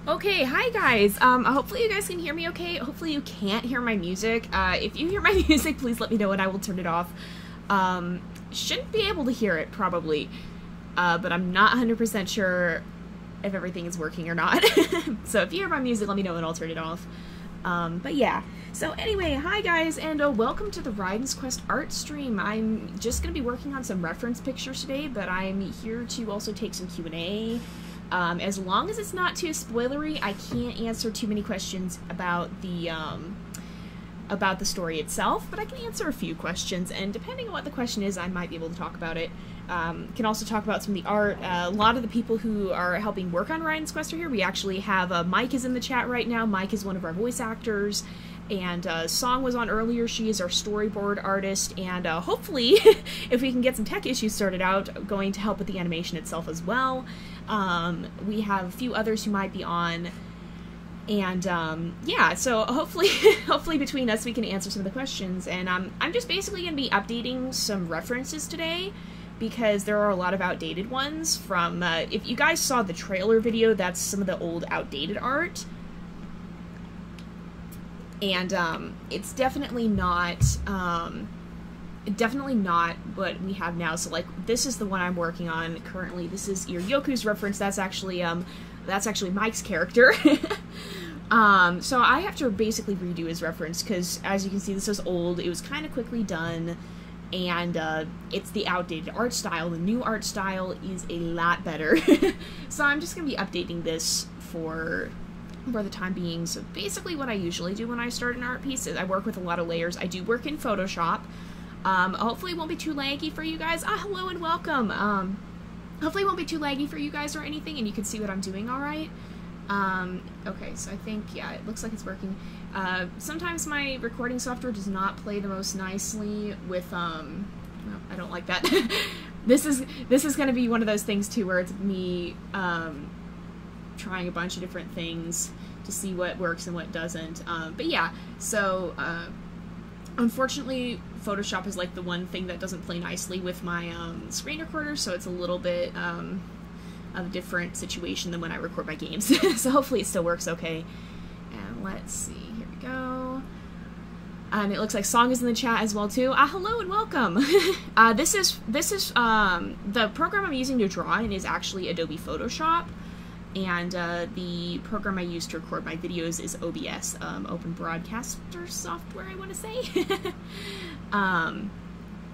Okay, hi guys. Hopefully you guys can hear me okay. Hopefully you can't hear my music. If you hear my music, please let me know and I will turn it off. Shouldn't be able to hear it, probably. But I'm not 100% sure if everything is working or not. So if you hear my music, let me know and I'll turn it off. But yeah. So anyway, hi guys, and welcome to the Raiden's Quest art stream. I'm just going to be working on some reference pictures today, but I'm here to also take some Q&A. As long as it's not too spoilery, I can't answer too many questions about the story itself, but I can answer a few questions, and depending on what the question is, I might be able to talk about it. Can also talk about some of the art. A lot of the people who are helping work on Raiden's Quest are here. We actually have, Mike is in the chat right now. Mike is one of our voice actors, and Song was on earlier. She is our storyboard artist, and hopefully, if we can get some tech issues sorted out, going to help with the animation itself as well. We have a few others who might be on, and yeah, so hopefully between us we can answer some of the questions, and I'm just basically going to be updating some references today, because there are a lot of outdated ones from, if you guys saw the trailer video, that's some of the old outdated art. And it's definitely not what we have now. So like, this is the one I'm working on currently. This is Iryoku's reference. That's actually Mike's character. So I have to basically redo his reference because, as you can see, this is old. It was kind of quickly done, and it's the outdated art style. The new art style is a lot better. So I'm just gonna be updating this for the time being. So basically what I usually do when I start an art piece is I work with a lot of layers. I do work in Photoshop. Hopefully it won't be too laggy for you guys. Hello and welcome. Hopefully it won't be too laggy for you guys or anything, and you can see what I'm doing all right. Okay, so I think, yeah, it looks like it's working. Sometimes my recording software does not play the most nicely with, well, I don't like that. This is gonna be one of those things too where it's me, trying a bunch of different things to see what works and what doesn't. But yeah, so unfortunately Photoshop is like the one thing that doesn't play nicely with my screen recorder, so it's a little bit of a different situation than when I record my games. So hopefully it still works okay. And let's see, here we go. And it looks like Song is in the chat as well too. Hello and welcome. This is the program I'm using to draw in is actually Adobe Photoshop. And the program I use to record my videos is OBS, Open Broadcaster Software, I want to say.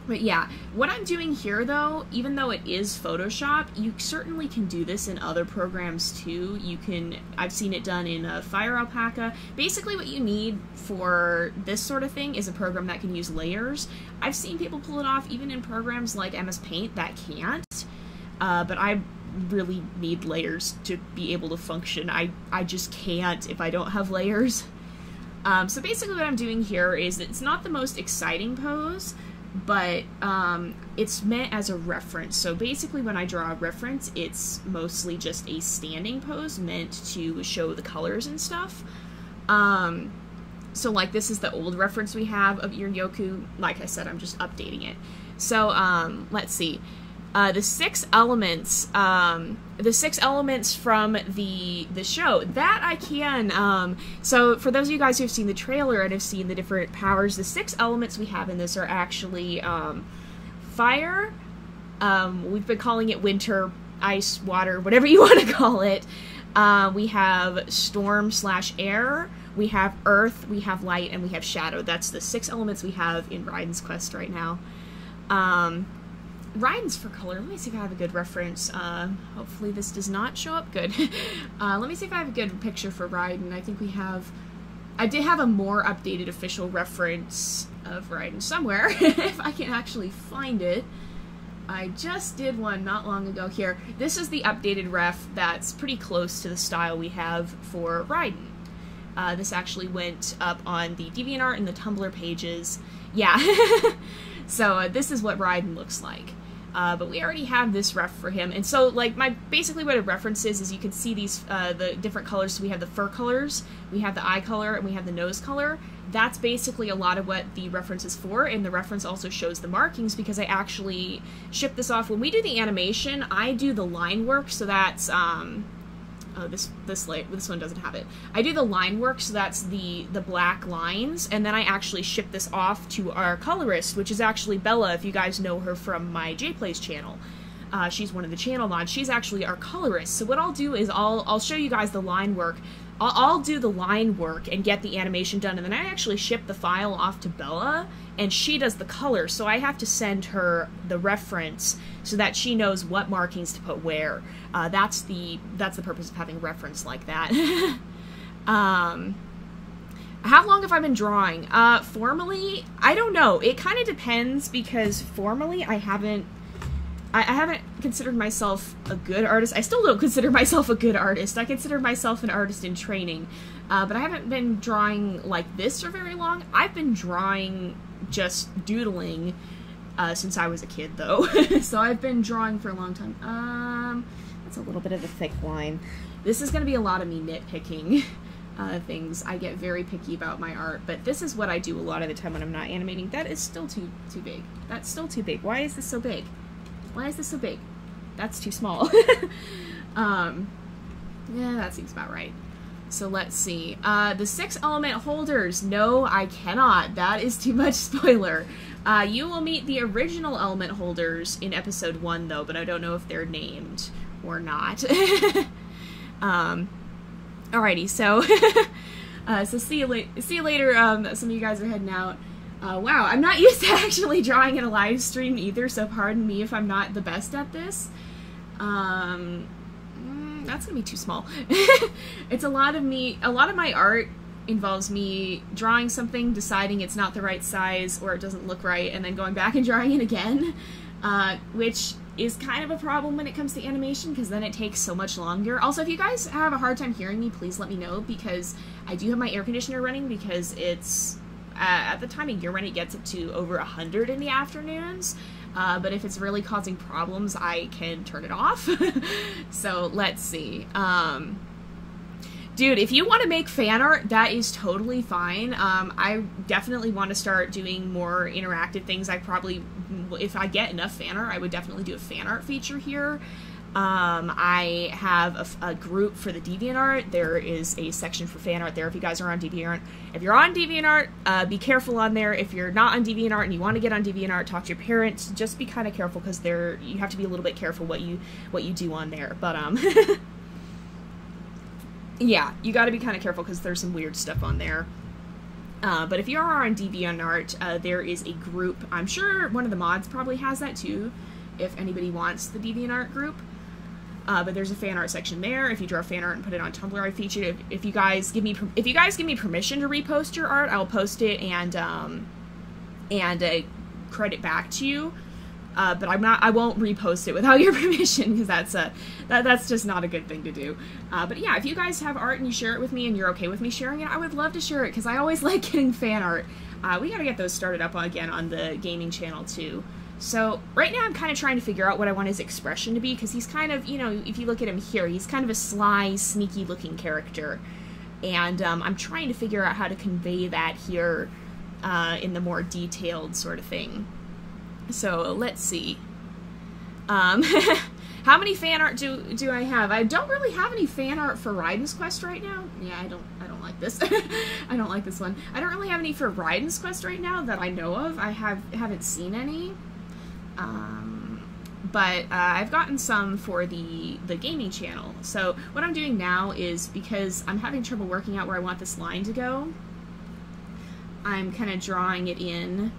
But yeah, what I'm doing here though, even though it is Photoshop, you certainly can do this in other programs too. I've seen it done in Fire Alpaca. Basically what you need for this sort of thing is a program that can use layers. I've seen people pull it off even in programs like MS Paint that can't, but I really need layers to be able to function. I just can't if I don't have layers. So basically what I'm doing here is, it's not the most exciting pose, but it's meant as a reference. So basically when I draw a reference, it's mostly just a standing pose meant to show the colors and stuff. So like, this is the old reference we have of Iryoku. Like I said, I'm just updating it. So let's see. The six elements from the show, that I can, so for those of you guys who have seen the trailer and have seen the different powers, the 6 elements we have in this are actually, fire, we've been calling it winter, ice, water, whatever you want to call it. We have storm/air, we have earth, we have light, and we have shadow. That's the 6 elements we have in Raiden's Quest right now. Raiden's for color. Let me see if I have a good reference. Hopefully this does not show up good. Let me see if I have a good picture for Raiden. I think I did have a more updated official reference of Raiden somewhere, if I can actually find it. I just did one not long ago here. This is the updated ref that's pretty close to the style we have for Raiden. This actually went up on the DeviantArt and the Tumblr pages. Yeah. So this is what Raiden looks like. But we already have this ref for him, and so like basically what a reference is you can see these the different colors. So we have the fur colors, we have the eye color, and we have the nose color. That's basically a lot of what the reference is for, and the reference also shows the markings because I actually ship this off. When we do the animation, I do the line work, so that's Oh, this one doesn't have it. I do the line work, so that's the black lines, and then I actually ship this off to our colorist, which is actually Bella, if you guys know her from my JPlays channel. She's one of the channel mods. She's actually our colorist. So what I'll do is I'll show you guys the line work. I'll do the line work and get the animation done, and then I actually ship the file off to Bella, and she does the color, so I have to send her the reference so that she knows what markings to put where. That's the purpose of having a reference like that. How long have I been drawing? Formally, I don't know. It kind of depends, because formally I haven't considered myself a good artist. I still don't consider myself a good artist. I consider myself an artist in training. But I haven't been drawing like this for very long. I've been drawing just doodling since I was a kid, though. So I've been drawing for a long time. That's a little bit of a thick line. This is going to be a lot of me nitpicking things. I get very picky about my art, but this is what I do a lot of the time when I'm not animating. That is still too big. That's still too big. Why is this so big? Why is this so big? That's too small. Yeah, that seems about right. So let's see. The 6 element holders. No, I cannot. That is too much spoiler. You will meet the original element holders in episode 1, though, but I don't know if they're named or not. Alrighty, so so see you later. Some of you guys are heading out. Wow, I'm not used to actually drawing in a live stream either, so pardon me if I'm not the best at this. That's gonna be too small. It's a lot of my art involves me drawing something, deciding it's not the right size or it doesn't look right, and then going back and drawing it again, which is kind of a problem when it comes to animation, because then it takes so much longer. Also, if you guys have a hard time hearing me, please let me know, because I do have my air conditioner running, because it's at the time of year when it gets up to over 100 in the afternoons. But if it's really causing problems, I can turn it off. So let's see. Dude, if you want to make fan art, that is totally fine. I definitely want to start doing more interactive things. I probably, if I get enough fan art, I would definitely do a fan art feature here. I have a group for the DeviantArt. There is a section for fan art there if you guys are on DeviantArt. If you're on DeviantArt, be careful on there. If you're not on DeviantArt and you want to get on DeviantArt, talk to your parents. Just be kind of careful, because you have to be a little bit careful what you do on there. But yeah, you got to be kind of careful, because there's some weird stuff on there. But if you are on DeviantArt, there is a group. I'm sure one of the mods probably has that too, if anybody wants the DeviantArt group. But there's a fan art section there. If you draw fan art and put it on Tumblr, I featured it. If you guys give me permission to repost your art, I'll post it and credit back to you. But I won't repost it without your permission, because that's just not a good thing to do. But yeah, if you guys have art and you share it with me and you're okay with me sharing it, I would love to share it, because I always like getting fan art. We gotta get those started up again on the gaming channel too. So right now I'm kind of trying to figure out what I want his expression to be, because he's kind of, you know, if you look at him here, he's kind of a sly, sneaky looking character. And I'm trying to figure out how to convey that here in the more detailed sort of thing. So let's see. How many fan art do I have? I don't really have any fan art for Raiden's Quest right now. Yeah, I don't like this. I don't like this one. I don't really have any for Raiden's Quest right now that I know of. I haven't seen any. But I've gotten some for the gaming channel. So what I'm doing now is, because I'm having trouble working out where I want this line to go, I'm kind of drawing it in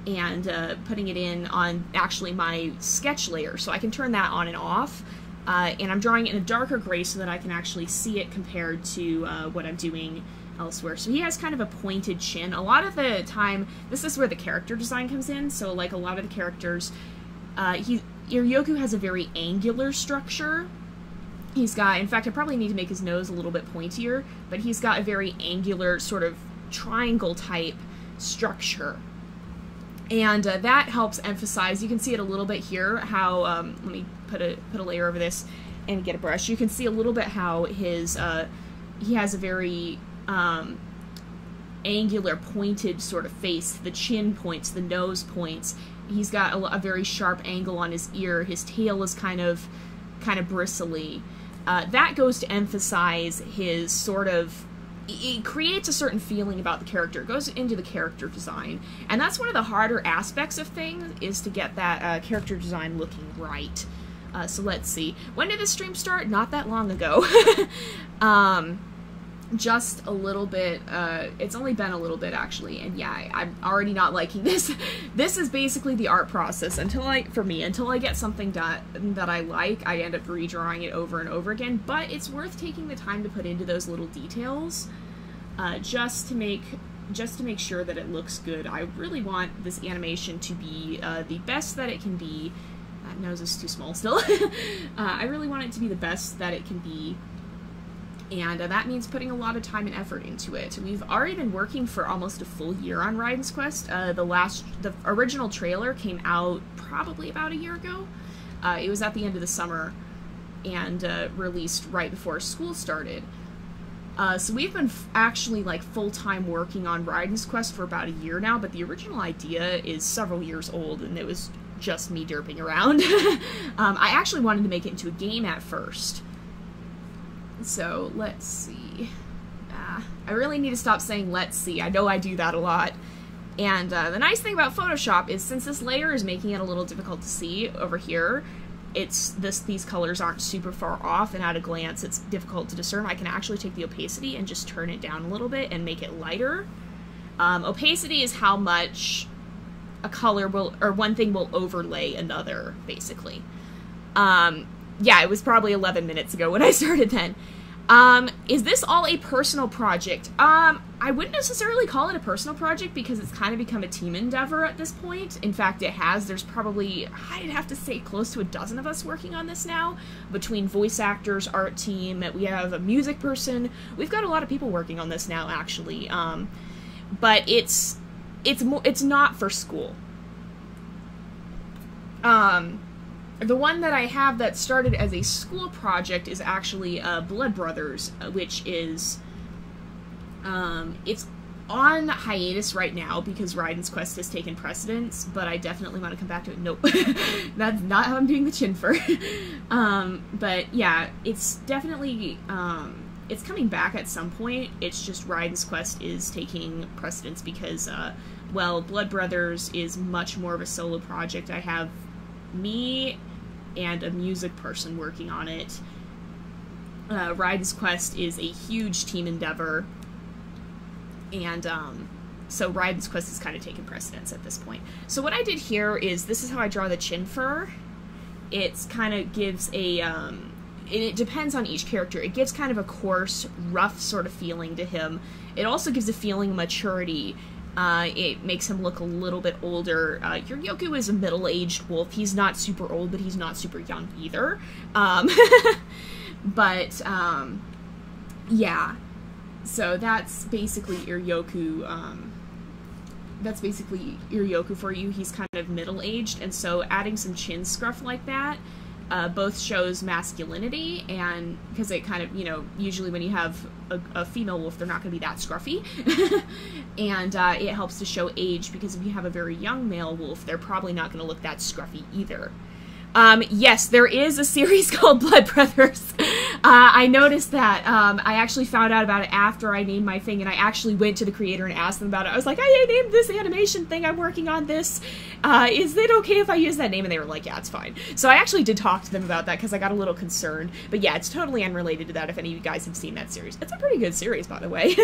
and putting it in on actually my sketch layer, so I can turn that on and off. And I'm drawing it in a darker gray so that I can actually see it compared to what I'm doing elsewhere. So he has kind of a pointed chin. A lot of the time, this is where the character design comes in. So like a lot of the characters, Iryoku has a very angular structure. He's got, in fact, I probably need to make his nose a little bit pointier, but he's got a very angular sort of triangle type structure. And that helps emphasize, you can see it a little bit here, how, let me put a layer over this and get a brush. You can see a little bit how his, he has a very angular, pointed sort of face. The chin points, the nose points. He's got a very sharp angle on his ear. His tail is kind of bristly. that goes to emphasize his sort of... It creates a certain feeling about the character. It goes into the character design. And that's one of the harder aspects of things, is to get that character design looking right. So let's see. When did this stream start? Not that long ago. Just a little bit. It's only been a little bit, actually. And yeah, I'm already not liking this. This is basically the art process. For me, until I get something done that I like, I end up redrawing it over and over again. But it's worth taking the time to put into those little details, just to make sure that it looks good. I really want this animation to be the best that it can be. That nose is too small still. I really want it to be the best that it can be. And that means putting a lot of time and effort into it. We've already been working for almost a full year on Raiden's Quest. The original trailer came out probably about a year ago. It was at the end of the summer and released right before school started. So we've been actually like full-time working on Raiden's Quest for about a year now, but the original idea is several years old, and it was just me derping around. I actually wanted to make it into a game at first. So, let's see. I really need to stop saying let's see. I know I do that a lot. And the nice thing about Photoshop is, since this layer is making it a little difficult to see over here, these colors aren't super far off, and at a glance it's difficult to discern. I can actually take the opacity and just turn it down a little bit and make it lighter. Opacity is how much a color one thing will overlay another, basically. Yeah, it was probably 11 minutes ago when I started then. Is this all a personal project? I wouldn't necessarily call it a personal project, because it's kind of become a team endeavor at this point. In fact, it has. There's probably, I'd have to say, close to a dozen of us working on this now, between voice actors, art team, we have a music person. We've got a lot of people working on this now, actually. But it's not for school. The one that I have that started as a school project is actually Blood Brothers, which is, it's on hiatus right now because Raiden's Quest has taken precedence, but I definitely want to come back to it. Nope. That's not how I'm doing the chin fur. But yeah, it's definitely, it's coming back at some point. It's just Raiden's Quest is taking precedence because, well, Blood Brothers is much more of a solo project. I have me and a music person working on it. Raiden's Quest is a huge team endeavor, and so Raiden's Quest is kind of taking precedence at this point. So what I did here is, this is how I draw the chin fur. It's kind of gives a, and it depends on each character, it gives kind of a coarse, rough sort of feeling to him. It also gives a feeling of maturity. It makes him look a little bit older. Iryoku is a middle-aged wolf. He's not super old, but he's not super young either. Yeah. So that's basically Iryoku, for you. He's kind of middle-aged, and so adding some chin scruff like that, both shows masculinity, and because it kind of, you know, usually when you have a female wolf, they're not going to be that scruffy. And it helps to show age, because if you have a very young male wolf, they're probably not going to look that scruffy either. Yes, there is a series called Blood Brothers. I noticed that. I actually found out about it after I named my thing, and I actually went to the creator and asked them about it. I was like, I named this animation thing, I'm working on this. Is it okay if I use that name? And they were like, yeah, it's fine. So I actually did talk to them about that, because I got a little concerned. But yeah, it's totally unrelated to that, if any of you guys have seen that series. It's a pretty good series, by the way.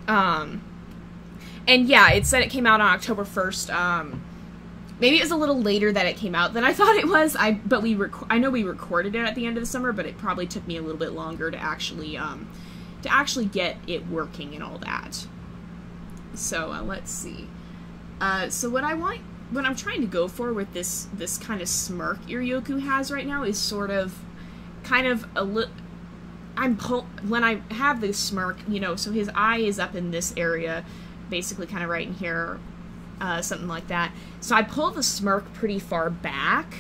And yeah, it said it came out on October 1st. Maybe it was a little later that it came out than I thought it was. I know we recorded it at the end of the summer, but it probably took me a little bit longer to actually get it working and all that. So let's see. So what I'm trying to go for with this kind of smirk Iryoku has right now is sort of, kind of a little. When I have this smirk, you know, so his eye is up in this area, basically kind of right in here. Something like that. So I pull the smirk pretty far back,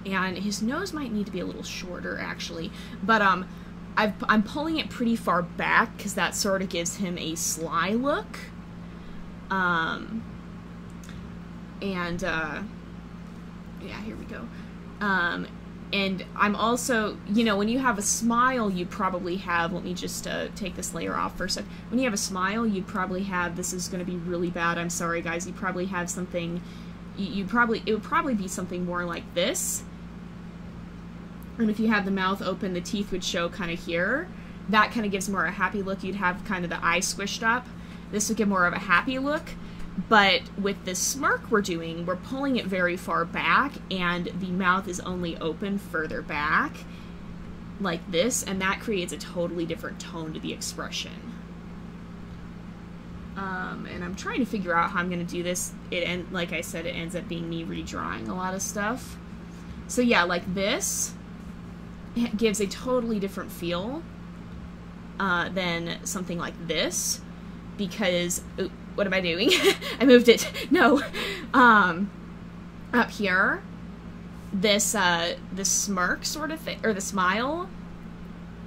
and his nose might need to be a little shorter, actually, but I'm pulling it pretty far back because that sort of gives him a sly look. Yeah, here we go. And I'm also, you know, when you have a smile, you probably have, let me just take this layer off for a sec. When you have a smile, you'd probably have, this is going to be really bad, I'm sorry guys, you probably have something, it would probably be something more like this. And if you have the mouth open, the teeth would show kind of here. That kind of gives more a happy look. You'd have kind of the eye squished up. This would give more of a happy look. But with this smirk we're doing, we're pulling it very far back, and the mouth is only open further back, like this, and that creates a totally different tone to the expression. And I'm trying to figure out how I'm going to do this. Like I said, it ends up being me redrawing a lot of stuff. So yeah, like this, it gives a totally different feel than something like this, because... Ooh, what am I doing? I moved it. No. Up here, this smirk sort of thing, or the smile,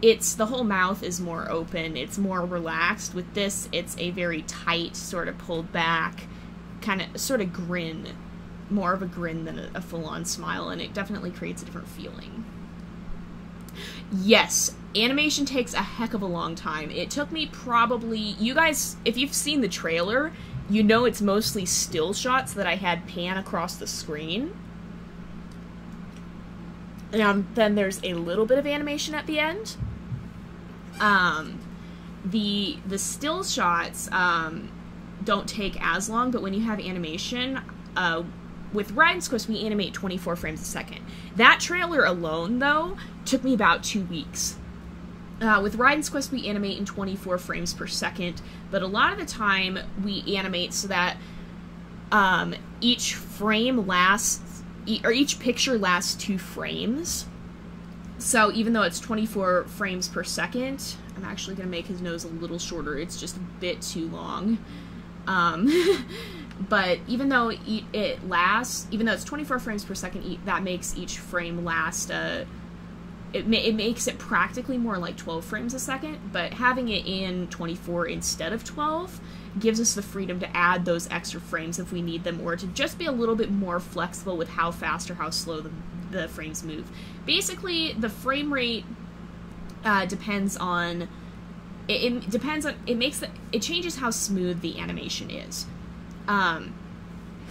the whole mouth is more open, it's more relaxed. With this, it's a very tight, sort of pulled back, kind of, sort of grin, more of a grin than a full-on smile, and it definitely creates a different feeling. Yes, animation takes a heck of a long time. It took me probably, you guys, if you've seen the trailer, you know it's mostly still shots that I had pan across the screen. Then there's a little bit of animation at the end. The still shots don't take as long, but when you have animation, with Raiden's Quest, we animate 24 frames a second. That trailer alone, though, took me about 2 weeks. With Raiden's Quest, we animate in 24 frames per second, but a lot of the time we animate so that each frame lasts, or each picture lasts 2 frames. So even though it's 24 frames per second, I'm actually going to make his nose a little shorter. It's just a bit too long. But even though it lasts, even though it's 24 frames per second, that makes each frame last, it makes it practically more like 12 frames a second, but having it in 24 instead of 12 gives us the freedom to add those extra frames if we need them, or to just be a little bit more flexible with how fast or how slow the frames move. Basically, the frame rate depends on, it changes how smooth the animation is.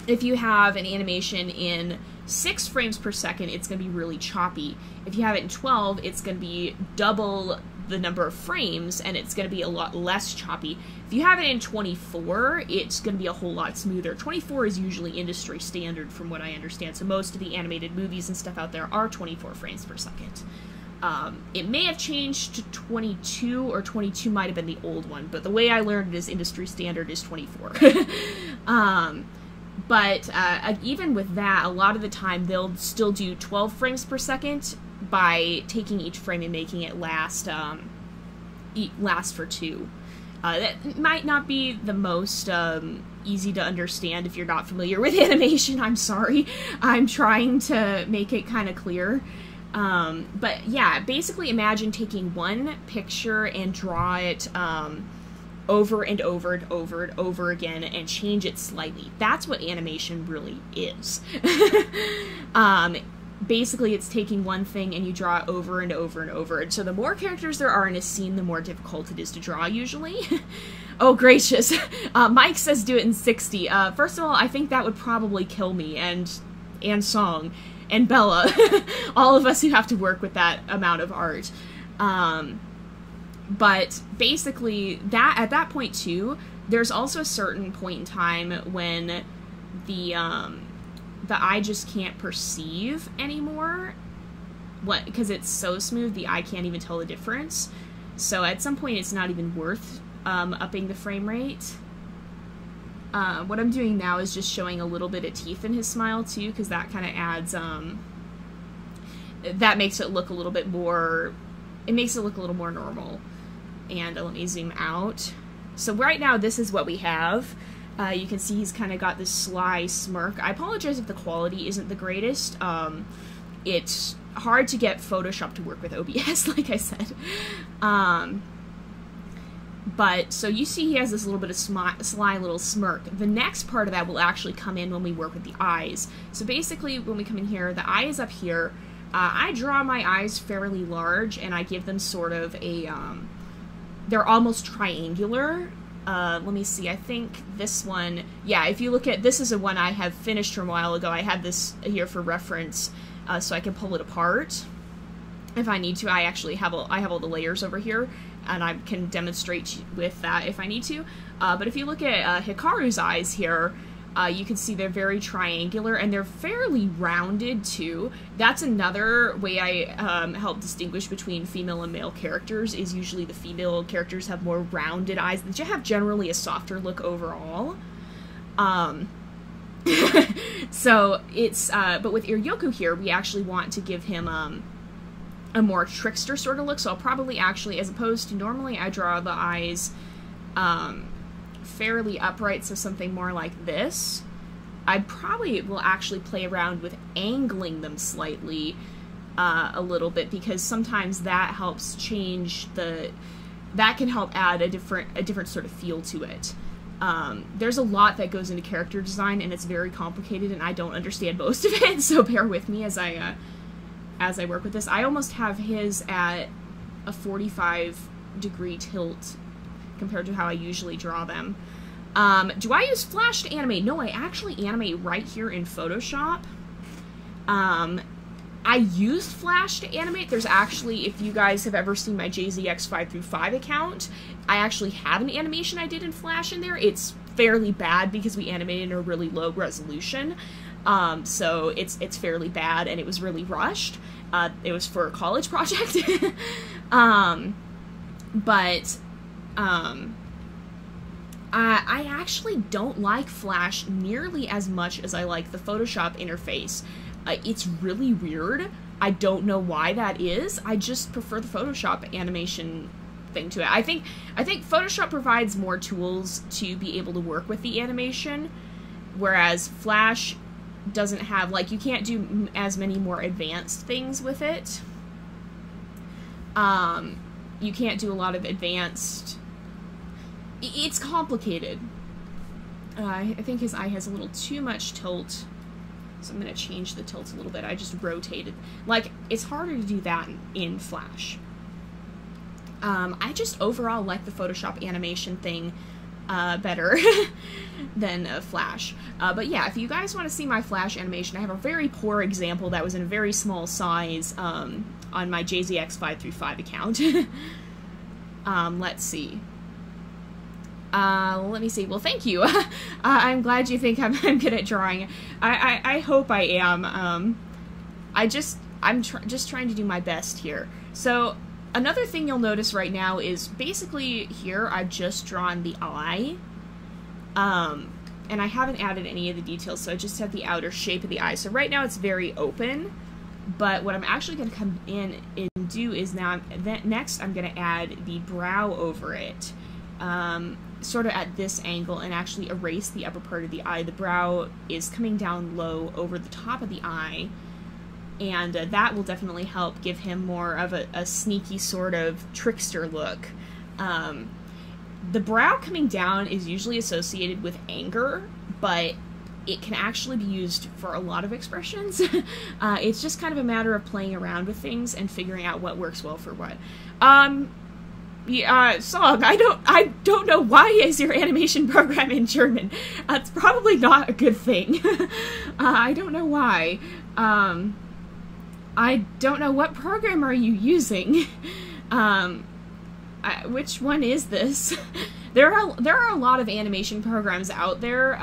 If you have an animation in 6 frames per second, it's going to be really choppy. If you have it in 12, it's going to be double the number of frames, and it's going to be a lot less choppy. If you have it in 24, it's going to be a whole lot smoother. 24 is usually industry standard from what I understand, so most of the animated movies and stuff out there are 24 frames per second. It may have changed to 22, or 22 might have been the old one, but the way I learned it is industry standard is 24. But even with that, a lot of the time they'll still do 12 frames per second by taking each frame and making it last for 2. That might not be the most easy to understand if you're not familiar with animation. I'm sorry. I'm trying to make it kind of clear. But yeah, basically imagine taking one picture and draw it over and over and over and over again and change it slightly. That's what animation really is. Basically, it's taking one thing and you draw it over and over and over. And so the more characters there are in a scene, the more difficult it is to draw, usually. Oh, gracious. Mike says do it in 60. First of all, I think that would probably kill me, and Song, and Bella. All of us who have to work with that amount of art. But basically, at that point, too, there's also a certain point in time when the eye just can't perceive anymore, because it's so smooth, the eye can't even tell the difference. So at some point, it's not even worth upping the frame rate. What I'm doing now is just showing a little bit of teeth in his smile, too, because that kind of adds, that makes it look a little bit more, it makes it look a little more normal. And let me zoom out. So right now, this is what we have. You can see he's kind of got this sly smirk. I apologize if the quality isn't the greatest. It's hard to get Photoshop to work with OBS, like I said. But, so you see he has this little bit of sly little smirk. The next part of that will actually come in when we work with the eyes. So basically, when we come in here, the eye is up here. I draw my eyes fairly large, and I give them sort of a, they're almost triangular. Let me see, I think this one, yeah, if you look at, this is a one I have finished from a while ago. I had this here for reference, so I can pull it apart if I need to. I actually have, I have all the layers over here, and I can demonstrate with that if I need to. But if you look at Hikaru's eyes here, you can see they're very triangular, and they're fairly rounded too. That's another way I help distinguish between female and male characters, is usually the female characters have more rounded eyes. They have generally a softer look overall. So it's, but with Iryoku here, we actually want to give him a more trickster sort of look, so I'll probably actually, as opposed to normally I draw the eyes fairly upright, so something more like this, I probably will actually play around with angling them slightly a little bit, because sometimes that helps change the, that can help add a different sort of feel to it. There's a lot that goes into character design, and it's very complicated, and I don't understand most of it, so bear with me as I work with this. I almost have his at a 45-degree tilt compared to how I usually draw them. Do I use Flash to animate? No, I actually animate right here in Photoshop. I used Flash to animate. There's actually, if you guys have ever seen my JZX5through5 account, I actually have an animation I did in Flash in there. It's fairly bad because we animated in a really low resolution. So it's fairly bad, and it was really rushed. It was for a college project. I actually don't like Flash nearly as much as I like the Photoshop interface. It's really weird. I don't know why that is. I just prefer the Photoshop animation thing to it. I think Photoshop provides more tools to be able to work with the animation, whereas Flash doesn't have, like, you can't do as many more advanced things with it. You can't do a lot of advanced... It's complicated. I think his eye has a little too much tilt, so I'm going to change the tilt a little bit. I just rotated. Like, it's harder to do that in Flash. I just overall like the Photoshop animation thing better than Flash. But yeah, if you guys want to see my Flash animation, I have a very poor example that was in a very small size on my JZX5through5 account. Let's see. Let me see. Well, thank you. I'm glad you think I'm good at drawing. I hope I am. I'm just trying to do my best here. So another thing you'll notice right now is basically here I've just drawn the eye, and I haven't added any of the details, so I just have the outer shape of the eye. So right now it's very open, but what I'm actually going to come in and do is next I'm going to add the brow over it. Sort of at this angle, and actually erase the upper part of the eye. The brow is coming down low over the top of the eye, and that will definitely help give him more of a sneaky sort of trickster look. The brow coming down is usually associated with anger, but it can actually be used for a lot of expressions. It's just kind of a matter of playing around with things and figuring out what works well for what. Yeah, Song, I don't know why is your animation program in German. It's probably not a good thing. I don't know why. I don't know, what program are you using? Which one is this? There are a lot of animation programs out there,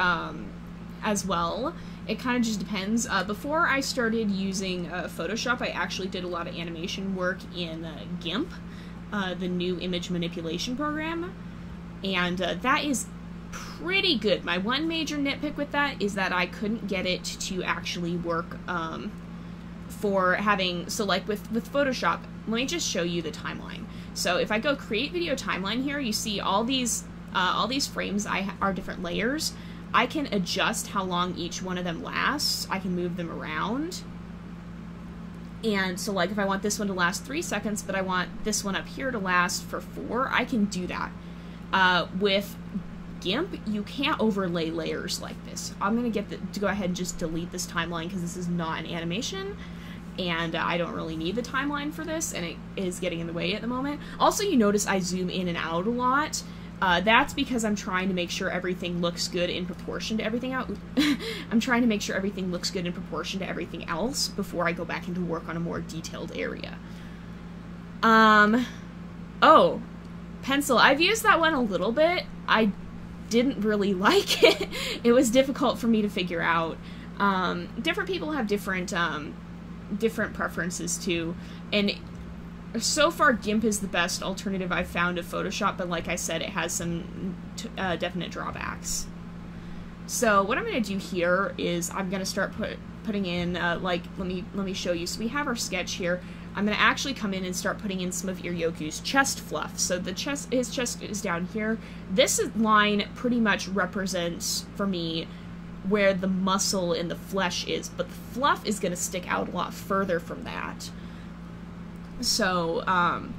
as well. It kind of just depends. Before I started using Photoshop, I actually did a lot of animation work in GIMP. The new image manipulation program, and that is pretty good. My one major nitpick with that is that I couldn't get it to actually work for having, so like with Photoshop, let me just show you the timeline. So if I go create video timeline here, you see all these frames are different layers. I can adjust how long each one of them lasts. I can move them around. And so, like, if I want this one to last 3 seconds, but I want this one up here to last for 4, I can do that. With GIMP, you can't overlay layers like this. I'm going to go ahead and just delete this timeline because this is not an animation. and I don't really need the timeline for this, and it is getting in the way at the moment. Also, you notice I zoom in and out a lot. That's because I'm trying to make sure everything looks good in proportion to everything else. I'm trying to make sure everything looks good in proportion to everything else before I go back into work on a more detailed area. Oh, pencil. I've used that one a little bit. I didn't really like it. It was difficult for me to figure out. Different people have different preferences too, and so far GIMP is the best alternative I've found to Photoshop, but like I said, it has some definite drawbacks. So what I'm going to do here is I'm going to start putting in, like, let me show you. So we have our sketch here. I'm going to actually come in and start putting in some of Iryoku's chest fluff. So the his chest is down here. This line pretty much represents, for me, where the muscle and the flesh is, but the fluff is going to stick out a lot further from that. So, and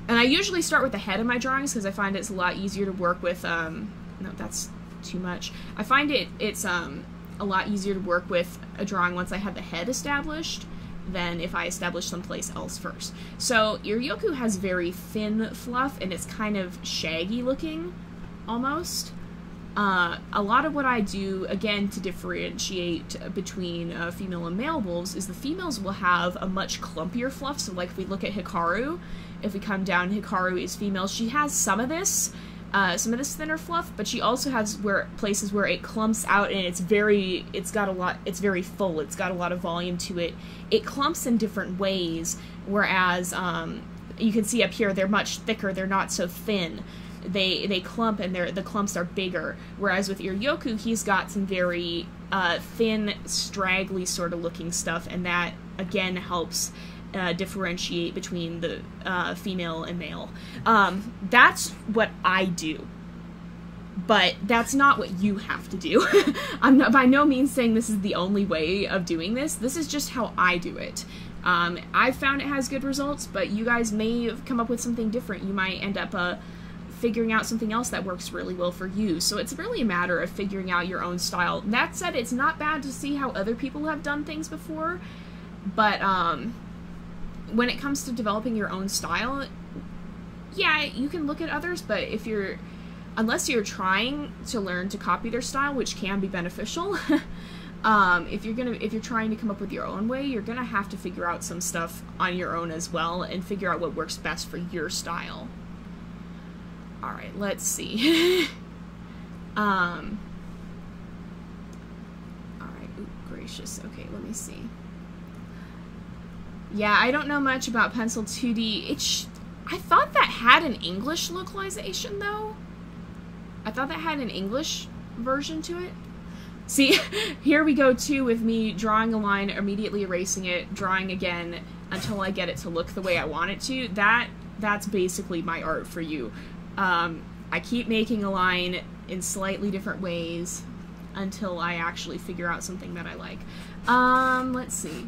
I usually start with the head of my drawings because I find it's a lot easier to work with, no, that's too much. I find it's a lot easier to work with a drawing once I have the head established than if I establish someplace else first. So Iryoku has very thin fluff, and it's kind of shaggy looking, almost. A lot of what I do, again, to differentiate between female and male wolves, is the females will have a much clumpier fluff. So, like, if we look at Hikaru, if we come down, Hikaru is female. She has some of this thinner fluff, but she also has places where it clumps out, and it's very full. It's got a lot of volume to it. It clumps in different ways, whereas you can see up here they're much thicker. They're not so thin. They clump, and the clumps are bigger. Whereas with Iryoku, he's got some very thin, straggly sort of looking stuff, and that again helps differentiate between the female and male. That's what I do, but that's not what you have to do. I'm not by no means saying this is the only way of doing this. This is just how I do it. I've found it has good results, but you guys may have come up with something different. You might end up figuring out something else that works really well for you. So it's really a matter of figuring out your own style. That said, it's not bad to see how other people have done things before, but when it comes to developing your own style, yeah, you can look at others, but unless you're trying to learn to copy their style, which can be beneficial, if you're trying to come up with your own way, you're gonna have to figure out some stuff on your own as well, and figure out what works best for your style. Alright, let's see. Alright, oop, gracious. Okay, let me see. Yeah, I don't know much about Pencil 2D. I thought that had an English localization, though. I thought that had an English version to it. See, here we go, too, with me drawing a line, immediately erasing it, drawing again, until I get it to look the way I want it to. That's basically my art for you. I keep making a line in slightly different ways until I actually figure out something that I like. Let's see.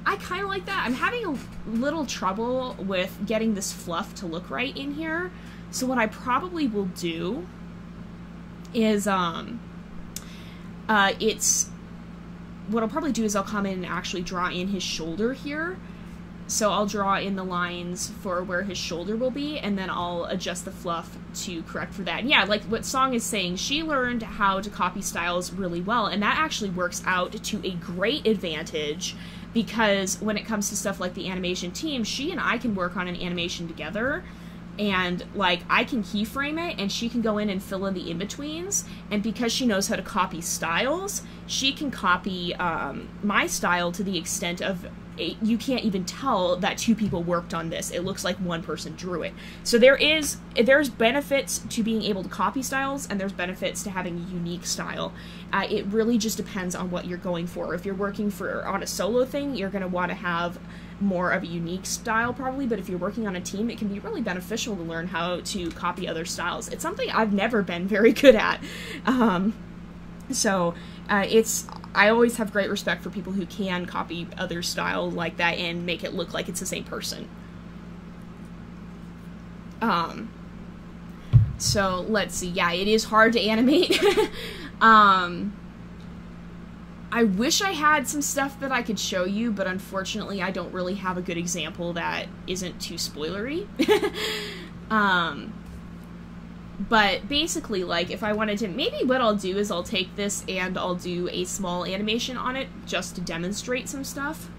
I kind of like that. I'm having a little trouble with getting this fluff to look right in here. So what I probably will do is, what I'll probably do is I'll come in and actually draw in his shoulder here. So I'll draw in the lines for where his shoulder will be, and then I'll adjust the fluff to correct for that. And yeah, like what Song is saying, she learned how to copy styles really well, and that actually works out to a great advantage, because when it comes to stuff like the animation team, she and I can work on an animation together, and like I can keyframe it, and she can go in and fill in the in-betweens, and because she knows how to copy styles, she can copy my style to the extent of you can't even tell that two people worked on this. It looks like one person drew it. So there's benefits to being able to copy styles, and there's benefits to having a unique style. It really just depends on what you're going for. If you're working on a solo thing, you're going to want to have more of a unique style probably, but if you're working on a team, it can be really beneficial to learn how to copy other styles. It's something I've never been very good at. I always have great respect for people who can copy other style like that and make it look like it's the same person. So let's see. Yeah, it is hard to animate. I I wish I had some stuff that I could show you, but unfortunately I don't really have a good example that isn't too spoilery. But basically, like, if I wanted to, maybe what I'll do is I'll take this and I'll do a small animation on it just to demonstrate some stuff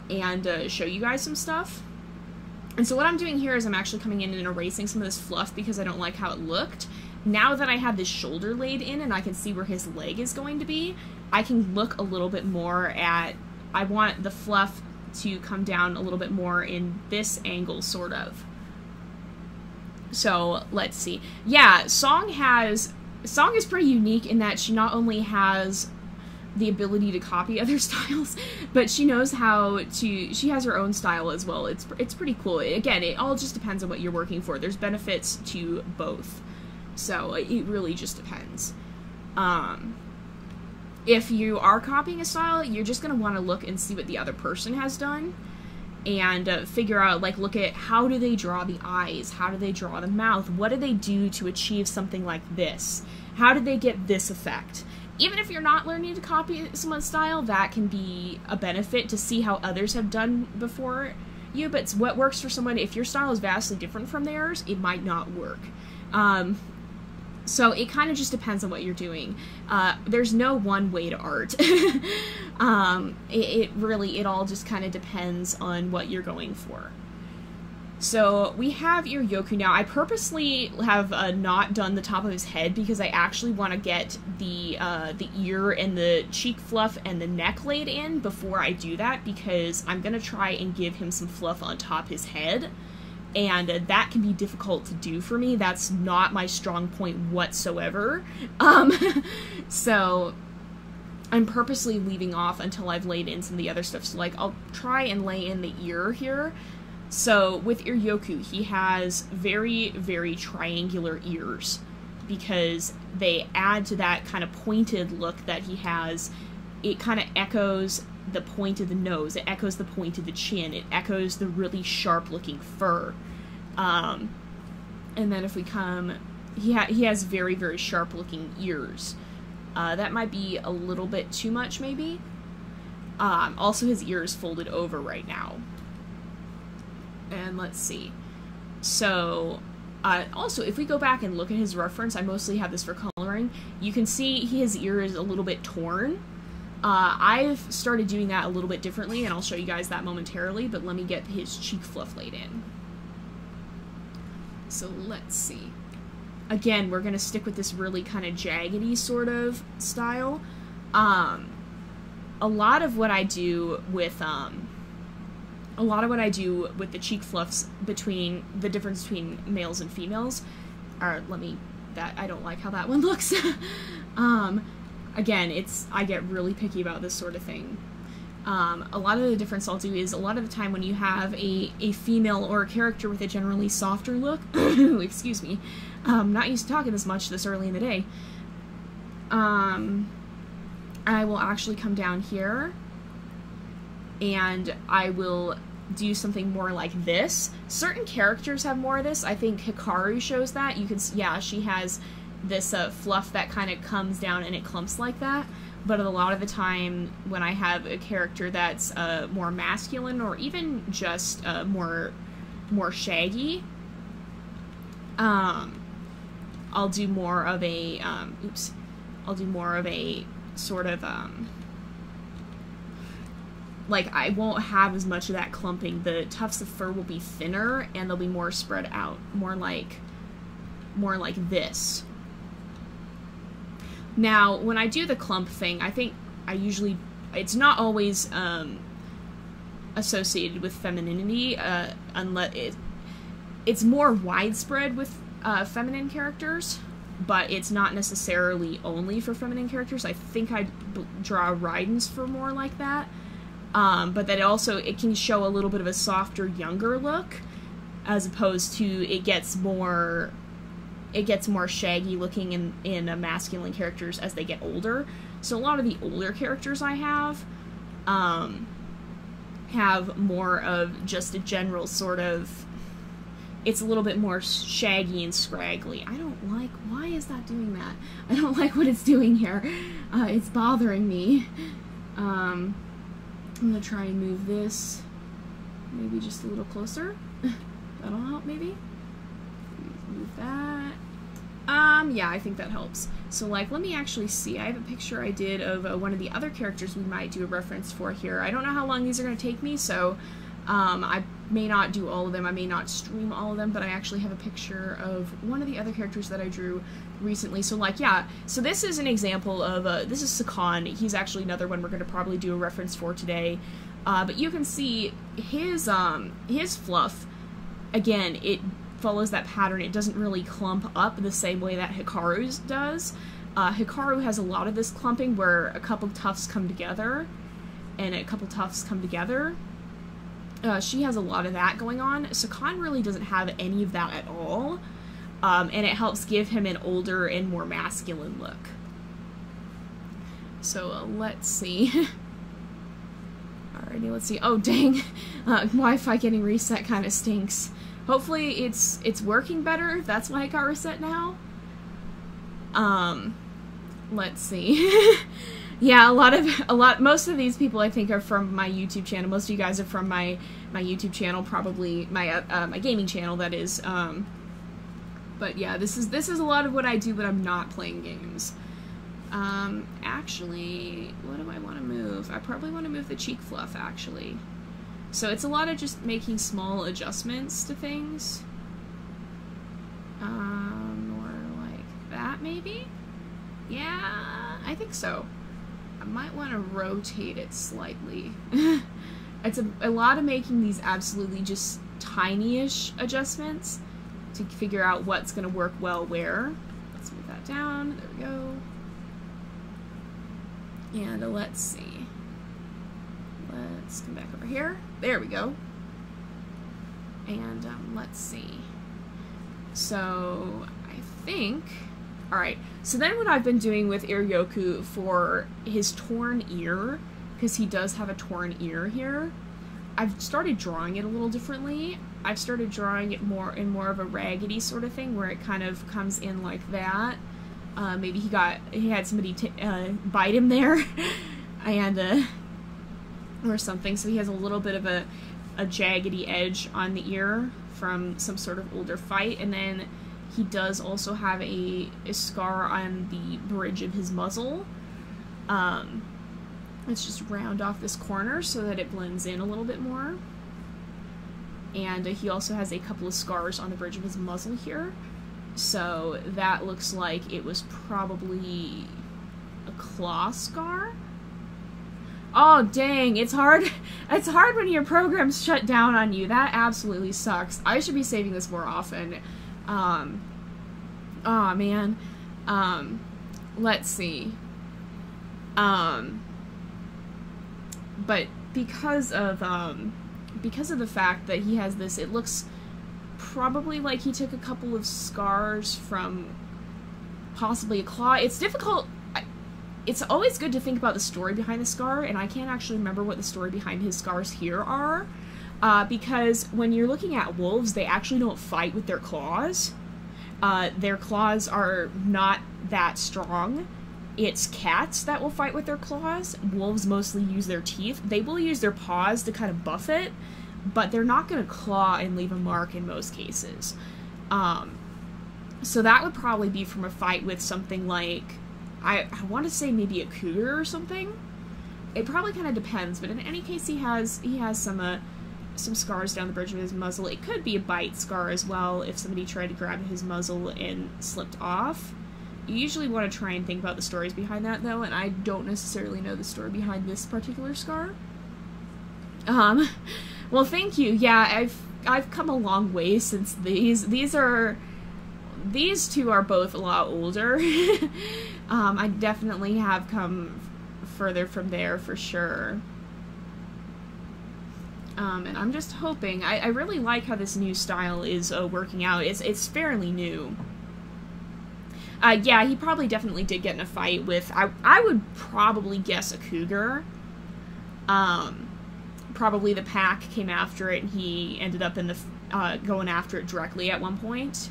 and show you guys some stuff. And so what I'm doing here is I'm actually coming in and erasing some of this fluff because I don't like how it looked. Now that I have this shoulder laid in and I can see where his leg is going to be, I can look a little bit more at, I want the fluff to come down a little bit more in this angle, sort of. So, let's see. Yeah, Song is pretty unique in that she not only has the ability to copy other styles, but she knows how to, she has her own style as well. It's pretty cool. Again, it all just depends on what you're working for. There's benefits to both. So, it really just depends. If you are copying a style, you're just going to want to look and see what the other person has done. And figure out, like, look at how do they draw the eyes? How do they draw the mouth? What do they do to achieve something like this? How did they get this effect? Even if you're not learning to copy someone's style, that can be a benefit to see how others have done before you. But what works for someone, if your style is vastly different from theirs, it might not work. So it kind of just depends on what you're doing. There's no one way to art. It all just kind of depends on what you're going for. So we have Iryoku now. I purposely have not done the top of his head because I actually want to get the ear and the cheek fluff and the neck laid in before I do that, because I'm going to try and give him some fluff on top of his head. And that can be difficult to do for me. That's not my strong point whatsoever. So I'm purposely leaving off until I've laid in some of the other stuff. So, like, I'll try and lay in the ear here. So with Iryoku, he has very, very triangular ears because they add to that kind of pointed look that he has. It kind of echoes the point of the nose, it echoes the point of the chin, it echoes the really sharp looking fur. And then if we come, he has very, very sharp looking ears. That might be a little bit too much, maybe. Also his ear is folded over right now. And let's see. So, also, if we go back and look at his reference, I mostly have this for coloring, you can see his ear is a little bit torn. I've started doing that a little bit differently, and I'll show you guys that momentarily, but let me get his cheek fluff laid in. So let's see. Again, we're going to stick with this really kind of jaggedy sort of style. A lot of what I do with the cheek fluffs, between the difference between males and females, I don't like how that one looks. Again, I get really picky about this sort of thing. A lot of the difference I'll do is, a lot of the time when you have a female or a character with a generally softer look, excuse me, I'm not used to talking this much this early in the day, I will actually come down here and I will do something more like this. Certain characters have more of this. I think Hikaru shows that. You can see, yeah, she has this fluff that kind of comes down and it clumps like that. But a lot of the time when I have a character that's more masculine, or even just more shaggy, I'll do more of a sort of like, I won't have as much of that clumping. The tufts of fur will be thinner and they'll be more spread out, more like this. Now, when I do the clump thing, I think it's not always associated with femininity, unless it's more widespread with feminine characters, but it's not necessarily only for feminine characters. I think I'd draw Raiden's for more like that, but that also, it can show a little bit of a softer, younger look, as opposed to it gets more shaggy looking in masculine characters as they get older. So a lot of the older characters I have more of just a general sort of it's a little bit more shaggy and scraggly. I don't like, why is that doing that? I don't like what it's doing here. It's bothering me. I'm gonna try and move this maybe just a little closer. That'll help maybe. Move that. Yeah, I think that helps. So, like, let me actually see. I have a picture I did of one of the other characters we might do a reference for here. I don't know how long these are going to take me, so I may not do all of them. I may not stream all of them, but I actually have a picture of one of the other characters that I drew recently. So, like, yeah. So this is an example of, this is Sakan. He's actually another one we're going to probably do a reference for today. But you can see his fluff, again, it follows that pattern. It doesn't really clump up the same way that Hikaru's does. Hikaru has a lot of this clumping where a couple tufts come together and a couple tufts come together. She has a lot of that going on. Sakan really doesn't have any of that at all, and it helps give him an older and more masculine look. So let's see. Alrighty, let's see. Oh dang, Wi-Fi getting reset kind of stinks. Hopefully it's working better, if that's why it got reset now. Let's see. Yeah, most of these people I think are from my YouTube channel. Most of you guys are from my YouTube channel, probably my gaming channel, that is. But yeah, this is a lot of what I do, but I'm not playing games. Actually, what do I want to move? I probably want to move the cheek fluff, actually. So it's a lot of just making small adjustments to things. Or like that, maybe? Yeah, I think so. I might want to rotate it slightly. It's a lot of making these absolutely just tiny-ish adjustments to figure out what's going to work well where. Let's move that down. There we go. And let's see. Let's come back over here. There we go. And let's see. So I think, alright, so then what I've been doing with Iryoku for his torn ear, because he does have a torn ear here, I've started drawing it a little differently. I've started drawing it more of a raggedy sort of thing, where it kind of comes in like that. Maybe he had somebody bite him there, and or something, so he has a little bit of a jaggedy edge on the ear from some sort of older fight, and then he does also have a scar on the bridge of his muzzle. Let's just round off this corner so that it blends in a little bit more. And he also has a couple of scars on the bridge of his muzzle here. So that looks like it was probably a claw scar. Oh dang, it's hard. It's hard when your program's shut down on you. That absolutely sucks. I should be saving this more often. Oh man. Let's see. But because of the fact that he has this, it looks probably like he took a couple of scars from possibly a claw. It's difficult. It's always good to think about the story behind the scar, and I can't actually remember what the story behind his scars here are, because when you're looking at wolves, they actually don't fight with their claws. Their claws are not that strong. It's cats that will fight with their claws. Wolves mostly use their teeth. They will use their paws to kind of buff it, but they're not going to claw and leave a mark in most cases. So that would probably be from a fight with something like, I want to say maybe a cougar or something. It probably kind of depends, but in any case, he has some scars down the bridge of his muzzle. It could be a bite scar as well if somebody tried to grab his muzzle and slipped off. You usually want to try and think about the stories behind that, though, and I don't necessarily know the story behind this particular scar. Well, thank you. Yeah, I've come a long way since these two are both a lot older. I definitely have come further from there for sure. And I'm just hoping, I really like how this new style is working out. It's fairly new. Yeah, he probably definitely did get in a fight with, I would probably guess a cougar. Probably the pack came after it and he ended up in the, going after it directly at one point.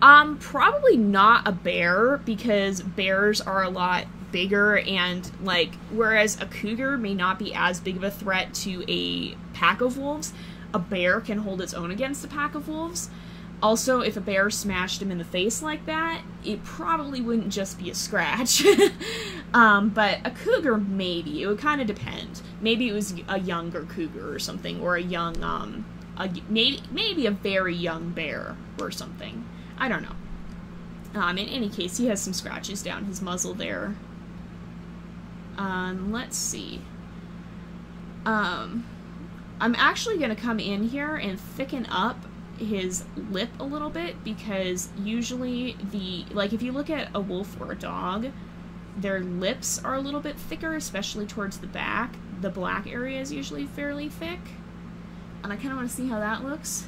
Probably not a bear, because bears are a lot bigger, and, like, whereas a cougar may not be as big of a threat to a pack of wolves, a bear can hold its own against a pack of wolves. Also, if a bear smashed him in the face like that, it probably wouldn't just be a scratch. But a cougar, maybe. It would kind of depend. Maybe it was a younger cougar or something, or a young, maybe a very young bear or something. I don't know. In any case, he has some scratches down his muzzle there. Let's see. I'm actually going to come in here and thicken up his lip a little bit, because usually like, if you look at a wolf or a dog, their lips are a little bit thicker, especially towards the back. The black area is usually fairly thick. And I kind of want to see how that looks.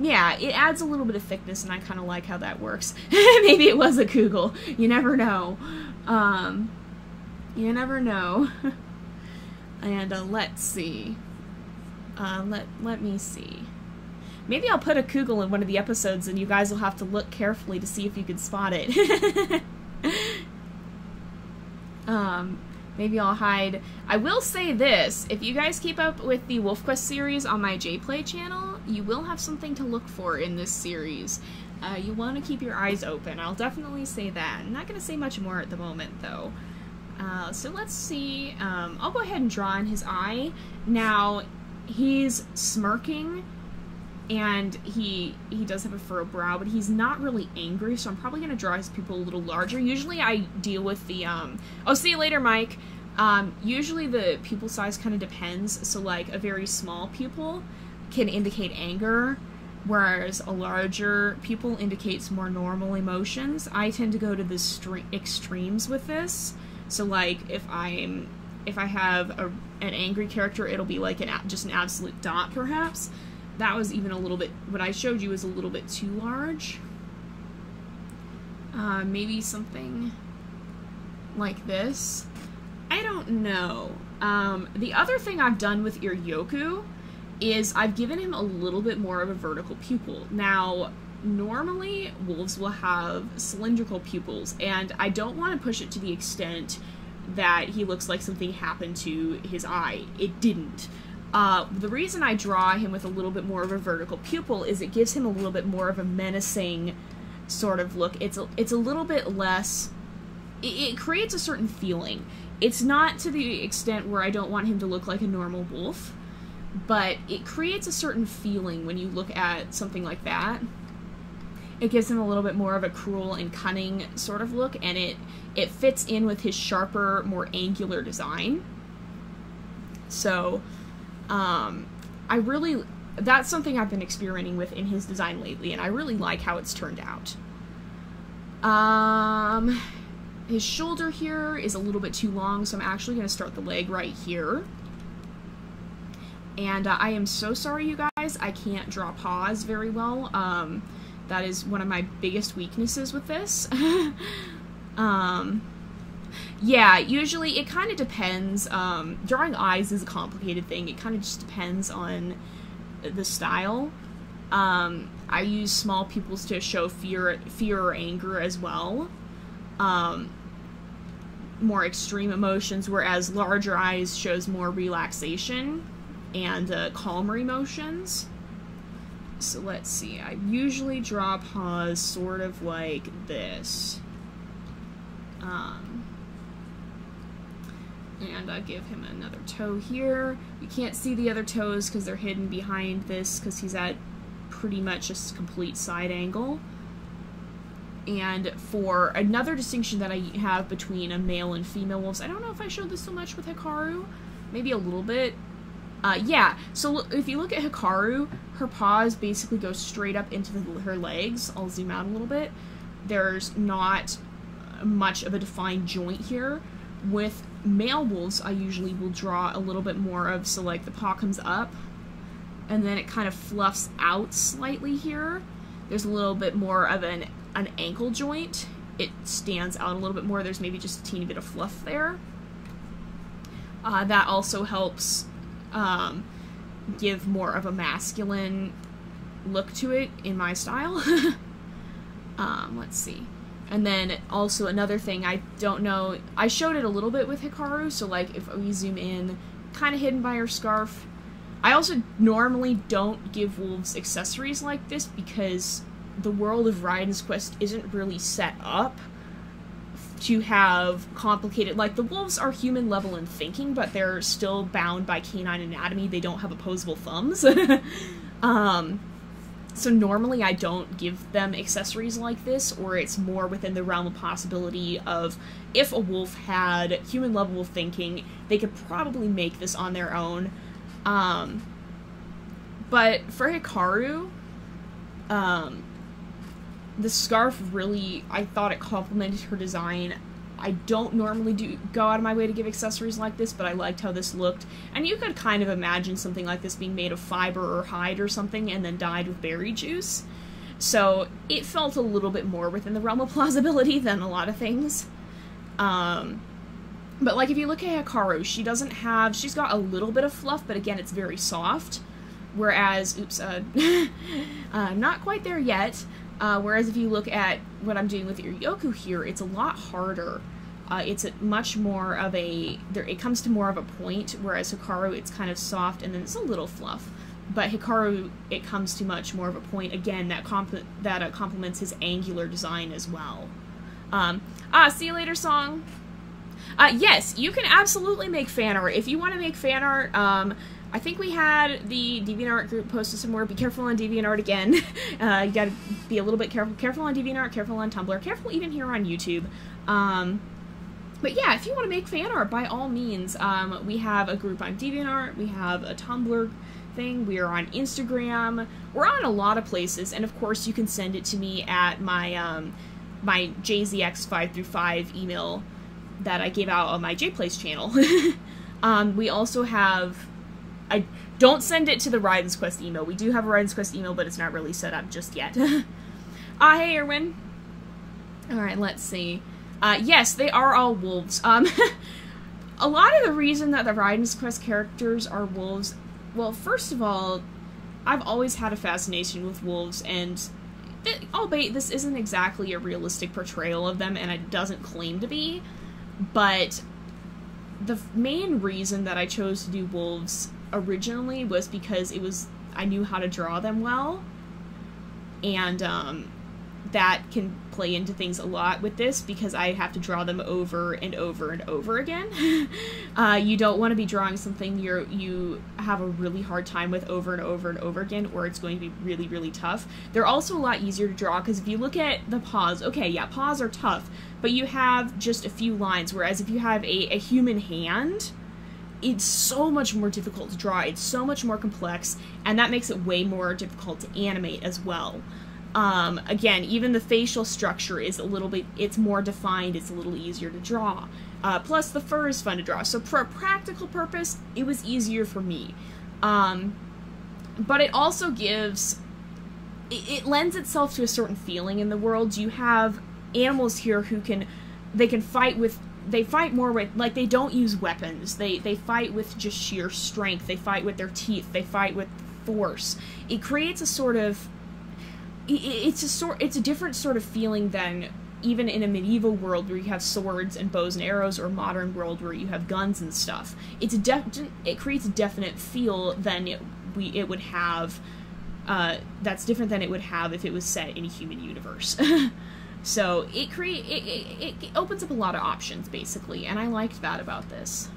Yeah, it adds a little bit of thickness, and I kind of like how that works. Maybe it was a Kugel. You never know. You never know. And, let's see. Let me see. Maybe I'll put a Kugel in one of the episodes, and you guys will have to look carefully to see if you can spot it. Maybe I'll hide. I will say this, if you guys keep up with the WolfQuest series on my JPlay channel, you will have something to look for in this series. You want to keep your eyes open. I'll definitely say that. I'm not going to say much more at the moment, though. So let's see. I'll go ahead and draw in his eye. Now, he's smirking, and he does have a furrowed brow, but he's not really angry, so I'm probably going to draw his pupil a little larger. Usually I deal with the, oh, see you later, Mike. Usually the pupil size kind of depends, so like a very small pupil can indicate anger, whereas a larger pupil indicates more normal emotions. I tend to go to the extremes with this, so like if I have an angry character, it'll be like just an absolute dot, perhaps. That was even a little bit, what I showed you was a little bit too large. Maybe something like this. I don't know. The other thing I've done with Iryoku is I've given him a little bit more of a vertical pupil. Now, normally wolves will have cylindrical pupils, and I don't want to push it to the extent that he looks like something happened to his eye. It didn't. The reason I draw him with a little bit more of a vertical pupil is it gives him a little bit more of a menacing sort of look. It's a little bit less, it creates a certain feeling. It's not to the extent where I don't want him to look like a normal wolf, but it creates a certain feeling when you look at something like that. It gives him a little bit more of a cruel and cunning sort of look, and it fits in with his sharper, more angular design. So, that's something I've been experimenting with in his design lately, and I really like how it's turned out. His shoulder here is a little bit too long, so I'm actually going to start the leg right here. And I am so sorry, you guys, I can't draw paws very well. That is one of my biggest weaknesses with this. Yeah, usually it kind of depends. Drawing eyes is a complicated thing. It kind of just depends on the style. I use small pupils to show fear or anger as well. More extreme emotions, whereas larger eyes shows more relaxation and calmer emotions. So let's see, I usually draw paws sort of like this. And I give him another toe here. You can't see the other toes because they're hidden behind this because he's at pretty much a complete side angle. And for another distinction that I have between a male and female wolves, I don't know if I showed this so much with Hikaru, maybe a little bit. Yeah, so if you look at Hikaru, her paws basically go straight up into her legs. I'll zoom out a little bit. There's not much of a defined joint here. With male wolves, I usually will draw a little bit more of, so like the paw comes up, and then it kind of fluffs out slightly here. There's a little bit more of an ankle joint. It stands out a little bit more. There's maybe just a teeny bit of fluff there. That also helps give more of a masculine look to it in my style. Let's see. And then also another thing, I don't know, I showed it a little bit with Hikaru, so like if we zoom in, kind of hidden by her scarf. I also normally don't give wolves accessories like this because the world of Raiden's Quest isn't really set up to have complicated, like, the wolves are human level in thinking, but they're still bound by canine anatomy. They don't have opposable thumbs. So normally I don't give them accessories like this, or it's more within the realm of possibility of if a wolf had human level of thinking, they could probably make this on their own. But for Hikaru, the scarf really, I thought it complemented her design. I don't normally go out of my way to give accessories like this, but I liked how this looked. And you could kind of imagine something like this being made of fiber or hide or something and then dyed with berry juice. So it felt a little bit more within the realm of plausibility than a lot of things. But like if you look at Hikaru, she's got a little bit of fluff, but again, it's very soft. Whereas, not quite there yet. Whereas if you look at what I'm doing with Iryoku here, it's a lot harder. It's much more of it comes to more of a point, whereas Hikaru, it's kind of soft and then it's a little fluff. But Hikaru, it comes to much more of a point, again, that complements his angular design as well. See you later song. Yes, you can absolutely make fan art. If you want to make fan art, I think we had the DeviantArt group posted somewhere. Be careful on DeviantArt again. You gotta be a little bit careful. Careful on DeviantArt, careful on Tumblr, careful even here on YouTube. But yeah, if you want to make fan art, by all means, we have a group on DeviantArt, we have a Tumblr thing, we are on Instagram, we're on a lot of places, and of course you can send it to me at my, my JZX5through5 email that I gave out on my JPlays channel. We also have... don't send it to the Raiden's Quest email. We do have a Raiden's Quest email, but it's not really set up just yet. Hey, Erwin. Alright, let's see. Yes, they are all wolves. A lot of the reason that the Raiden's Quest characters are wolves, well, first of all, I've always had a fascination with wolves, and albeit this isn't exactly a realistic portrayal of them, and it doesn't claim to be, but the main reason that I chose to do wolves originally was because I knew how to draw them well, and that can play into things a lot with this because I have to draw them over and over and over again. You don't want to be drawing something you have a really hard time with over and over and over again, or it's going to be really, really tough. They're also a lot easier to draw because if you look at the paws, okay, yeah, paws are tough, but you have just a few lines, whereas if you have a human hand, it's so much more difficult to draw, it's so much more complex, and that makes it way more difficult to animate as well. Again, even the facial structure is it's more defined, it's a little easier to draw. Plus the fur is fun to draw, so for a practical purpose, it was easier for me. But it also it lends itself to a certain feeling in the world. You have animals here who they fight more with, like, they don't use weapons. They fight with just sheer strength. They fight with their teeth. They fight with force. It creates a sort of... It's a different sort of feeling than even in a medieval world where you have swords and bows and arrows, or a modern world where you have guns and stuff. It creates a definite feel than it would have... that's different than it would have if it was set in a human universe. So it opens up a lot of options, basically, and I liked that about this.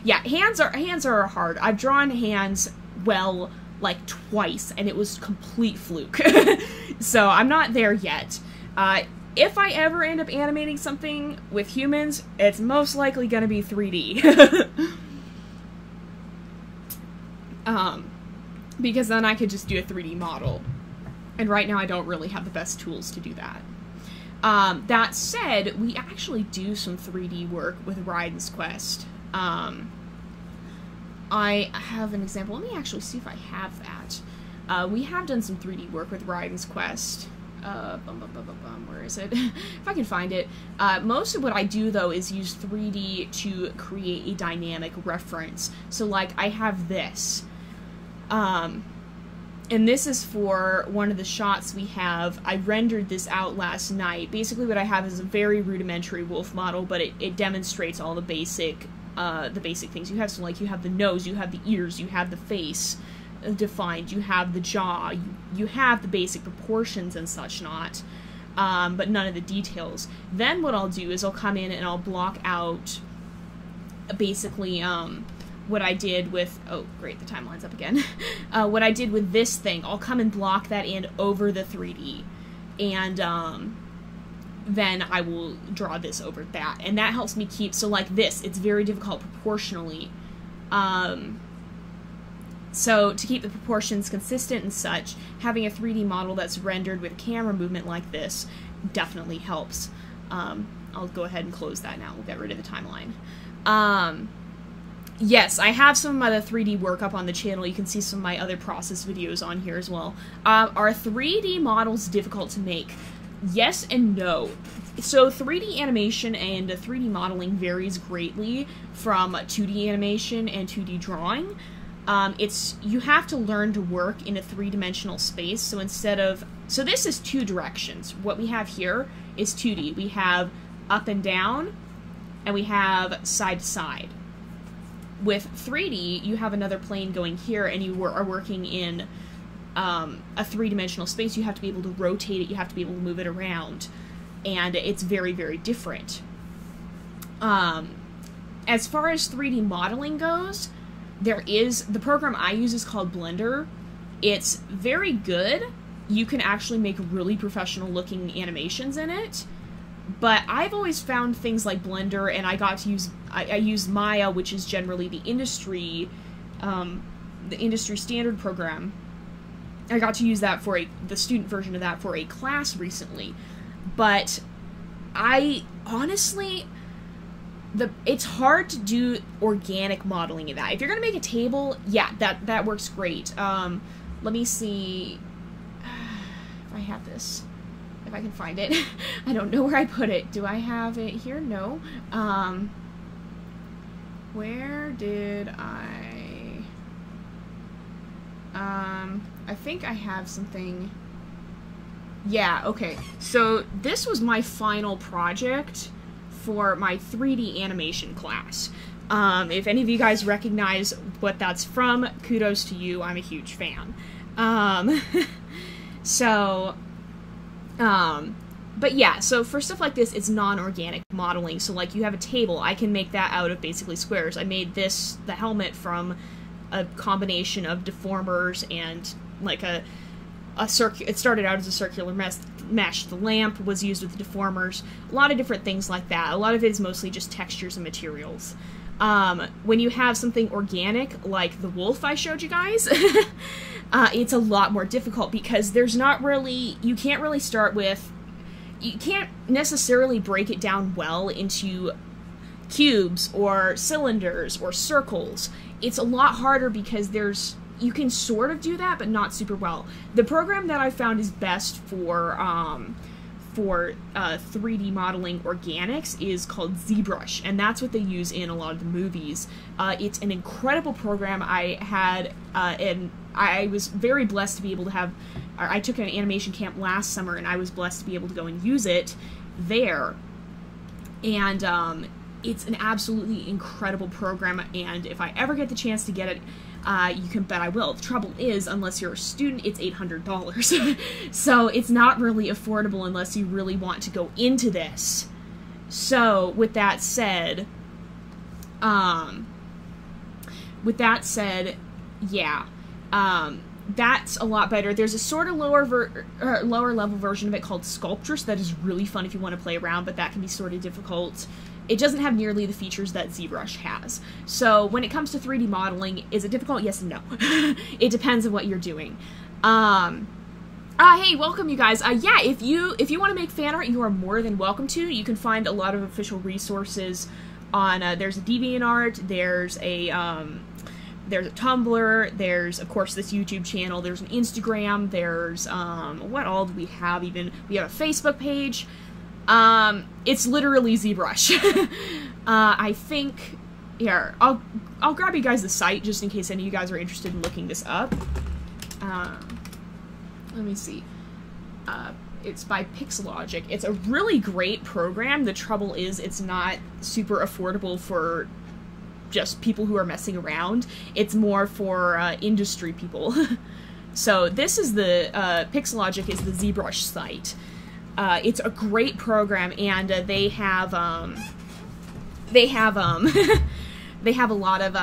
Yeah, hands are hard. I've drawn hands well like twice, and it was complete fluke. So I'm not there yet. If I ever end up animating something with humans, it's most likely gonna be 3D. Because then I could just do a 3D model. And right now I don't really have the best tools to do that. That said, we actually do some 3D work with Raiden's Quest. I have an example. Let me actually see if I have that. We have done some 3D work with Raiden's Quest. Where is it? If I can find it. Most of what I do, though, is use 3D to create a dynamic reference. So, like, I have this. And this is for one of the shots we have. I rendered this out last night. Basically, what I have is a very rudimentary wolf model, but it demonstrates all the basic things you have. So, like, you have the nose, you have the ears, you have the face defined, you have the jaw, you have the basic proportions and such not, but none of the details. Then what I'll do is I'll come in and I'll block out basically what I did with, oh great, the timeline's up again, what I did with this thing. I'll come and block that in over the 3D, and then I will draw this over that, and that helps me keep, so like this, it's very difficult proportionally, so to keep the proportions consistent and such, having a 3D model that's rendered with camera movement like this definitely helps. I'll go ahead and close that now. We'll get rid of the timeline. Yes, I have some of my other 3D work up on the channel. You can see some of my other process videos on here as well. Are 3D models difficult to make? Yes and no. So 3D animation and 3D modeling varies greatly from 2D animation and 2D drawing. You have to learn to work in a three-dimensional space, so so this is two directions. What we have here is 2D. We have up and down, and we have side to side. With 3D, you have another plane going here, and you are working in a three-dimensional space. You have to be able to rotate it, you have to be able to move it around, and it's very, very different. As far as 3D modeling goes, the program I use is called Blender. It's very good. You can actually make really professional looking animations in it. But I've always found things like Blender, and I got to use, I use Maya, which is generally the industry standard program. I got to use that for the student version of that for a class recently. But I honestly, it's hard to do organic modeling of that. If you're gonna make a table, yeah, that works great. Let me see if I have this, if I can find it. I don't know where I put it. Do I have it here? No. Where did I think I have something. Yeah, okay. So this was my final project for my 3D animation class. If any of you guys recognize what that's from, kudos to you. I'm a huge fan. But yeah, so for stuff like this, it's non-organic modeling. So like you have a table, I can make that out of basically squares. I made the helmet from a combination of deformers and like it started out as a circular mesh. The lamp was used with the deformers. A lot of different things like that. A lot of it is mostly just textures and materials. When you have something organic, like the wolf I showed you guys, it's a lot more difficult because you can't really start with, you can't necessarily break it down well into cubes or cylinders or circles. It's a lot harder because you can sort of do that, but not super well. The program that I found is best for 3D modeling organics is called ZBrush, and that's what they use in a lot of the movies. It's an incredible program. And I was very blessed to be able to have, I took an animation camp last summer, and I was blessed to be able to go and use it there. And it's an absolutely incredible program, and if I ever get the chance to get it, you can bet I will. The trouble is, unless you're a student, it's $800. So it's not really affordable unless you really want to go into this. So with that said, yeah, that's a lot better. There's a sort of lower level version of it called Sculptress that is really fun if you want to play around, but that can be sort of difficult. It doesn't have nearly the features that ZBrush has. So when it comes to 3D modeling, is it difficult? Yes and no. It depends on what you're doing. Hey, welcome you guys. Yeah, if you want to make fan art, you are more than welcome to. You can find a lot of official resources on, there's a DeviantArt, there's a there's a Tumblr, there's, of course, this YouTube channel, there's an Instagram, there's, what all do we have even? We have a Facebook page. It's literally ZBrush. I think, here, I'll grab you guys the site, just in case any of you guys are interested in looking this up. Let me see. It's by Pixelogic. It's a really great program. The trouble is it's not super affordable for just people who are messing around. It's more for industry people. So this is the Pixelogic is the ZBrush site. It's a great program, and they have they have a lot of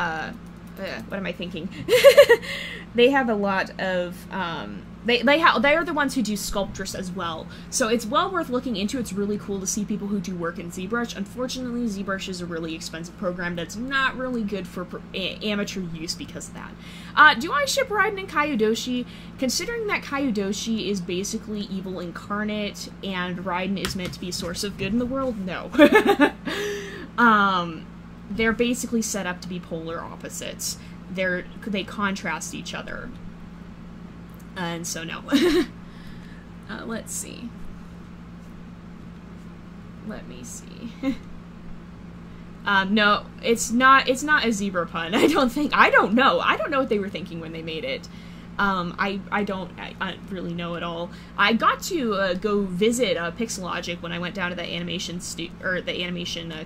what am I thinking? They have a lot of they are the ones who do Sculptress as well, so it's well worth looking into. It's really cool to see people who do work in ZBrush. Unfortunately, ZBrush is a really expensive program that's not really good for amateur use because of that. Do I ship Raiden and Kaiyodoshi? Considering that Kaiyodoshi is basically evil incarnate and Raiden is meant to be a source of good in the world, no. They're basically set up to be polar opposites. They contrast each other. And so no. Let's see. Let me see. No, it's not a zebra pun. I don't know what they were thinking when they made it. I don't really know at all. I got to go visit Pixelogic when I went down to the animation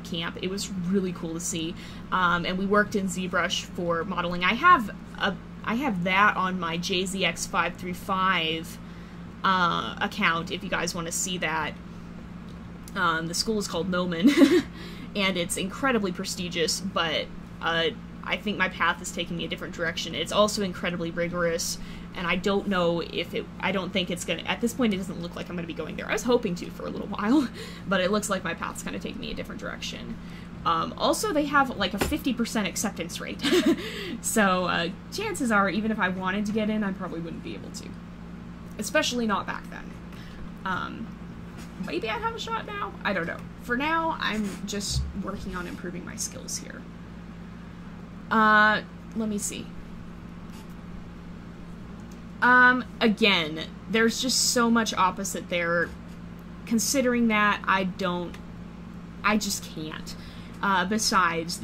camp. It was really cool to see. And we worked in ZBrush for modeling. I have that on my JZX535 account, if you guys want to see that. The school is called Nomen, and it's incredibly prestigious, but I think my path is taking me a different direction. It's also incredibly rigorous, and I don't know if I don't think it's gonna, at this point it doesn't look like I'm gonna be going there. I was hoping to for a little while, but it looks like my path's kind of taking me a different direction. Also, they have like a 50% acceptance rate, so chances are, even if I wanted to get in, I probably wouldn't be able to. Especially not back then. Maybe I'd have a shot now? I don't know. For now, I'm just working on improving my skills here. Let me see. Again, there's just so much opposite there. Considering that, I just can't. Besides,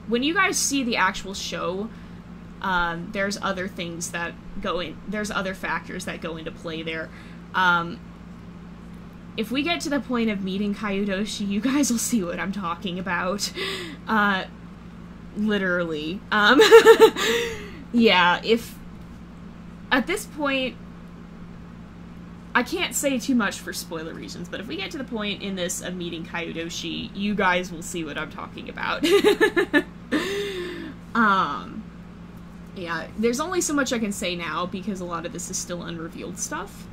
when you guys see the actual show, there's other things that there's other factors that go into play there. If we get to the point of meeting Kaiyodoshi, you guys will see what I'm talking about. Literally. Yeah, at this point, I can't say too much for spoiler reasons, but if we get to the point in this of meeting Kaiyodoshi, you guys will see what I'm talking about. Yeah, there's only so much I can say now, because a lot of this is still unrevealed stuff.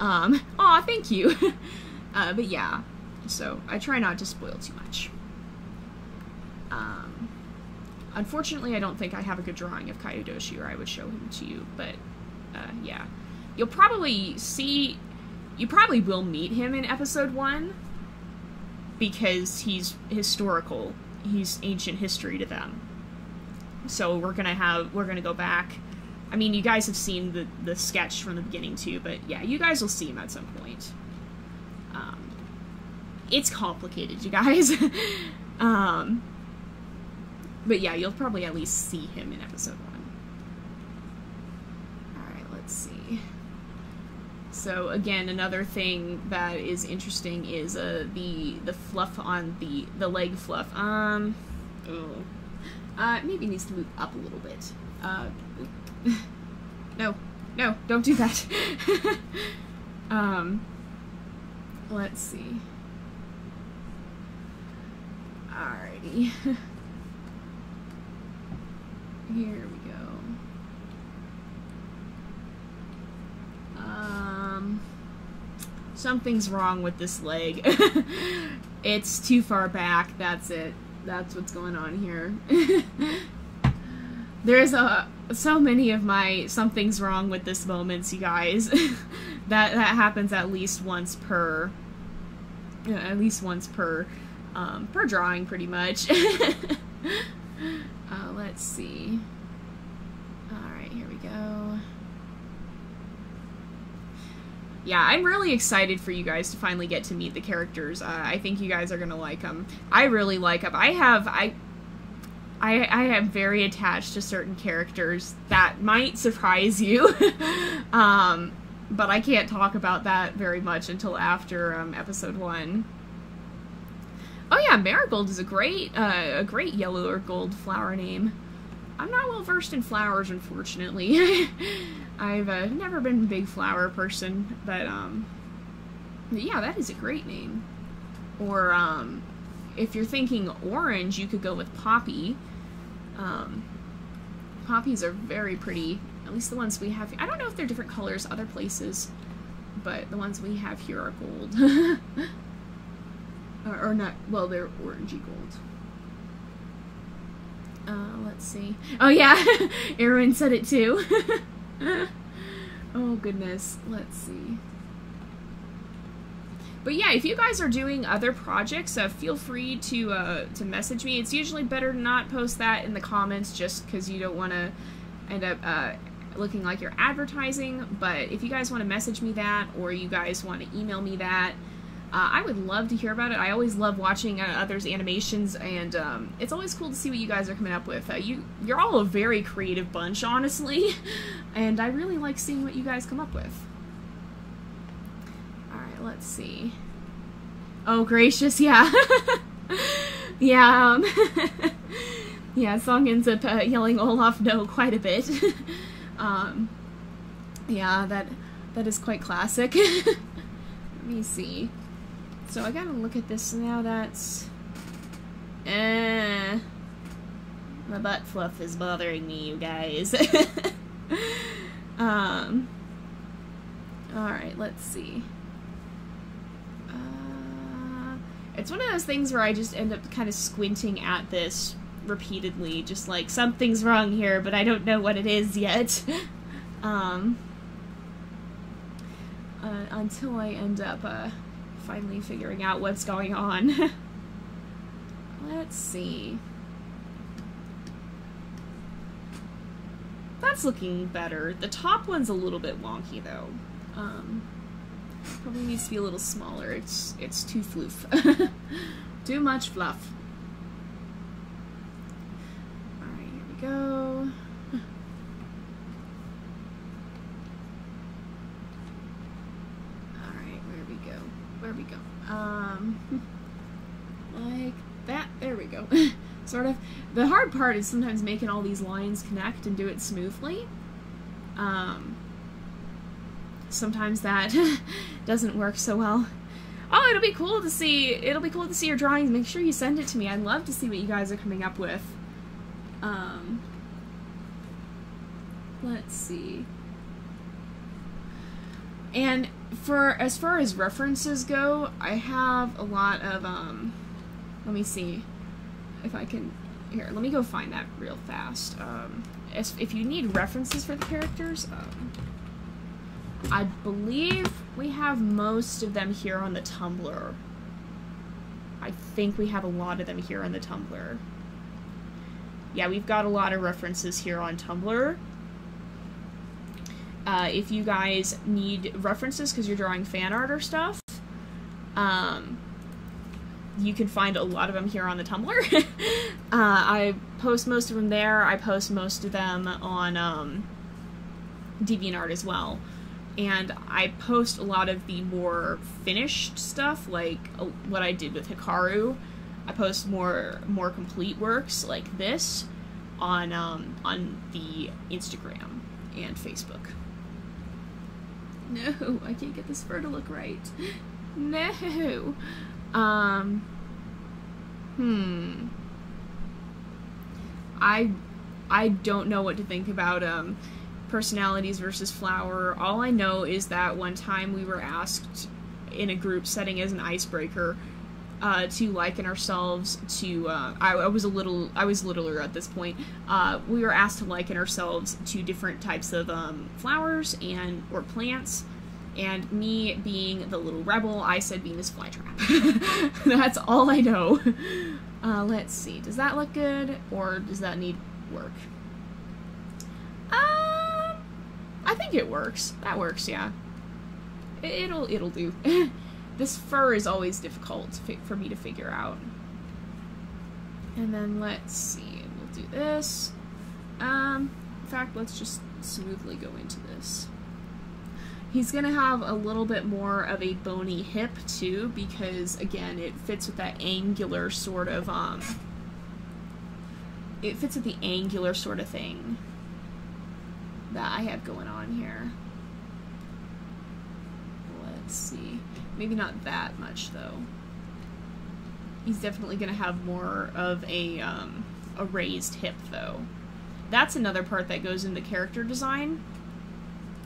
Aw, thank you. But yeah, so I try not to spoil too much. Unfortunately, I don't think I have a good drawing of Kaiyodoshi, or I would show him to you, but, yeah. You probably will meet him in episode 1, because he's historical. He's ancient history to them. So we're gonna go back. I mean, you guys have seen the sketch from the beginning too, but yeah, you guys will see him at some point. It's complicated, you guys. But yeah, you'll probably at least see him in episode 1. Alright, let's see. So again, another thing that is interesting is the fluff on the leg fluff. Maybe it needs to move up a little bit. No, don't do that. Let's see. Alrighty. Here we go. Something's wrong with this leg. It's too far back, that's it. That's what's going on here. There's so many of my something's wrong with this moments, you guys. that happens at least once per per drawing, pretty much. Let's see. Alright, here we go. Yeah, I'm really excited for you guys to finally get to meet the characters. I think you guys are gonna like them. I really like them. I am very attached to certain characters that might surprise you. But I can't talk about that very much until after episode 1. Oh yeah, Marigold is a great yellow or gold flower name. I'm not well versed in flowers, unfortunately. I've never been a big flower person, but yeah, that is a great name. Or if you're thinking orange, you could go with Poppy. Poppies are very pretty. At least the ones we have. I don't know if they're different colors other places, but the ones we have here are gold. or not, well, they're orangey gold. Let's see. Oh yeah, Aaron said it too. Oh goodness, let's see. But yeah, if you guys are doing other projects, feel free to message me. It's usually better to not post that in the comments just because you don't want to end up looking like you're advertising. But if you guys want to message me that, or you guys want to email me that, I would love to hear about it. I always love watching others' animations, and it's always cool to see what you guys are coming up with. You're all a very creative bunch, honestly, and I really like seeing what you guys come up with. Alright, let's see. Oh, gracious, yeah. Yeah, yeah, Song ends up yelling Olaf no quite a bit. Yeah, that is quite classic. Let me see. So I gotta look at this now. That's my butt fluff is bothering me, you guys. Alright, let's see. It's one of those things where I just end up kind of squinting at this repeatedly, just like, something's wrong here, but I don't know what it is yet. Until I end up, finally figuring out what's going on. Let's see. That's looking better. The top one's a little bit wonky, though. Probably needs to be a little smaller. It's too floof. Too much fluff. Alright, here we go. Alright, where we go? Where we go? Like that. There we go. Sort of. The hard part is sometimes making all these lines connect and do it smoothly. Sometimes that doesn't work so well. Oh, it'll be cool to see your drawings. Make sure you send it to me. I'd love to see what you guys are coming up with. Let's see. And as far as references go, I have a lot of, let me see if I can, here, let me go find that real fast. If you need references for the characters, I believe we have most of them here on the Tumblr. I think we have a lot of them here on the Tumblr. Yeah, we've got a lot of references here on Tumblr. If you guys need references because you're drawing fan art or stuff, you can find a lot of them here on the Tumblr. I post most of them there. I post most of them on DeviantArt as well. And I post a lot of the more finished stuff, like what I did with Hikaru. I post more complete works like this on the Instagram and Facebook. No, I can't get this fur to look right. No. I don't know what to think about personalities versus flower. All I know is that one time we were asked in a group setting as an icebreaker to liken ourselves to I was littler at this point. We were asked to liken ourselves to different types of flowers or plants, and me being the little rebel, I said Venus flytrap. That's all I know. Let's see. Does that look good, or does that need work? I think it works. That works, yeah. It'll do. This fur is always difficult for me to figure out. And then let's see. We'll do this. In fact, let's just smoothly go into this. He's gonna have a little bit more of a bony hip too, because again, it fits with that angular sort of it fits with the angular sort of thing that I have going on here. Let's see. Maybe not that much though. He's definitely gonna have more of a raised hip though. That's another part that goes into character design,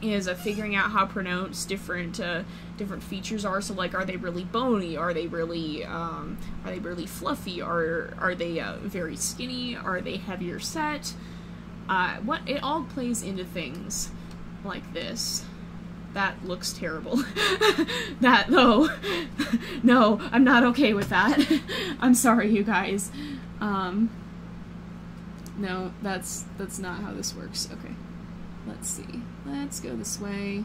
is figuring out how pronounced different features are. So like, are they really bony? Are they really fluffy? Are they very skinny? Are they heavier set? What it all plays into things like this. That looks terrible. That though, no, I'm not okay with that. I'm sorry, you guys. No, that's not how this works. Okay. Let's see. Let's go this way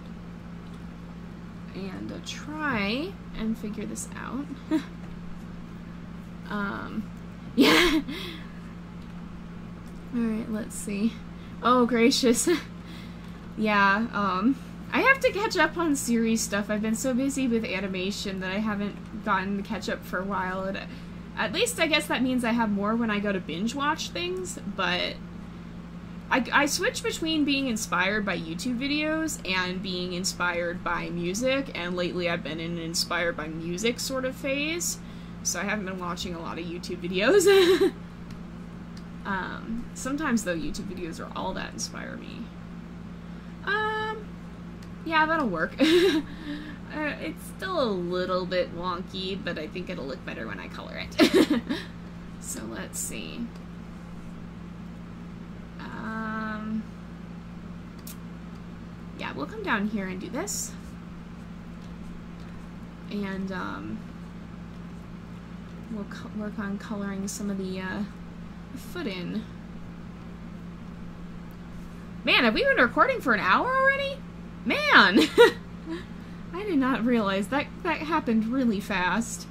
and try and figure this out. Yeah. Alright, let's see. Oh, gracious. Yeah, I have to catch up on series stuff. I've been so busy with animation that I haven't gotten to catch up for a while. And at least I guess that means I have more when I go to binge watch things, but I switch between being inspired by YouTube videos and being inspired by music, and lately I've been in an inspired by music sort of phase, so I haven't been watching a lot of YouTube videos. Sometimes though, YouTube videos are all that inspire me. Yeah, that'll work. It's still a little bit wonky, but I think it'll look better when I color it. So let's see. Yeah, we'll come down here and do this. And we'll work on coloring some of the foot in. Man, have we been recording for an hour already? Man! I did not realize that happened really fast.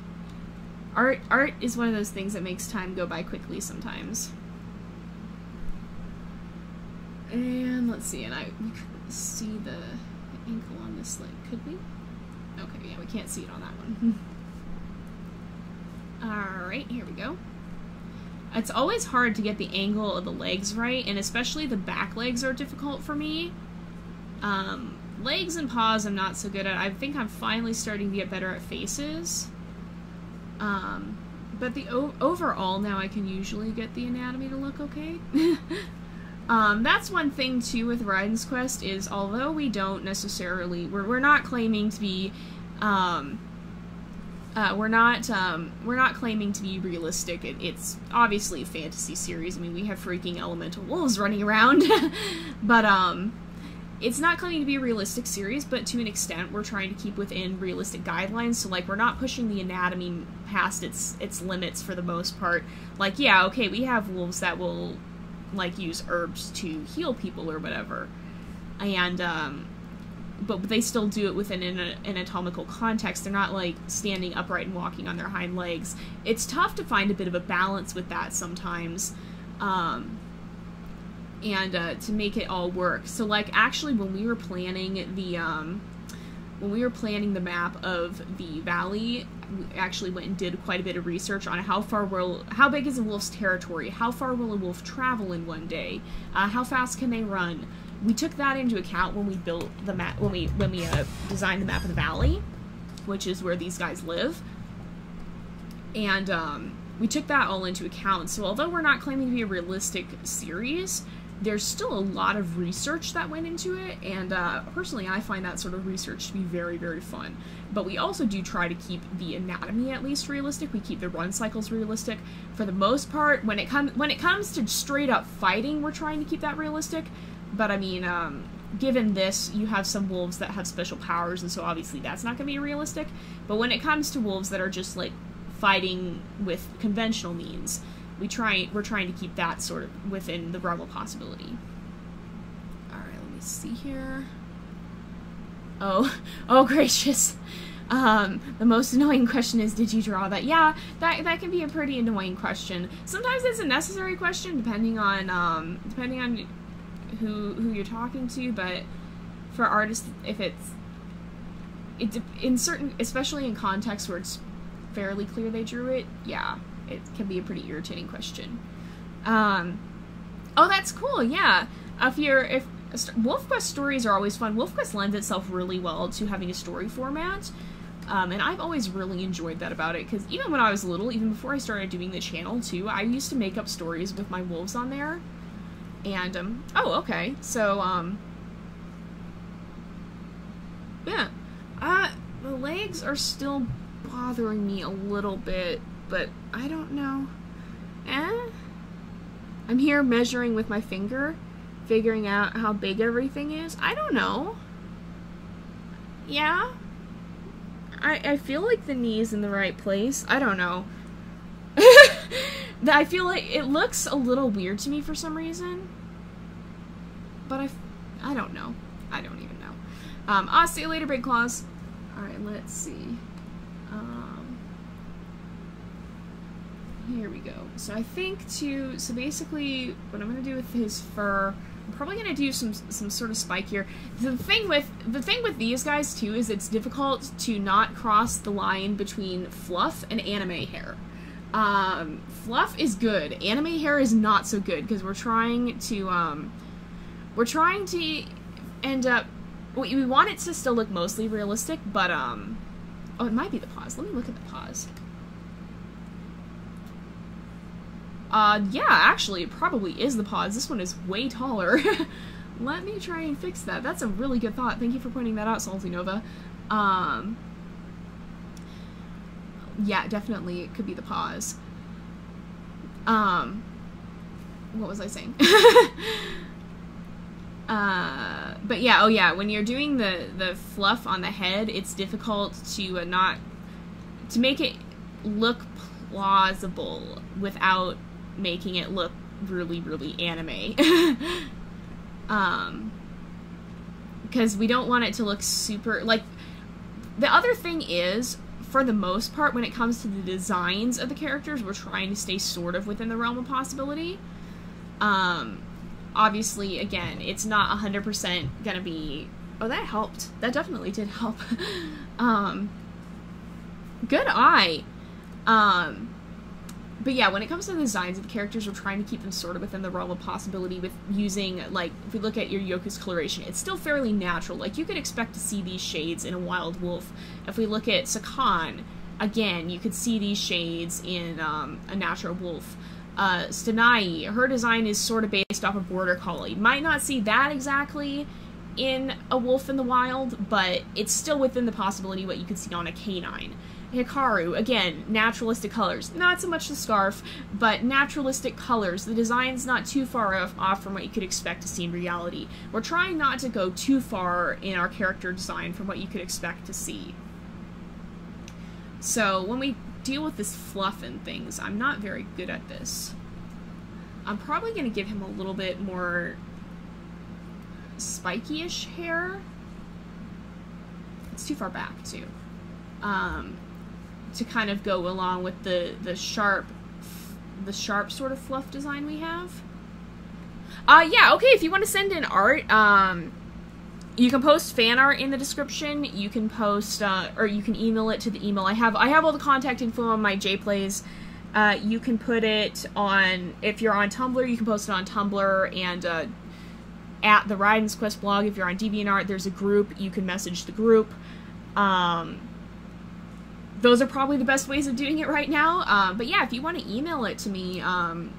Art is one of those things that makes time go by quickly sometimes. And let's see, and we couldn't see the ankle on this leg, could we? Okay, yeah, we can't see it on that one. Alright, here we go. It's always hard to get the angle of the legs right, and especially the back legs are difficult for me. Legs and paws I'm not so good at. I think I'm finally starting to get better at faces. But the overall now I can usually get the anatomy to look okay. That's one thing too with Raiden's Quest is, although we don't necessarily, we're not claiming to be, we're not claiming to be realistic. It's obviously a fantasy series. I mean, we have freaking elemental wolves running around, but it's not claiming to be a realistic series, but to an extent we're trying to keep within realistic guidelines. So like, we're not pushing the anatomy past its limits for the most part. Like, yeah, okay, we have wolves that will like use herbs to heal people or whatever, and but they still do it within an anatomical context. They're not like standing upright and walking on their hind legs. It's tough to find a bit of a balance with that sometimes, and to make it all work. So like, actually when we were planning the map of the valley, we actually went and did quite a bit of research on how big is a wolf's territory, how far will a wolf travel in one day, how fast can they run. We took that into account when we built the map, when we designed the map of the valley, which is where these guys live, and we took that all into account. So although we're not claiming to be a realistic series, there's still a lot of research that went into it, and personally I find that sort of research to be very, very fun. But we also do try to keep the anatomy at least realistic. We keep the run cycles realistic. For the most part, when it comes to straight up fighting, we're trying to keep that realistic. But I mean, given this, you have some wolves that have special powers, and so obviously that's not going to be realistic. But when it comes to wolves that are just like fighting with conventional means. We're trying to keep that sort of within the realm of possibility. Alright, let me see here. Oh gracious. The most annoying question is, did you draw that? Yeah, that can be a pretty annoying question. Sometimes it's a necessary question, depending on who you're talking to, but for artists, if it's in certain, especially in contexts where it's fairly clear they drew it, yeah, it can be a pretty irritating question. Oh, that's cool, yeah. If WolfQuest stories are always fun. WolfQuest lends itself really well to having a story format, and I've always really enjoyed that about it, because even when I was little, even before I started doing the channel too, I used to make up stories with my wolves on there, and, oh, okay, so, yeah. The legs are still bothering me a little bit, but I don't know. I'm here measuring with my finger, figuring out how big everything is. I don't know. Yeah? I feel like the knee is in the right place. I don't know. I feel like it looks a little weird to me for some reason. But I don't know. I don't even know. I'll see you later, Big Claws. Alright, let's see. Here we go. So I think so basically what I'm gonna do with his fur, I'm probably gonna do some sort of spike here. The thing with these guys too is it's difficult to not cross the line between fluff and anime hair. Fluff is good. Anime hair is not so good, because we're trying to end up, we want it to still look mostly realistic, but oh, it might be the paws. Let me look at the paws. Yeah, actually, it probably is the paws. This one is way taller. Let me try and fix that. That's a really good thought. Thank you for pointing that out, Salty Nova. Yeah, definitely it could be the paws. What was I saying? But yeah, oh yeah, when you're doing the fluff on the head, it's difficult to to make it look plausible without making it look really, really anime. Because we don't want it to look super, like, the other thing is, for the most part, when it comes to the designs of the characters, we're trying to stay sort of within the realm of possibility. Obviously, again, it's not 100% gonna be, oh, that helped. That definitely did help. Good eye. But yeah, when it comes to the designs of the characters, we're trying to keep them sort of within the realm of possibility with using, like, if we look at Iryoku's coloration, it's still fairly natural. Like, you could expect to see these shades in a wild wolf. If we look at Sakan, again, you could see these shades in a natural wolf. Stanai, her design is sort of based off a border collie. Might not see that exactly in a wolf in the wild, but it's still within the possibility what you could see on a canine. Hikaru, again, naturalistic colors. Not so much the scarf, but naturalistic colors. The design's not too far off from what you could expect to see in reality. We're trying not to go too far in our character design from what you could expect to see. So, when we deal with this fluff and things, I'm not very good at this. I'm probably going to give him a little bit more spiky-ish hair. It's too far back, too. To kind of go along with the sharp sort of fluff design we have. Yeah, okay, if you want to send in art, you can post fan art in the description. You can post, or you can email it to the email. I have all the contact info on my JPlays. You can put it on, if you're on Tumblr, you can post it on Tumblr, and at the Raiden's Quest blog, if you're on DeviantArt, there's a group. You can message the group. Those are probably the best ways of doing it right now. But yeah, if you want to email it to me,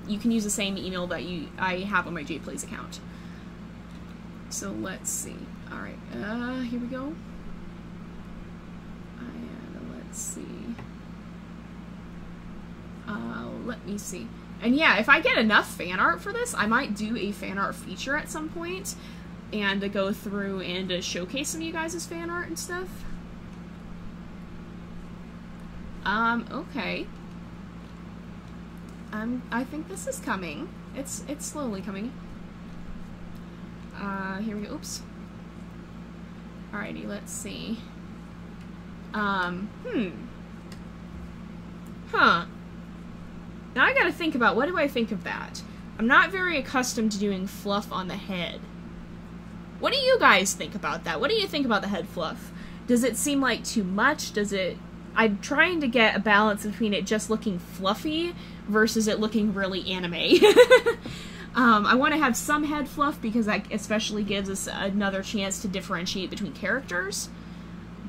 you can use the same email that I have on my JPlays account. So let's see. Alright, here we go. And let's see. Let me see. And yeah, if I get enough fan art for this, I might do a fan art feature at some point, and to go through and showcase some of you guys' fan art and stuff. Okay. I think this is coming. It's slowly coming. Here we go. Oops. Alrighty, let's see. Huh. Now I gotta think about, what do I think of that? I'm not very accustomed to doing fluff on the head. What do you guys think about that? What do you think about the head fluff? Does it seem like too much? Does it... I'm trying to get a balance between it just looking fluffy versus it looking really anime. I want to have some head fluff because that especially gives us another chance to differentiate between characters.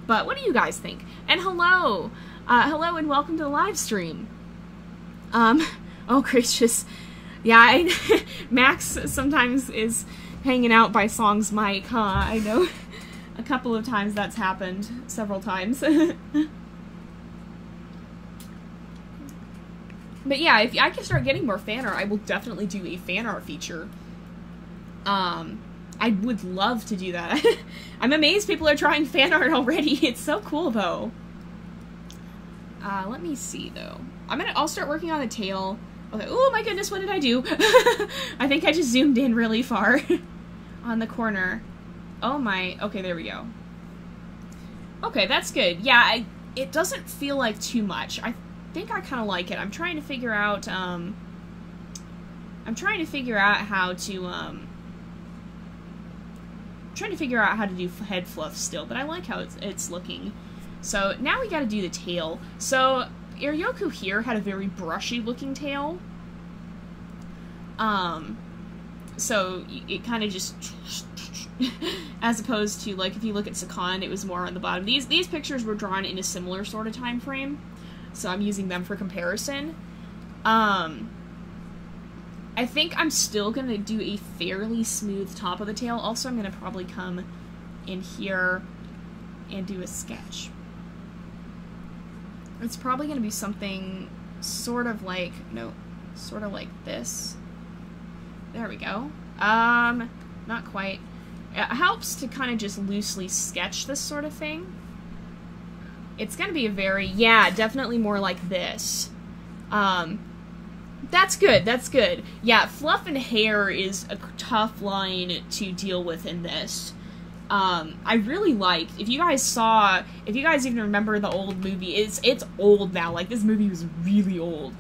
But what do you guys think? And hello! Hello and welcome to the live stream. Oh gracious. Yeah, Max sometimes is hanging out by Song's mic, huh? I know a couple of times that's happened. Several times. But yeah, if I can start getting more fan art, I will definitely do a fan art feature. I would love to do that. I'm amazed people are trying fan art already. It's so cool, though. Let me see, though. I'll start working on the tail. Okay. Oh my goodness, what did I do? I think I just zoomed in really far on the corner. Oh my. Okay, there we go. Okay, that's good. Yeah, it doesn't feel like too much. I think I kind of like it. I'm trying to figure out how to do head fluff still, but I like how it's looking. So now we got to do the tail. So Iryoku here had a very brushy looking tail. So it kind of just as opposed to, like, if you look at Sakan, it was more on the bottom. These pictures were drawn in a similar sort of time frame, so I'm using them for comparison. I think I'm still gonna do a fairly smooth top of the tail. Also, I'm gonna probably come in here and do a sketch. It's probably gonna be something sort of like, no, sort of like this. There we go. Not quite. It helps to kind of just loosely sketch this sort of thing. It's gonna be a very, yeah, definitely more like this. That's good, that's good. Yeah, fluff and hair is a tough line to deal with in this. I really liked, if you guys even remember the old movie, it's old now, like, this movie was really old.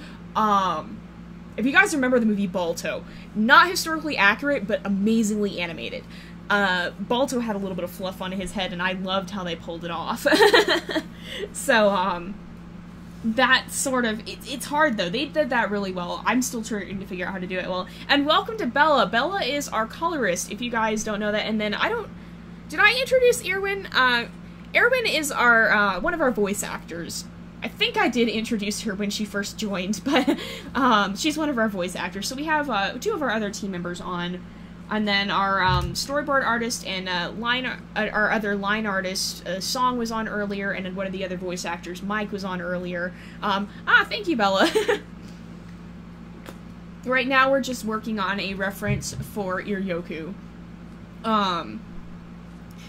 If you guys remember the movie Balto, not historically accurate, but amazingly animated. Balto had a little bit of fluff on his head, and I loved how they pulled it off. So, that sort of, it's hard though. They did that really well. I'm still trying to figure out how to do it well. And welcome to Bella. Bella is our colorist, if you guys don't know that. And then did I introduce Irwin? Irwin is our, one of our voice actors. I think I did introduce her when she first joined, but, she's one of our voice actors. So we have, two of our other team members on. And then our storyboard artist and our other line artist, Song was on earlier, and then one of the other voice actors, Mike, was on earlier. Thank you, Bella. Right now we're just working on a reference for Iryoku.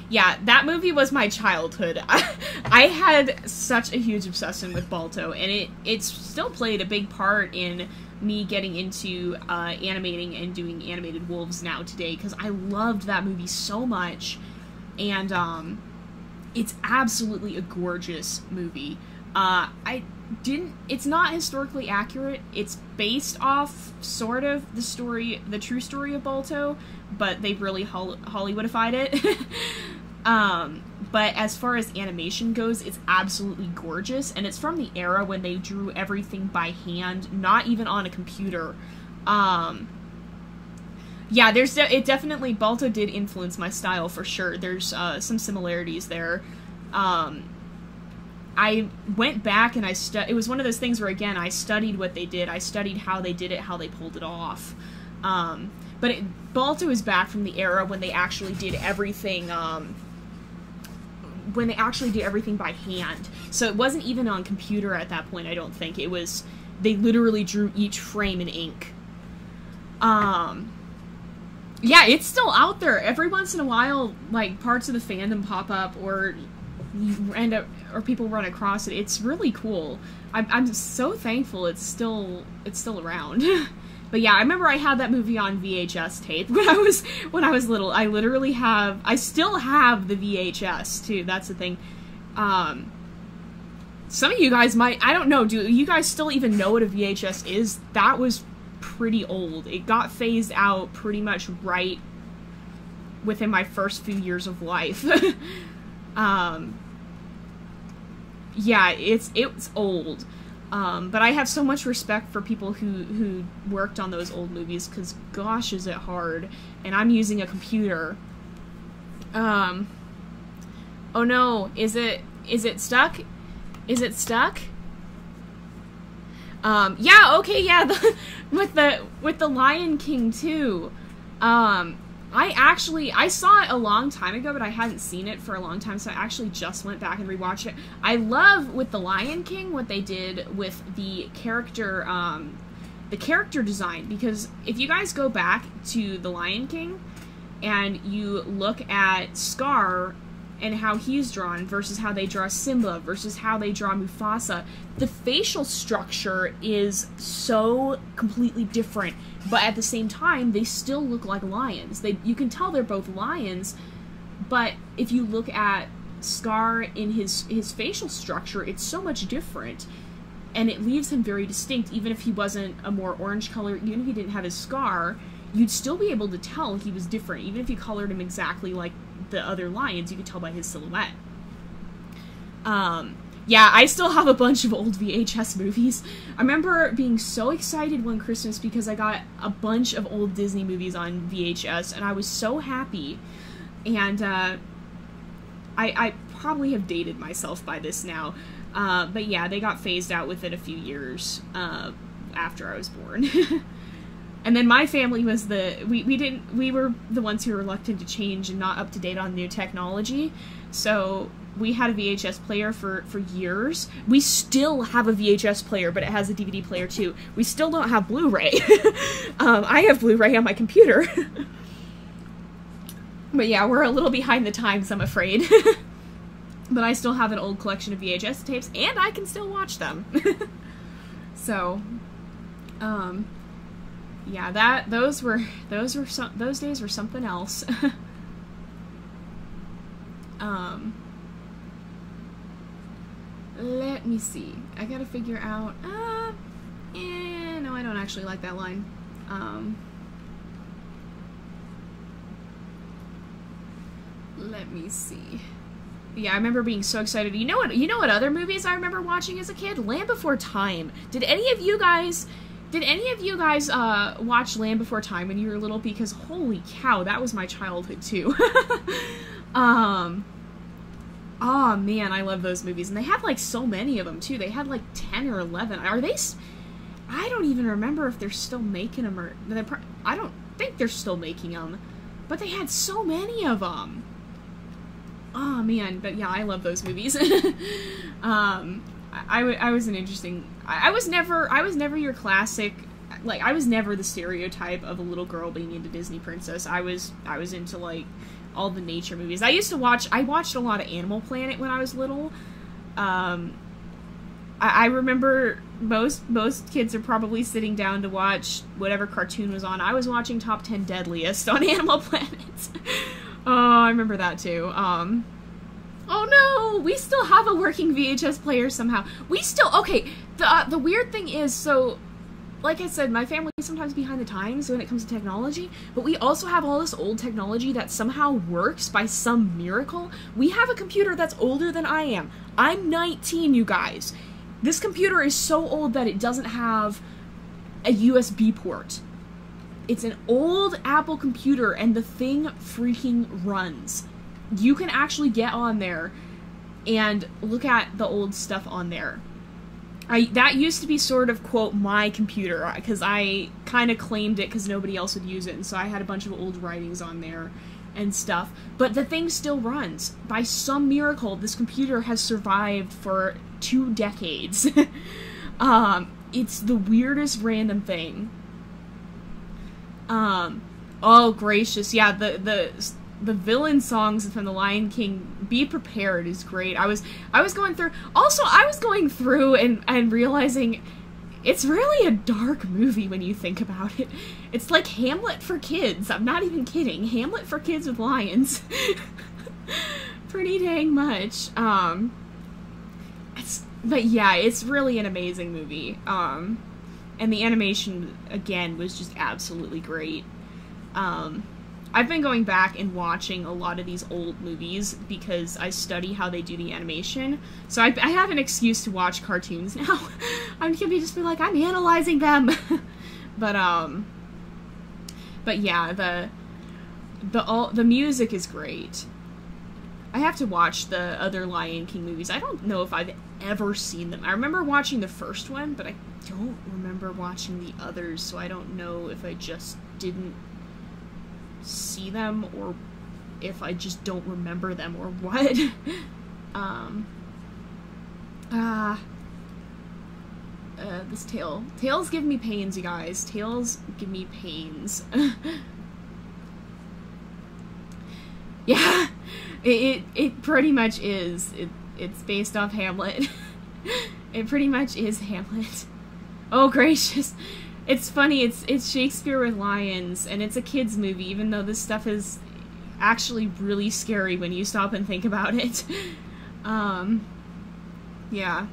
Yeah, that movie was my childhood. I had such a huge obsession with Balto, and it's still played a big part in me getting into animating and doing animated wolves now today, because I loved that movie so much, and it's absolutely a gorgeous movie. It's not historically accurate. It's based off sort of the true story of Balto, but they've really Hollywoodified it. But as far as animation goes, it's absolutely gorgeous, and it's from the era when they drew everything by hand, not even on a computer. Yeah, it definitely, Balto did influence my style for sure. There's, some similarities there. I went back and it was one of those things where, again, I studied what they did. I studied how they did it, how they pulled it off. But Balto is back from the era when they actually did everything, by hand. So it wasn't even on computer at that point, I don't think. It was, they literally drew each frame in ink. Yeah, it's still out there. Every once in a while, like, parts of the fandom pop up, or you end up, or people run across it. It's really cool. I'm so thankful it's still around. But yeah, I remember I had that movie on VHS tape when I was little. I still have the VHS too. That's the thing. Some of you guys might, I don't know, do you guys still even know what a VHS is? That was pretty old. It got phased out pretty much right within my first few years of life. Yeah, it's old. But I have so much respect for people who worked on those old movies, because gosh is it hard. And I'm using a computer. Oh no, is it stuck? Is it stuck? Yeah, okay, yeah, with the Lion King too. I saw it a long time ago, but I hadn't seen it for a long time, so I actually just went back and rewatched it. I love, with the Lion King, what they did with the character design, because if you guys go back to the Lion King, and you look at Scar, and how he's drawn versus how they draw Simba versus how they draw Mufasa, the facial structure is so completely different, but at the same time they still look like lions. You can tell they're both lions, but if you look at Scar in his facial structure, it's so much different, and it leaves him very distinct. Even if he wasn't a more orange color, even if he didn't have his scar, you'd still be able to tell he was different. Even if you colored him exactly like the other lions, you could tell by his silhouette. Yeah, I still have a bunch of old VHS movies. I remember being so excited one Christmas because I got a bunch of old Disney movies on VHS, and I was so happy. And I probably have dated myself by this now, but yeah, they got phased out within a few years after I was born. And then my family was we were the ones who were reluctant to change and not up to date on new technology. So we had a VHS player for years. We still have a VHS player, but it has a DVD player too. We still don't have Blu-ray. I have Blu-ray on my computer. But yeah, we're a little behind the times, I'm afraid. But I still have an old collection of VHS tapes, and I can still watch them. So, yeah, those days were something else. Let me see. I gotta figure out. No, I don't actually like that line. Let me see. Yeah, I remember being so excited. You know what other movies I remember watching as a kid? Land Before Time. Did any of you guys watch Land Before Time when you were little? Because holy cow, that was my childhood too. Oh man, I love those movies. And they had like so many of them too. They had like 10 or 11. Are they? I don't even remember if they're still making them, or I don't think they're still making them. But they had so many of them. Oh man, but yeah, I love those movies. I was an interesting. I was never your classic. Like, I was never the stereotype of a little girl being into Disney princess. I was into like all the nature movies. I watched a lot of Animal Planet when I was little. I remember most kids are probably sitting down to watch whatever cartoon was on. I was watching Top 10 Deadliest on Animal Planet. Oh, I remember that too. Oh no, we still have a working VHS player somehow. Okay, the weird thing is, so, like I said, my family is sometimes behind the times when it comes to technology, but we also have all this old technology that somehow works by some miracle. We have a computer that's older than I am. I'm 19, you guys. This computer is so old that it doesn't have a USB port. It's an old Apple computer, and the thing freaking runs. You can actually get on there and look at the old stuff on there. That used to be sort of, quote, my computer, because I kind of claimed it because nobody else would use it, and so I had a bunch of old writings on there and stuff. But the thing still runs. By some miracle, this computer has survived for 2 decades. It's the weirdest random thing. Oh gracious, yeah, the villain songs from The Lion King, Be Prepared is great. I was going through, also I was going through and realizing it's really a dark movie when you think about it. It's like Hamlet for kids. I'm not even kidding. Hamlet for kids with lions. Pretty dang much. But yeah, it's really an amazing movie. And the animation, again, was just absolutely great. I've been going back and watching a lot of these old movies because I study how they do the animation. So I have an excuse to watch cartoons now. I'm gonna just be like, I'm analyzing them. But yeah, the music is great. I have to watch the other Lion King movies. I don't know if I've ever seen them. I remember watching the first one, but I don't remember watching the others, so I don't know if I just didn't see them or if I just don't remember them or what. This tails give me pains, you guys. Tails give me pains. Yeah, it pretty much is. It's based off Hamlet. It pretty much is Hamlet. Oh gracious. It's funny, it's Shakespeare with lions, and it's a kid's movie, even though this stuff is actually really scary when you stop and think about it. Yeah.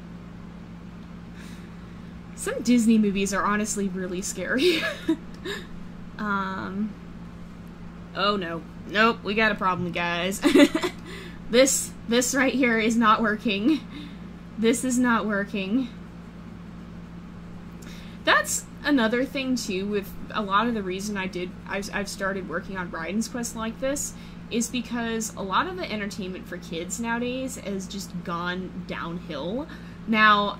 Some Disney movies are honestly really scary. Oh no. Nope, we got a problem, guys. This right here is not working. This is not working. That's another thing too with a lot of the reason I've started working on Raiden's Quest like this is because a lot of the entertainment for kids nowadays has just gone downhill. Now,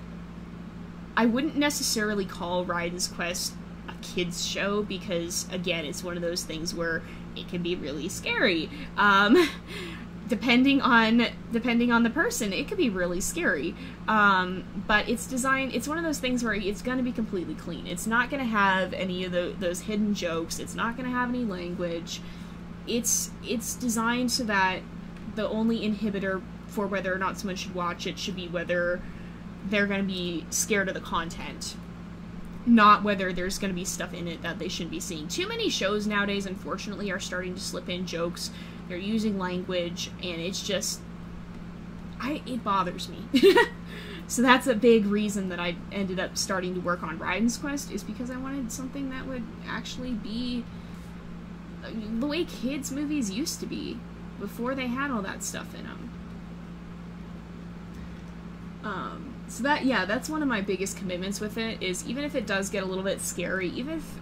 I wouldn't necessarily call Raiden's Quest a kids show because, again, it's one of those things where it can be really scary. Depending on the person, it could be really scary. But it's designed, it's one of those things where it's going to be completely clean. It's not going to have any of those hidden jokes. It's not going to have any language. It's designed so that the only inhibitor for whether or not someone should watch it should be whether they're going to be scared of the content, not whether there's going to be stuff in it that they shouldn't be seeing. Too many shows nowadays, unfortunately, are starting to slip in jokes. They're using language, and it's just, it bothers me. So that's a big reason that I ended up starting to work on Raiden's Quest, is because I wanted something that would actually be the way kids' movies used to be, before they had all that stuff in them. So that's one of my biggest commitments with it, is even if it does get a little bit scary, even if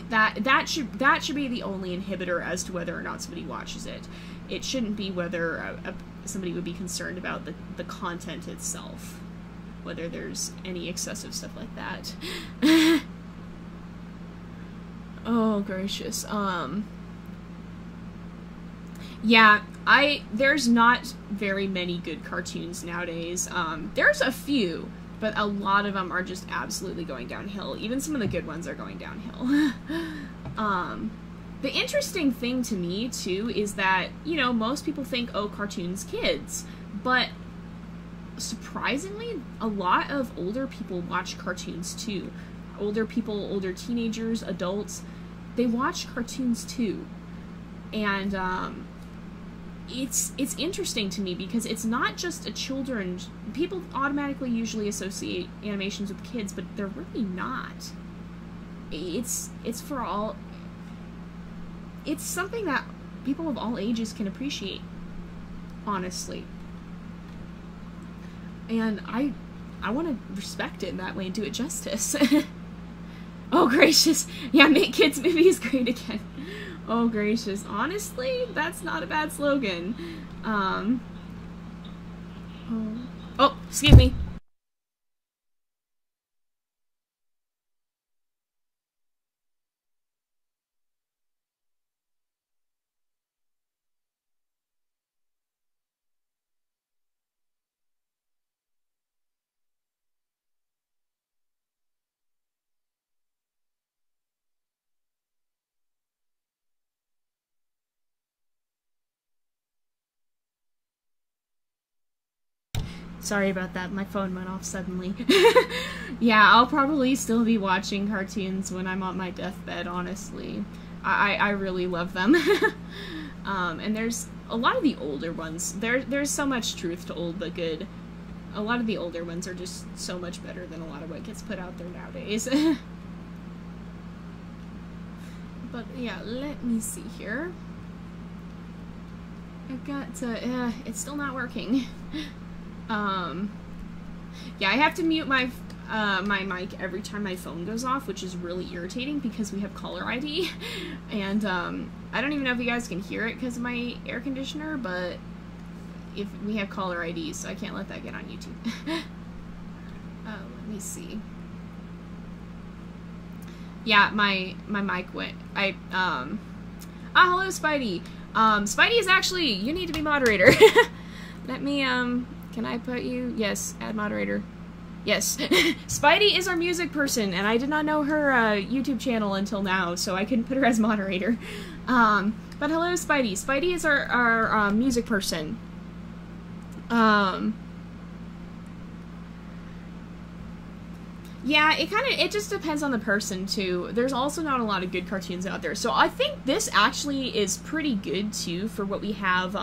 that should be the only inhibitor as to whether or not somebody watches it. It shouldn't be whether somebody would be concerned about the content itself, whether there's any excessive stuff like that. Oh gracious. Yeah, there's not very many good cartoons nowadays. There's a few, but a lot of them are just absolutely going downhill. Even some of the good ones are going downhill. The interesting thing to me, too, is that, most people think, oh, cartoons, kids. But surprisingly, a lot of older people watch cartoons, too. Older people, older teenagers, adults, they watch cartoons, too. And, it's interesting to me because it's not just a children's. People automatically usually associate animations with kids, but they're really not. It's for all. It's something that people of all ages can appreciate, honestly. And I want to respect it in that way and do it justice. Oh gracious, yeah, make kids movies great again. Oh gracious, honestly, that's not a bad slogan. Oh, excuse me. Sorry about that, my phone went off suddenly. Yeah, I'll probably still be watching cartoons when I'm on my deathbed, honestly. I really love them. And there's a lot of the older ones. There's so much truth to old but good. A lot of the older ones are just so much better than a lot of what gets put out there nowadays. But yeah, let me see here. I've got to, it's still not working. Yeah, I have to mute my my mic every time my phone goes off, which is really irritating because we have caller ID. And I don't even know if you guys can hear it because of my air conditioner, but if we have caller ID, so I can't let that get on YouTube. Let me see. Yeah, my mic went. Hello, Spidey. Spidey is actually, you need to be moderator. Let me, can I put you? Yes, add moderator. Yes. Spidey is our music person, and I did not know her YouTube channel until now, so I couldn't put her as moderator. But hello, Spidey. Spidey is our music person. Yeah, it just depends on the person, too. There's also not a lot of good cartoons out there. So I think this actually is pretty good, too, for what we have,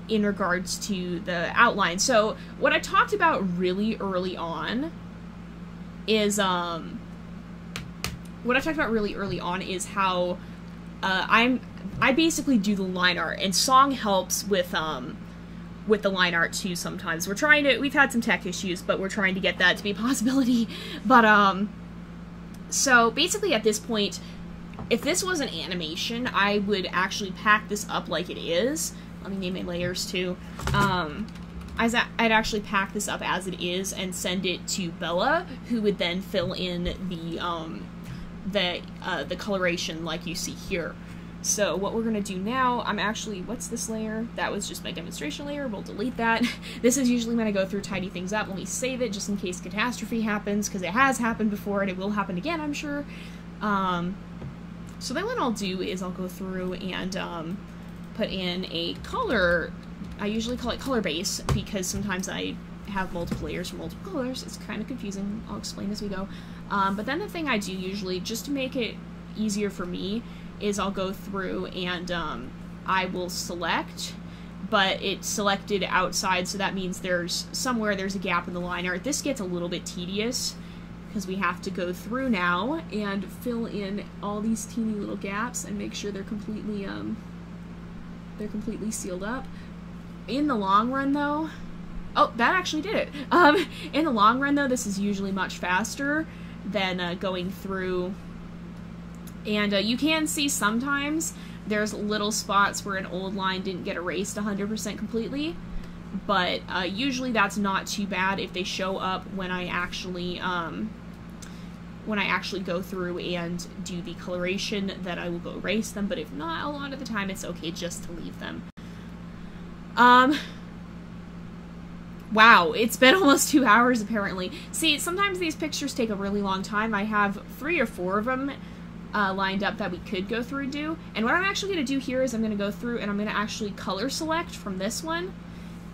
in regards to the outline. So what I talked about really early on is, how, I basically do the line art, and song helps with the line art too sometimes. We've had some tech issues, but we're trying to get that to be a possibility. But, so basically at this point, if this was an animation, I would actually pack this up like it is. Let me name my layers too. I'd actually pack this up as it is and send it to Bella, who would then fill in the coloration like you see here. So what we're gonna do now, what's this layer? That was just my demonstration layer, we'll delete that. This is usually when I go through tidy things up. Let me save it just in case catastrophe happens, because it has happened before and it will happen again, I'm sure. So then what I'll do is I'll go through and put in a color. I usually call it color base because sometimes I have multiple layers for multiple colors. It's kind of confusing. I'll explain as we go. But then the thing I do usually, just to make it easier for me, is I'll go through and I will select, but it's selected outside, so that means there's a gap in the line art. This gets a little bit tedious because we have to go through now and fill in all these teeny little gaps and make sure they're completely sealed up. In the long run though, oh, that actually did it. In the long run though, this is usually much faster than going through. And you can see sometimes there's little spots where an old line didn't get erased 100% completely, but usually that's not too bad if they show up when I actually go through and do the coloration. That I will go erase them, but if not, a lot of the time it's okay just to leave them. Wow, it's been almost 2 hours apparently. See, sometimes these pictures take a really long time. I have 3 or 4 of them lined up that we could go through and do. And what I'm actually going to do here is I'm going to go through and I'm going to actually color select from this one.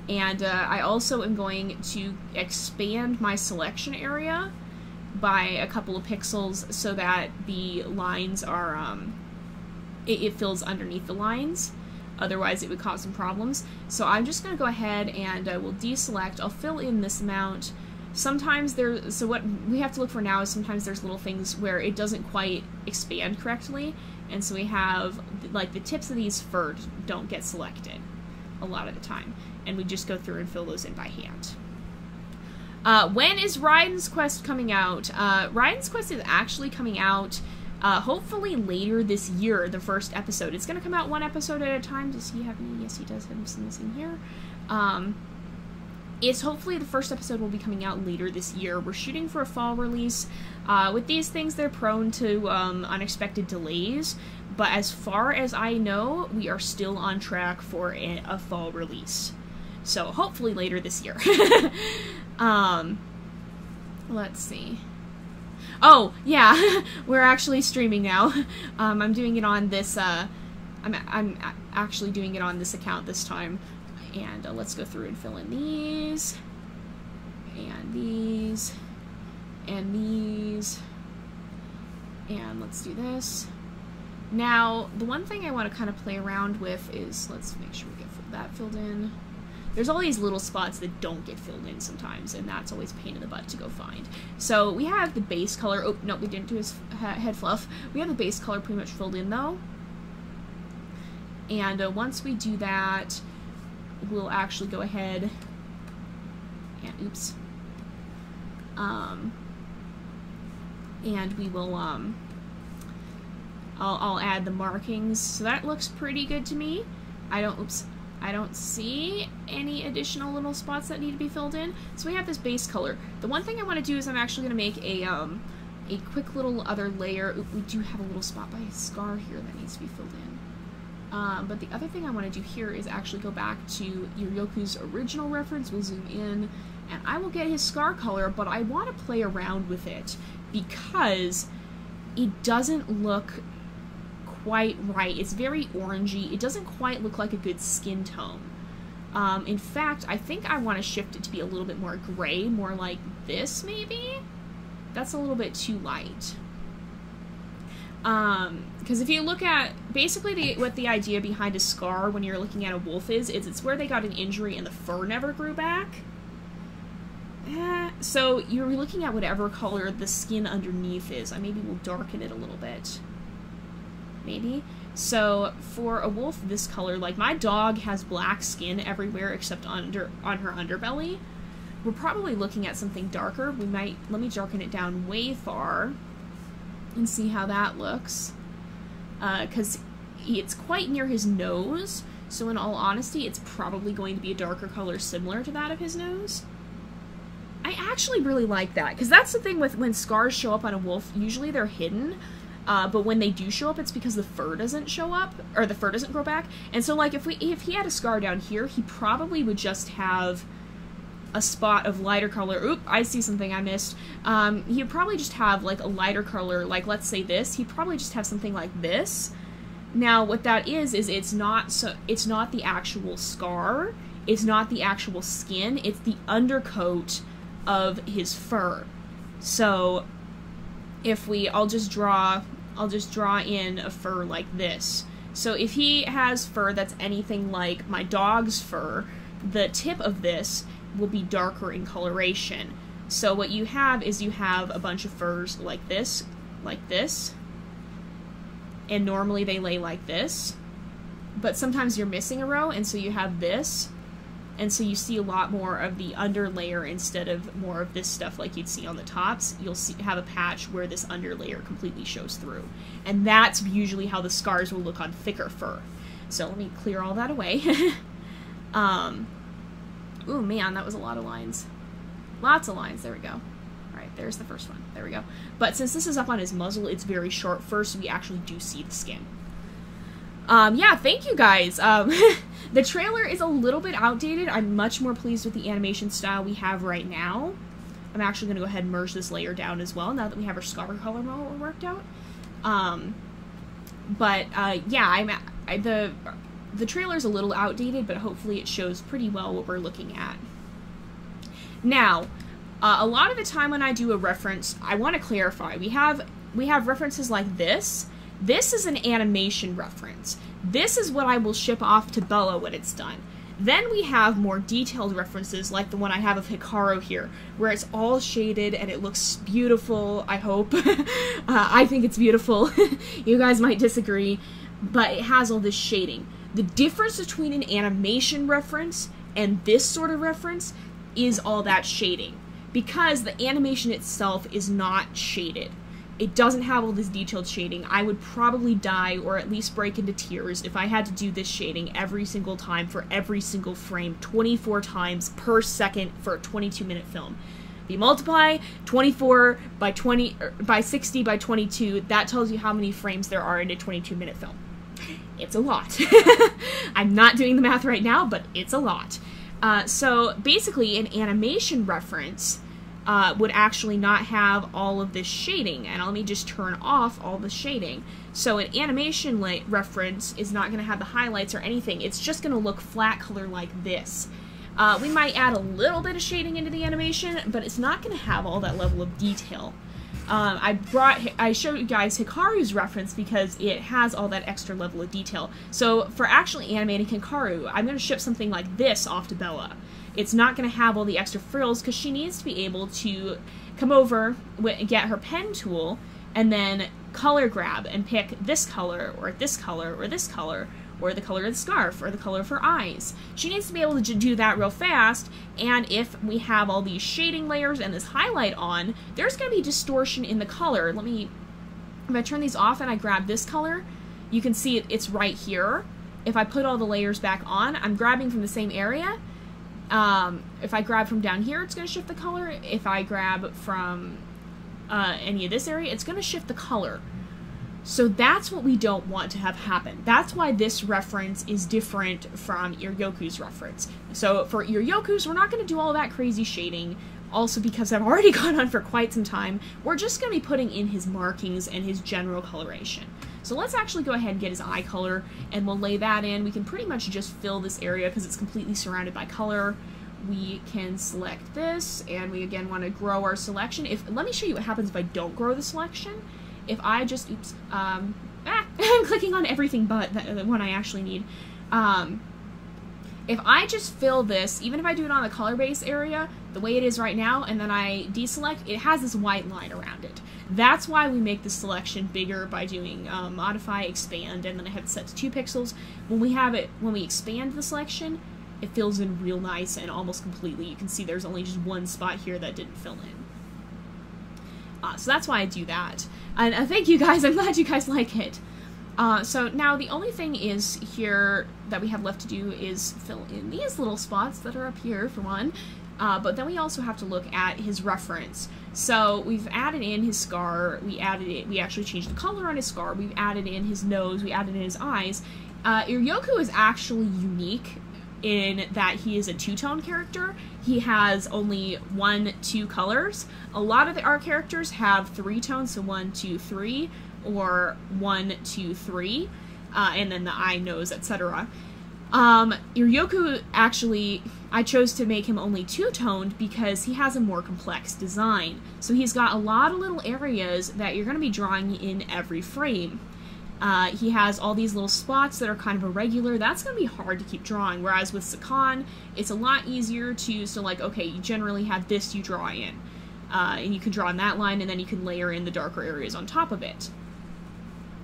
And I also am going to expand my selection area by a couple of pixels so that the lines are, it fills underneath the lines. Otherwise it would cause some problems. So I'm just going to go ahead and we'll deselect. I'll fill in this amount. Sometimes so what we have to look for now is sometimes there's little things where it doesn't quite expand correctly, and so we have, like, the tips of these fur don't get selected a lot of the time, and we just go through and fill those in by hand. When is Raiden's Quest coming out? Raiden's Quest is actually coming out hopefully later this year, the first episode. It's going to come out 1 episode at a time. Does he have any? Yes, he does have some in here. It's hopefully the first episode will be coming out later this year. We're shooting for a fall release. With these things, they're prone to unexpected delays, but as far as I know, we are still on track for a fall release. So hopefully later this year. Let's see. Oh, yeah, we're actually streaming now. I'm doing it on this, I'm actually doing it on this account this time. And let's go through and fill in these, and these, and these, and let's do this. Now, the one thing I want to kind of play around with is, let's make sure we get that filled in. There's all these little spots that don't get filled in sometimes, and that's always a pain in the butt to go find. So we have the base color. Oh, no, we didn't do his head fluff. We have the base color pretty much filled in, though. And once we do that, we'll actually go ahead and, oops. And we will, I'll add the markings. So that looks pretty good to me. I don't see any additional little spots that need to be filled in. So we have this base color. The one thing I want to do is I'm actually going to make a quick little other layer. Oop, we do have a little spot by Scar here that needs to be filled in. But the other thing I want to do here is actually go back to Iryoku's original reference. We'll zoom in, and I will get his Scar color, but I want to play around with it because it doesn't look quite right. It's very orangey. It doesn't quite look like a good skin tone. In fact, I think I want to shift it to be a little bit more gray, more like this maybe? That's a little bit too light. Because if you look at, basically what the idea behind a scar when you're looking at a wolf is it's where they got an injury and the fur never grew back. So you're looking at whatever color the skin underneath is. I maybe will darken it a little bit. Maybe. So for a wolf this color, like my dog has black skin everywhere except on her underbelly. We're probably looking at something darker. We might, let me darken it down way far and see how that looks. Because it's quite near his nose, so in all honesty, it's probably going to be a darker color similar to that of his nose. I actually really like that, because that's the thing with when scars show up on a wolf, usually they're hidden, but when they do show up, it's because the fur doesn't show up, or the fur doesn't grow back. And so, like, if he had a scar down here, he probably would just have a spot of lighter color. Oop, I see something I missed. He'd probably just have, like, a lighter color, like, let's say this. He'd probably just have something like this. Now, what that is it's not the actual scar, it's not the actual skin, it's the undercoat of his fur. So, if I'll just draw in a fur like this. So if he has fur that's anything like my dog's fur, the tip of this will be darker in coloration. So what you have is you have a bunch of furs like this, and normally they lay like this, but sometimes you're missing a row, and so you have this, and so you see a lot more of the under layer instead of more of this stuff like you'd see on the tops. You'll have a patch where this under layer completely shows through, and that's usually how the scars will look on thicker fur. So let me clear all that away. Ooh, man, that was a lot of lines. Lots of lines. There we go. Alright, there's the first one. There we go. But since this is up on his muzzle, it's very short fur, so we actually do see the skin. Yeah, thank you guys. The trailer is a little bit outdated. I'm much more pleased with the animation style we have right now. I'm actually going to go ahead and merge this layer down as well, now that we have our scar color worked out. Yeah, the trailer's a little outdated, but hopefully it shows pretty well what we're looking at. Now, a lot of the time when I do a reference, I want to clarify. We have references like this. This is an animation reference. This is what I will ship off to Bella when it's done. Then we have more detailed references like the one I have of Hikaru here, where it's all shaded and it looks beautiful, I hope. I think it's beautiful. You guys might disagree, but it has all this shading. The difference between an animation reference and this sort of reference is all that shading, because the animation itself is not shaded. It doesn't have all this detailed shading. I would probably die or at least break into tears if I had to do this shading every single time for every single frame 24 times per second for a 22-minute film. If you multiply 24 by 20 by 60 by 22, that tells you how many frames there are in a 22-minute film. It's a lot. I'm not doing the math right now, but it's a lot. So basically, an animation reference would actually not have all of this shading. And let me just turn off all the shading. So an animation reference is not going to have the highlights or anything. It's just going to look flat color like this. We might add a little bit of shading into the animation, but it's not going to have all that level of detail. I showed you guys Hikaru's reference because it has all that extra level of detail. So for actually animating Hikaru, I'm going to ship something like this off to Bella. It's not going to have all the extra frills because she needs to be able to come over, get her pen tool, and then color grab and pick this color, or this color, or this color, or the color of the scarf, or the color of her eyes. She needs to be able to do that real fast, and if we have all these shading layers and this highlight on, there's going to be distortion in the color. If I turn these off and I grab this color, you can see it's right here. If I put all the layers back on, I'm grabbing from the same area. If I grab from down here, it's going to shift the color. If I grab from any of this area, it's going to shift the color. So that's what we don't want to have happen. That's why this reference is different from Iryoku's reference. So for Iryoku's, we're not going to do all that crazy shading. Also because I've already gone on for quite some time, we're just going to be putting in his markings and his general coloration. So let's actually go ahead and get his eye color, and we'll lay that in. We can pretty much just fill this area because it's completely surrounded by color. We can select this, and we again want to grow our selection. Let me show you what happens if I don't grow the selection. If I just, I'm clicking on everything but the one I actually need. If I just fill this, even if I do it on the color base area, the way it is right now, and then I deselect, it has this white line around it. That's why we make the selection bigger by doing modify, expand, and then I have it set to 2 pixels. When we expand the selection, it fills in real nice and almost completely. You can see there's only just one spot here that didn't fill in. So that's why I do that. And thank you guys, I'm glad you guys like it. So now the only thing is here that we have left to do is fill in these little spots that are up here for one. But then we also have to look at his reference. So we've added in his scar, we actually changed the color on his scar, we've added in his nose, we added in his eyes. Iryoku is actually unique in that he is a 2-tone character. He has only 1, 2 colors. A lot of our characters have 3 tones, so 1, 2, 3, or 1, 2, 3, and then the eye, nose, etc. Iryoku, actually, I chose to make him only 2-toned because he has a more complex design. So he's got a lot of little areas that you're going to be drawing in every frame. He has all these little spots that are kind of irregular. That's going to be hard to keep drawing, whereas with Sakan, it's a lot easier to, so like, okay, you generally have this you draw in, and you can draw in that line, and then you can layer in the darker areas on top of it.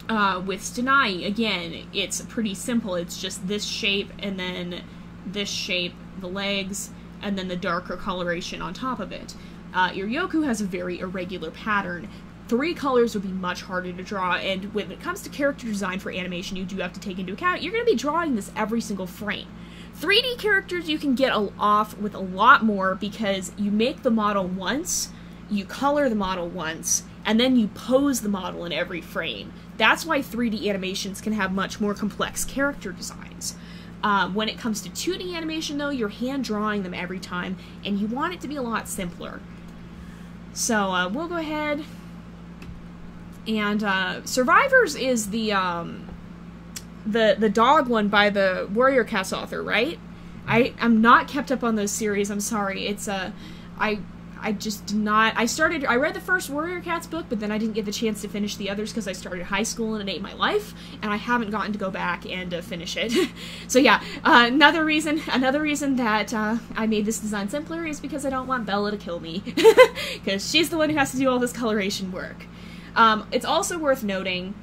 With Stanai, again, it's pretty simple. It's just this shape, and then this shape, the legs, and then the darker coloration on top of it. Iryoku has a very irregular pattern. 3 colors would be much harder to draw, and when it comes to character design for animation, you do have to take into account, you're going to be drawing this every single frame. 3D characters you can get off with a lot more because you make the model once, you color the model once, and then you pose the model in every frame. That's why 3D animations can have much more complex character designs. When it comes to 2D animation, though, you're hand drawing them every time, and you want it to be a lot simpler. So we'll go ahead. And Survivors is the dog one by the Warrior Cats author, right? I'm not kept up on those series. I'm sorry. It's I just did not. I read the first Warrior Cats book, but then I didn't get the chance to finish the others because I started high school and it ate my life, and I haven't gotten to go back and finish it. So yeah, another reason that I made this design simpler is because I don't want Bella to kill me, because she's the one who has to do all this coloration work. It's also worth noting.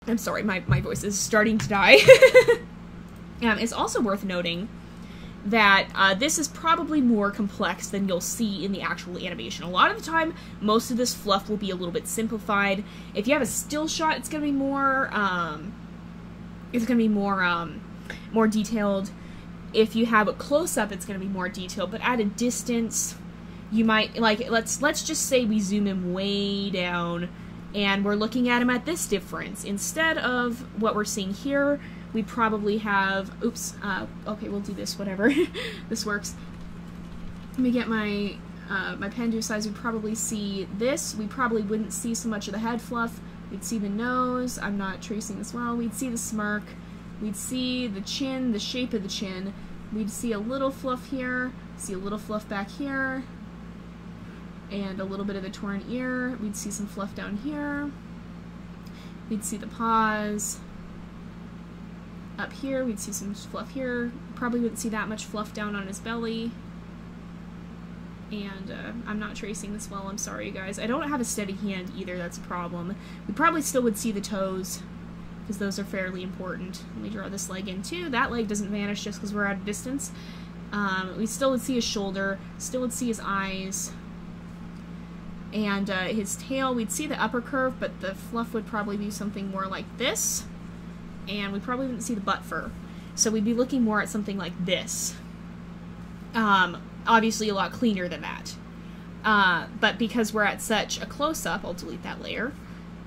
I'm sorry, my voice is starting to die. It's also worth noting that this is probably more complex than you'll see in the actual animation. A lot of the time, most of this fluff will be a little bit simplified. If you have a still shot, it's going to be more, more detailed. If you have a close-up, it's going to be more detailed. But at a distance, you might, like, let's just say we zoom him way down, and we're looking at him at this difference. Instead of what we're seeing here, we probably have, oops, okay, we'll do this, whatever, this works. Let me get my my pen to a size. We'd probably see this. We probably wouldn't see so much of the head fluff. We'd see the nose. I'm not tracing this well. We'd see the smirk. We'd see the chin, the shape of the chin. We'd see a little fluff here. See a little fluff back here. And a little bit of the torn ear. We'd see some fluff down here. We'd see the paws. Up here, we'd see some fluff here. Probably wouldn't see that much fluff down on his belly. And I'm not tracing this well, I'm sorry, you guys. I don't have a steady hand either, that's a problem. We probably still would see the toes, because those are fairly important. Let me draw this leg in too. That leg doesn't vanish just because we're at a distance. We still would see his shoulder, still would see his eyes. And his tail, we'd see the upper curve, but the fluff would probably be something more like this. And we probably wouldn't see the butt fur. So we'd be looking more at something like this. Obviously a lot cleaner than that. But because we're at such a close-up, I'll delete that layer,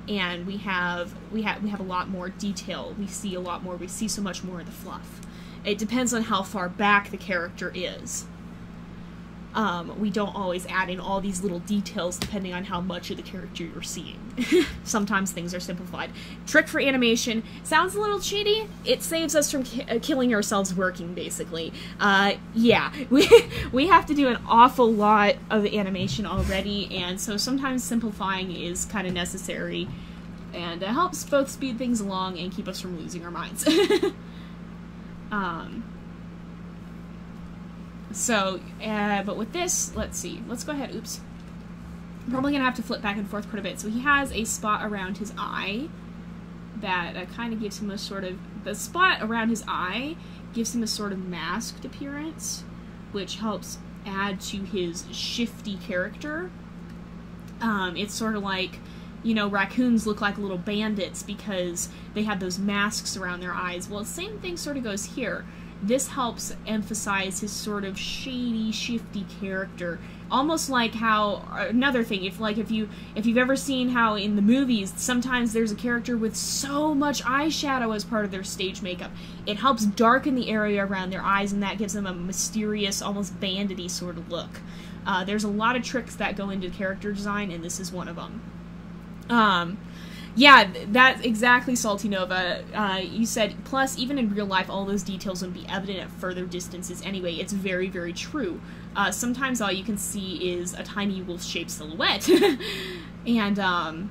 and we have a lot more detail. We see a lot more, we see so much more of the fluff. It depends on how far back the character is. We don't always add in all these little details depending on how much of the character you're seeing. Sometimes things are simplified. Trick for animation. Sounds a little cheaty. It saves us from killing ourselves working, basically. Yeah, we have to do an awful lot of animation already, and so sometimes simplifying is kind of necessary, and it helps both speed things along and keep us from losing our minds. But with this, let's see. Let's go ahead. Oops. I'm probably gonna have to flip back and forth quite a bit. So he has a spot around his eye that kind of gives him a sort of... The spot around his eye gives him a sort of masked appearance, which helps add to his shifty character. It's sort of like, you know, raccoons look like little bandits because they have those masks around their eyes. Well, the same thing sort of goes here. This helps emphasize his sort of shady, shifty character. Almost like how, another thing, if you've ever seen how in the movies, sometimes there's a character with so much eyeshadow as part of their stage makeup. It helps darken the area around their eyes, and that gives them a mysterious, almost bandit-y sort of look. There's a lot of tricks that go into character design, and this is one of them. Yeah, that's exactly, Salty Nova. You said, plus, even in real life, all those details would be evident at further distances anyway. It's very, very true. Sometimes all you can see is a tiny wolf-shaped silhouette. And,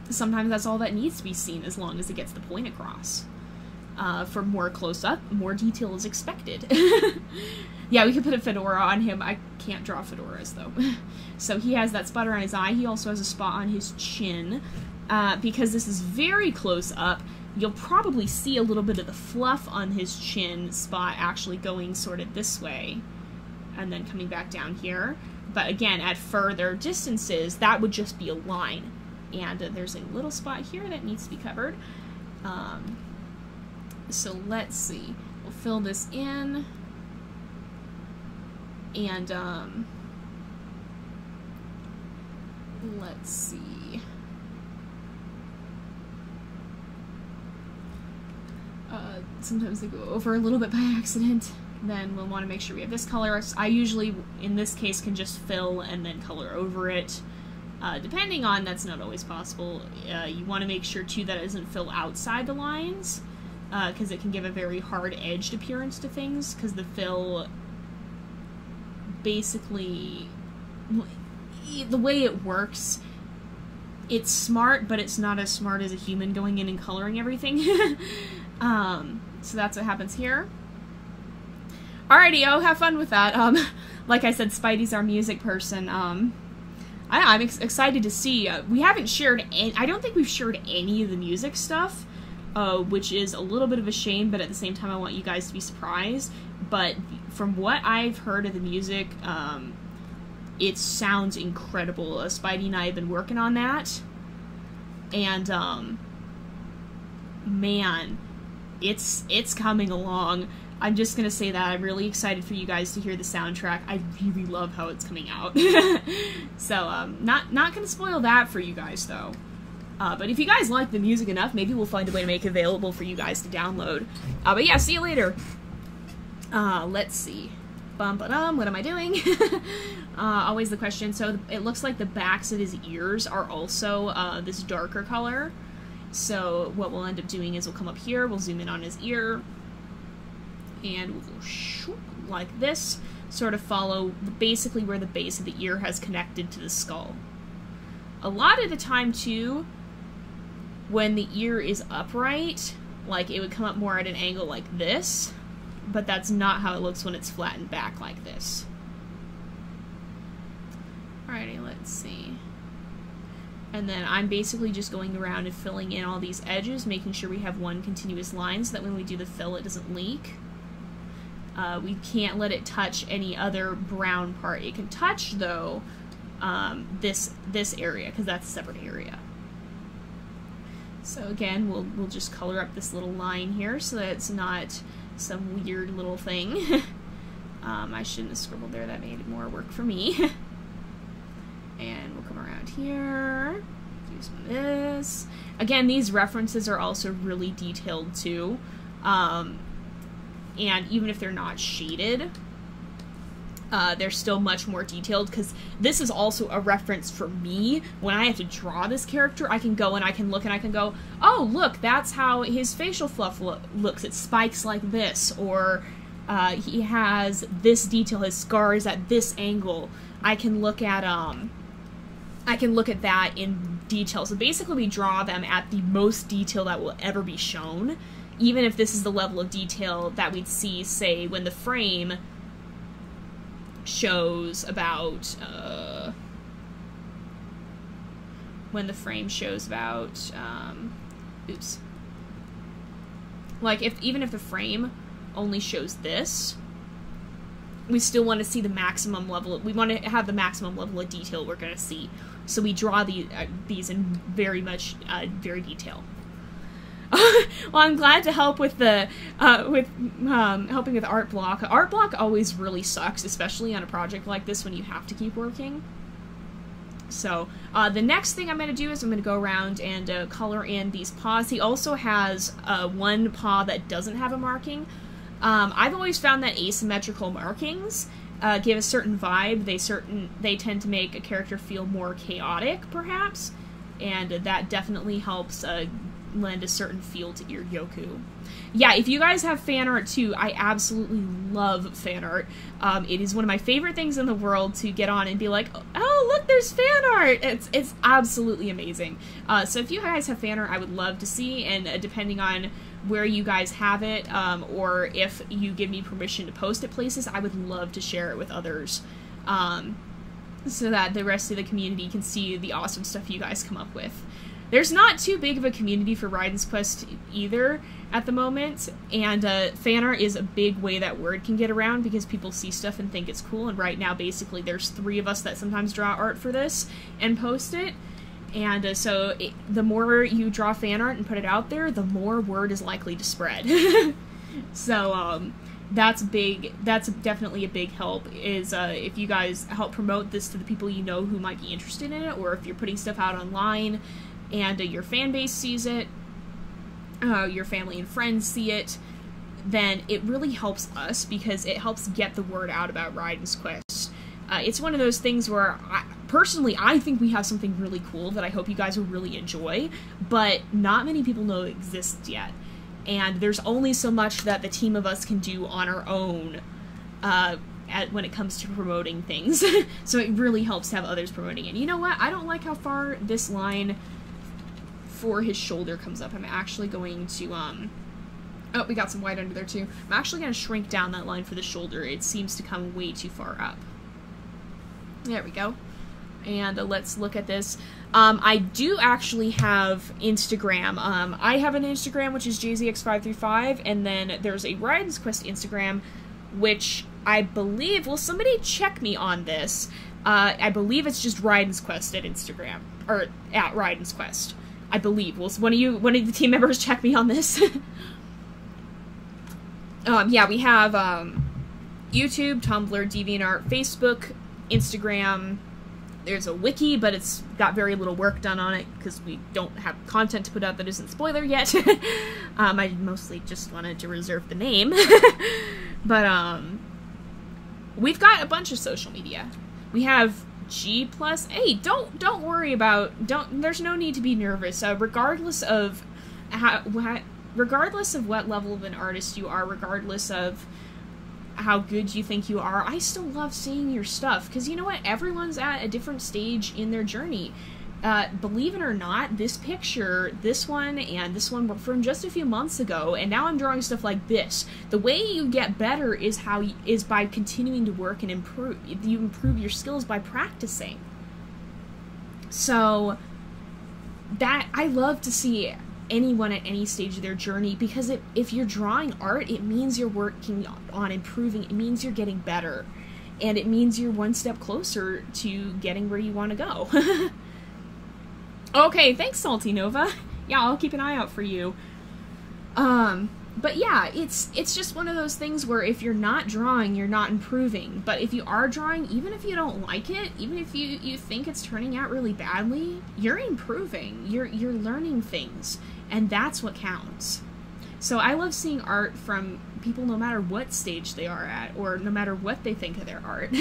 sometimes that's all that needs to be seen, as long as it gets the point across. For more close-up, more detail is expected. Yeah, we could put a fedora on him. I can't draw fedoras, though. So he has that spot around his eye. He also has a spot on his chin. Because this is very close up, you'll probably see a little bit of the fluff on his chin spot actually going sort of this way, and then coming back down here. But again, at further distances, that would just be a line. And there's a little spot here that needs to be covered. So let's see. We'll fill this in. And, let's see. Sometimes they go over a little bit by accident. Then we'll want to make sure we have this color. I usually, in this case, can just fill and then color over it. Depending on, that's not always possible. You want to make sure, too, that it doesn't fill outside the lines, because it can give a very hard-edged appearance to things, because the fill basically... The way it works, it's smart, but it's not as smart as a human going in and coloring everything. So that's what happens here. Alrighty, have fun with that. Like I said, Spidey's our music person. I'm excited to see. We haven't shared I don't think we've shared any of the music stuff, which is a little bit of a shame, but at the same time I want you guys to be surprised. But from what I've heard of the music, it sounds incredible. Spidey and I have been working on that, and man, it's coming along. I'm just gonna say that I'm really excited for you guys to hear the soundtrack. I really love how it's coming out. So not gonna spoil that for you guys though. But if you guys like the music enough, maybe we'll find a way to make it available for you guys to download. But yeah, see you later. Let's see. What am I doing? Always the question. So it looks like the backs of his ears are also this darker color. So what we'll end up doing is we'll come up here, we'll zoom in on his ear, and we'll go like this, sort of follow basically where the base of the ear has connected to the skull. A lot of the time, too, when the ear is upright, like, it would come up more at an angle like this, but that's not how it looks when it's flattened back like this. Alrighty, let's see. And then I'm basically just going around and filling in all these edges, making sure we have one continuous line so that when we do the fill, it doesn't leak. We can't let it touch any other brown part. It can touch, though, this area, because that's a separate area. So again, we'll just color up this little line here so that it's not some weird little thing. I shouldn't have scribbled there. That made more work for me. And we'll come around here, do some of this. Again, these references are also really detailed too. And even if they're not shaded, they're still much more detailed, because this is also a reference for me. When I have to draw this character, I can go and I can look and I can go, oh, look, that's how his facial fluff looks. It spikes like this, or he has this detail, his scar is at this angle. I can look at that in detail. So basically we draw them at the most detail that will ever be shown, even if this is the level of detail that we'd see, say, when the frame shows about, oops. Like, even if the frame only shows this, we still want to see the maximum level. We want to have the maximum level of detail we're going to see. So we draw these in very detail. Well, I'm glad to help with the helping with art block. Art block always really sucks, especially on a project like this when you have to keep working. So the next thing I'm going to do is I'm going to go around and color in these paws. He also has one paw that doesn't have a marking. I've always found that asymmetrical markings give a certain vibe. They tend to make a character feel more chaotic, perhaps, and that definitely helps lend a certain feel to Iryoku. Yeah, if you guys have fan art too, I absolutely love fan art. It is one of my favorite things in the world to get on and be like, oh, look, there's fan art! It's absolutely amazing. So if you guys have fan art, I would love to see, and depending on where you guys have it, or if you give me permission to post it places, I would love to share it with others, so that the rest of the community can see the awesome stuff you guys come up with. There's not too big of a community for Raiden's Quest either at the moment, and fan art is a big way that word can get around, because people see stuff and think it's cool, and right now basically there's 3 of us that sometimes draw art for this and post it, and so the more you draw fan art and put it out there, the more word is likely to spread. So that's big. That's definitely a big help, is if you guys help promote this to the people you know who might be interested in it, or if you're putting stuff out online and your fan base sees it, your family and friends see it, then it really helps us, because it helps get the word out about Raiden's Quest. It's one of those things where, personally, I think we have something really cool that I hope you guys will really enjoy, but not many people know it exists yet. And there's only so much that the team of us can do on our own when it comes to promoting things. So it really helps to have others promoting it. You know what? I don't like how far this line for his shoulder comes up. I'm actually going to, oh, we got some white under there too. I'm actually going to shrink down that line for the shoulder. It seems to come way too far up. There we go. And let's look at this. I do actually have Instagram. I have an Instagram, which is JZX535, and then there's a Raiden's Quest Instagram, which I believe, will somebody check me on this? I believe it's just Raiden's Quest at Instagram, or at Raiden's Quest. I believe. Will one of the team members check me on this? Yeah, we have YouTube, Tumblr, DeviantArt, Facebook, Instagram. There's a wiki, but it's got very little work done on it because we don't have content to put out that isn't spoiler yet. I mostly just wanted to reserve the name. But We've got a bunch of social media. We have G+. Hey, don't worry about, there's no need to be nervous. Regardless of regardless of what level of an artist you are, regardless of how good you think you are, I still love seeing your stuff, because you know what? Everyone's at a different stage in their journey. Believe it or not, this picture, this one, and this one were from just a few months ago, and now I'm drawing stuff like this. The way you get better is by continuing to work and improve. You improve your skills by practicing. So, that, I love to see anyone at any stage of their journey, because if you're drawing art, it means you're working on improving, it means you're getting better, and it means you're one step closer to getting where you want to go. Okay, thanks, Salty Nova. Yeah, I'll keep an eye out for you. But yeah, it's just one of those things where if you're not drawing, you're not improving. But if you are drawing, even if you don't like it, even if you think it's turning out really badly, you're improving. You're learning things, and that's what counts. So I love seeing art from people no matter what stage they are at, or no matter what they think of their art.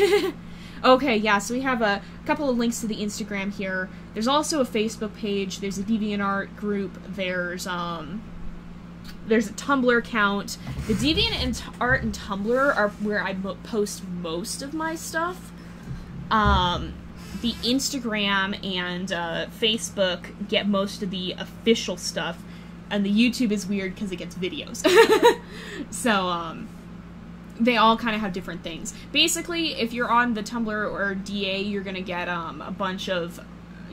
Okay, yeah, so we have a couple of links to the Instagram here. There's also a Facebook page, there's a DeviantArt group, there's a Tumblr account. The DeviantArt and Tumblr are where I post most of my stuff. The Instagram and Facebook get most of the official stuff, and the YouTube is weird because it gets videos. So, they all kind of have different things. Basically, if you're on the Tumblr or DA, you're gonna get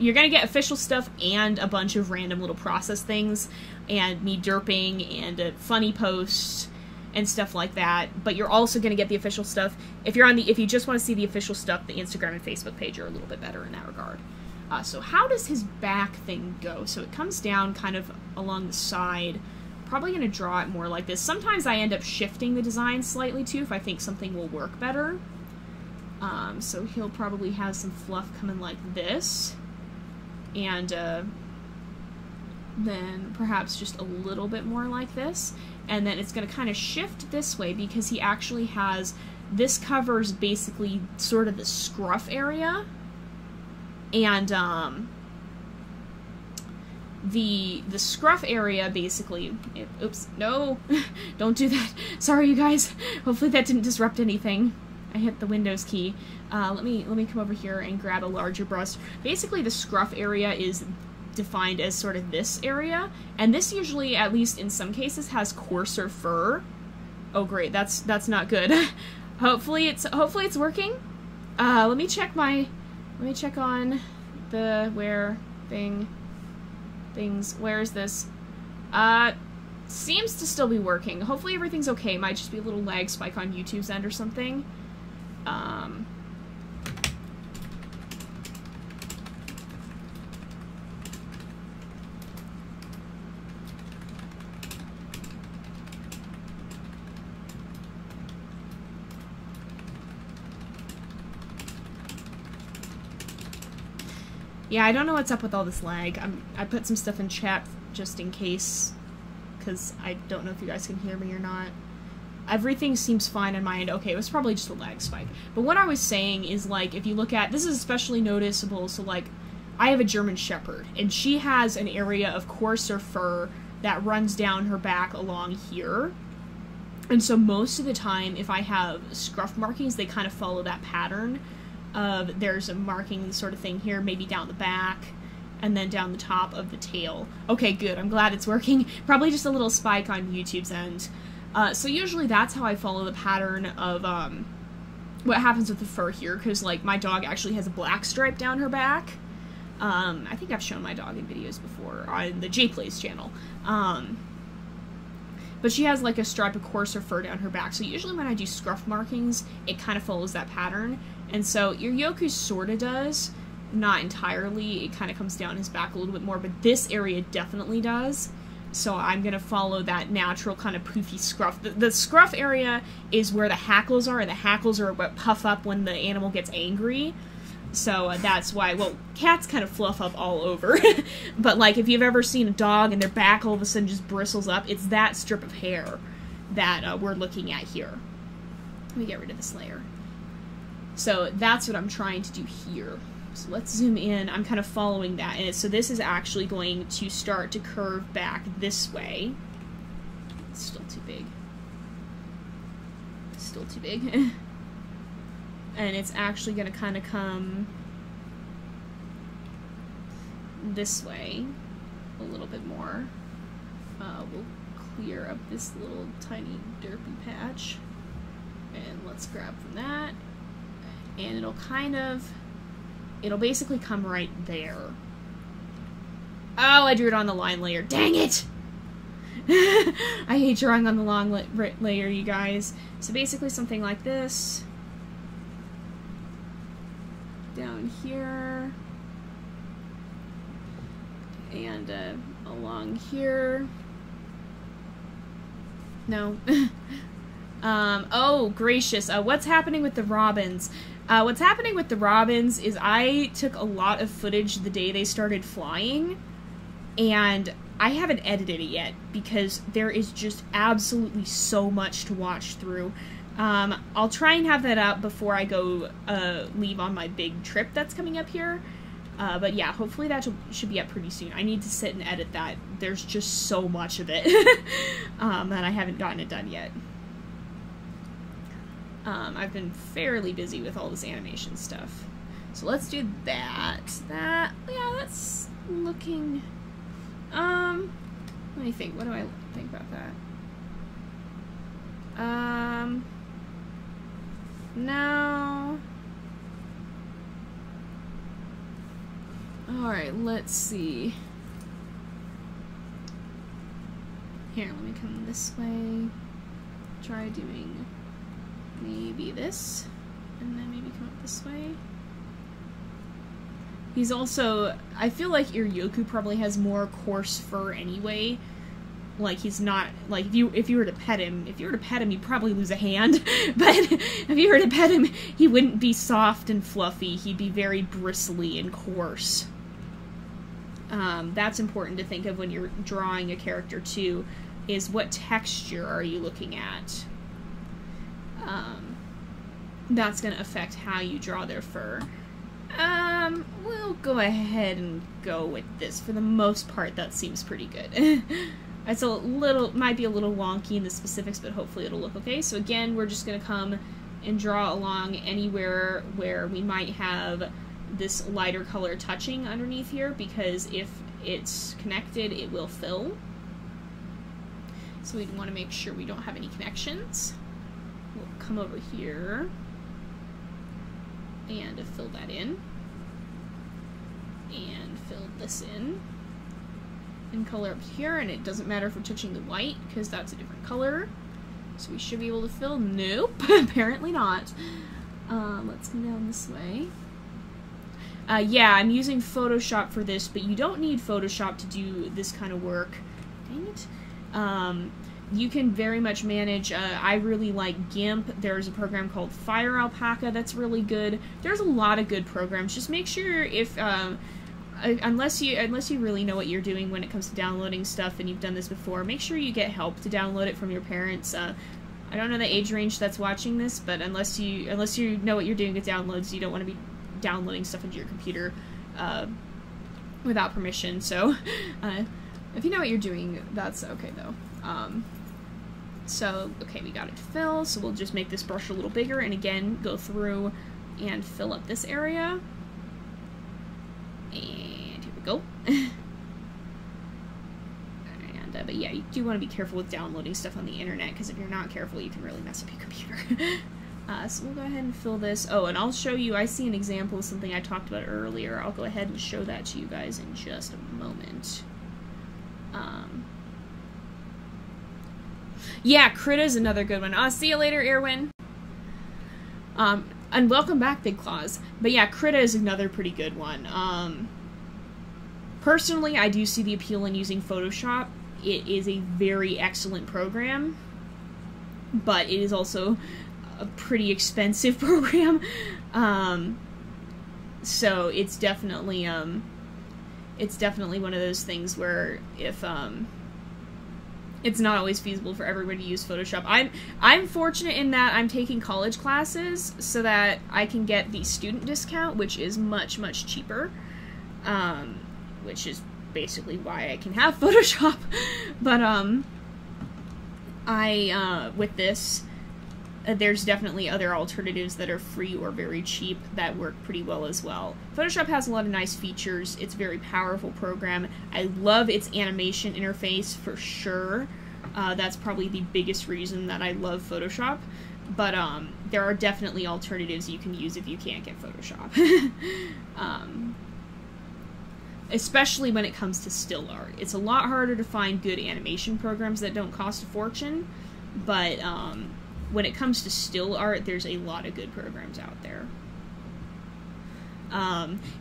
you're gonna get official stuff and a bunch of random little process things, and me derping and funny posts and stuff like that. But you're also gonna get the official stuff. If you just want to see the official stuff, the Instagram and Facebook page are a little bit better in that regard. So how does his back thing go? So it comes down kind of along the side. Probably going to draw it more like this. Sometimes I end up shifting the design slightly too if I think something will work better. So he'll probably have some fluff coming like this. And then perhaps just a little bit more like this. And then it's going to kind of shift this way because he actually has, this covers basically sort of the scruff area. And the scruff area basically, oops, no, don't do that. Sorry, you guys. Hopefully that didn't disrupt anything. I hit the Windows key. Let me come over here and grab a larger brush. Basically, the scruff area is defined as sort of this area, and this usually, at least in some cases, has coarser fur. Oh great, that's not good. hopefully it's working. Let me check on the where things. Where is this? Seems to still be working. Hopefully everything's okay. Might just be a little lag spike on YouTube's end or something. Yeah, I don't know what's up with all this lag. I put some stuff in chat just in case, because I don't know if you guys can hear me or not. Everything seems fine on my end. Okay, it was probably just a lag spike. But what I was saying is, like, if you look at, this is especially noticeable, so, like, I have a German Shepherd, and she has an area of coarser fur that runs down her back along here. And so most of the time, if I have scruff markings, they kind of follow that pattern of there's a marking sort of thing here, maybe down the back, and then down the top of the tail. Okay, good. I'm glad it's working. Probably just a little spike on YouTube's end. So usually that's how I follow the pattern of what happens with the fur here, because, like, my dog actually has a black stripe down her back. I think I've shown my dog in videos before on the J Plays channel. But she has, like, a stripe of coarser fur down her back. So usually when I do scruff markings, it kind of follows that pattern. And so Iryoku sort of does, not entirely. It kind of comes down his back a little bit more, but this area definitely does. So I'm going to follow that natural kind of poofy scruff. The scruff area is where the hackles are, and the hackles are what puff up when the animal gets angry. So that's why, well, cats kind of fluff up all over. But, like, if you've ever seen a dog and their back all of a sudden just bristles up, it's that strip of hair that we're looking at here. Let me get rid of this layer. So that's what I'm trying to do here. So let's zoom in. I'm kind of following that. And so this is actually going to start to curve back this way. It's still too big. Still too big. And it's actually going to kind of come this way a little bit more. We'll clear up this little tiny derpy patch. And let's grab from that. And it'll basically come right there. Oh, I drew it on the line layer. Dang it! I hate drawing on the long layer, you guys. So basically something like this. Down here. And along here. No. Oh, gracious. What's happening with the robins? What's happening with the robins is I took a lot of footage the day they started flying, and I haven't edited it yet because there is just absolutely so much to watch through. I'll try and have that out before I go leave on my big trip that's coming up here. But yeah, hopefully that should be up pretty soon. I need to sit and edit that. There's just so much of it and I haven't gotten it done yet. I've been fairly busy with all this animation stuff. So let's do that. Yeah, that's looking, let me think. What do I think about that? No. Alright, let's see. Here, let me come this way. Try doing maybe this, and then maybe come up this way. He's also, I feel like Iryoku probably has more coarse fur anyway. Like, he's not, like, if you were to pet him, you'd probably lose a hand. But if you were to pet him, he wouldn't be soft and fluffy. He'd be very bristly and coarse. That's important to think of when you're drawing a character, too, is what texture are you looking at? That's going to affect how you draw their fur. We'll go ahead and go with this. For the most part, that seems pretty good. It's might be a little wonky in the specifics, but hopefully it'll look okay. So again, we're just going to come and draw along anywhere where we might have this lighter color touching underneath here, because if it's connected, it will fill. So we want to make sure we don't have any connections. We'll come over here and fill that in, and fill this in, and color up here, and it doesn't matter if we're touching the white, because that's a different color. So we should be able to fill. Nope, apparently not. Let's come down this way. Yeah, I'm using Photoshop for this, but you don't need Photoshop to do this kind of work. Dang it. You can very much manage, I really like GIMP. There's a program called Fire Alpaca that's really good. There's a lot of good programs. Just make sure if, unless you really know what you're doing when it comes to downloading stuff and you've done this before, make sure you get help to download it from your parents. I don't know the age range that's watching this, but unless you know what you're doing with downloads, you don't want to be downloading stuff into your computer without permission. So if you know what you're doing, that's okay though. So, okay, we got it to fill, so we'll just make this brush a little bigger, and again, go through and fill up this area. And here we go. And, but yeah, you do want to be careful with downloading stuff on the internet, because if you're not careful, you can really mess up your computer. So we'll go ahead and fill this. Oh, and I'll show you, I see an example of something I talked about earlier. I'll go ahead and show that to you guys in just a moment. Yeah, Krita is another good one. See you later, Erwin. And welcome back, Big Claws. But yeah, Krita is another pretty good one. Personally, I do see the appeal in using Photoshop. It is a very excellent program, but it is also a pretty expensive program. So it's definitely one of those things where if it's not always feasible for everybody to use Photoshop. I'm fortunate in that I'm taking college classes so that I can get the student discount, which is much, much cheaper. Which is basically why I can have Photoshop. But, with this, there's definitely other alternatives that are free or very cheap that work pretty well as well. Photoshop has a lot of nice features. It's a very powerful program. I love its animation interface for sure. That's probably the biggest reason that I love Photoshop. But there are definitely alternatives you can use if you can't get Photoshop. Especially when it comes to still art. It's a lot harder to find good animation programs that don't cost a fortune, but when it comes to still art, there's a lot of good programs out there.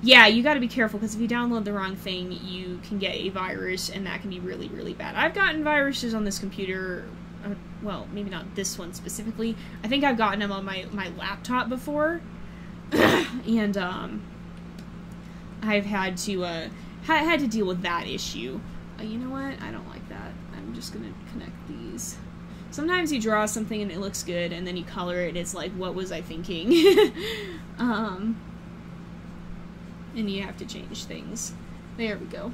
Yeah, you gotta be careful, because if you download the wrong thing, you can get a virus, and that can be really, really bad. I've gotten viruses on this computer, well, maybe not this one specifically. I think I've gotten them on my laptop before, and, I've had to deal with that issue. You know what? I don't like that. I'm just gonna connect these. Sometimes you draw something and it looks good, and then you color it, and it's like, what was I thinking? And you have to change things. There we go.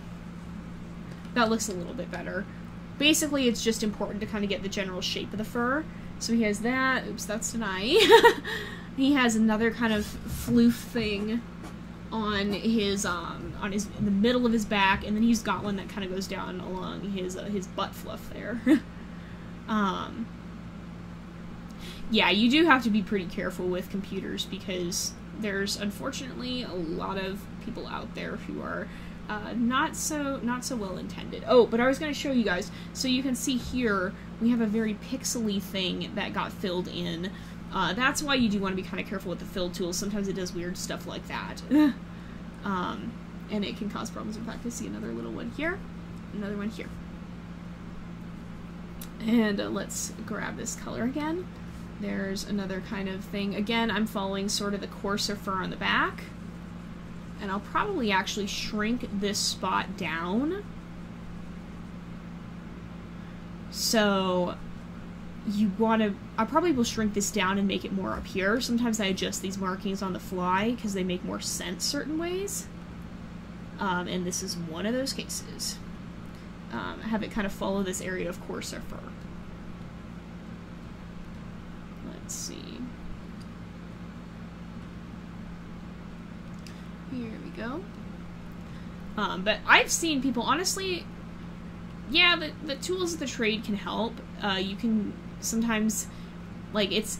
That looks a little bit better. Basically, it's just important to kind of get the general shape of the fur. So he has that. Oops, that's an eye. He has another kind of floof thing on his in the middle of his back, and then he's got one that kind of goes down along his butt fluff there. Yeah, you do have to be pretty careful with computers, because there's unfortunately a lot of people out there who are not so well intended. Oh, but I was going to show you guys. So you can see here we have a very pixely thing that got filled in. That's why you do want to be kind of careful with the fill tool. Sometimes it does weird stuff like that. And it can cause problems. In fact, I see another little one here. Another one here. And let's grab this color again. There's another kind of thing. Again, I'm following sort of the coarser fur on the back. And I'll probably actually shrink this spot down. So you want to, I probably will shrink this down and make it more up here. Sometimes I adjust these markings on the fly because they make more sense certain ways. And this is one of those cases. Have it kind of follow this area of coarser fur. Let's see. Here we go. But I've seen people, honestly, yeah, the tools of the trade can help. You can sometimes, like, it's,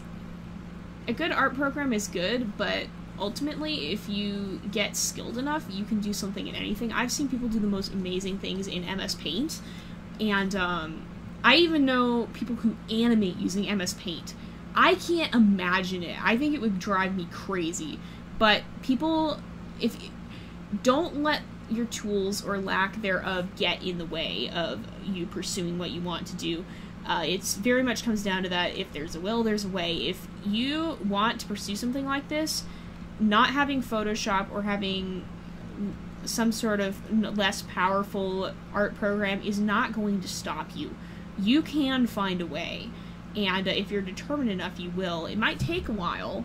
a good art program is good, but ultimately, if you get skilled enough, you can do something in anything. I've seen people do the most amazing things in MS Paint, and I even know people who animate using MS Paint. I can't imagine it. I think it would drive me crazy. But people, don't let your tools or lack thereof get in the way of you pursuing what you want to do. It's very much comes down to that. If there's a will, there's a way. If you want to pursue something like this, not having Photoshop or having some sort of less powerful art program is not going to stop you. You can find a way, and if you're determined enough, you will. It might take a while,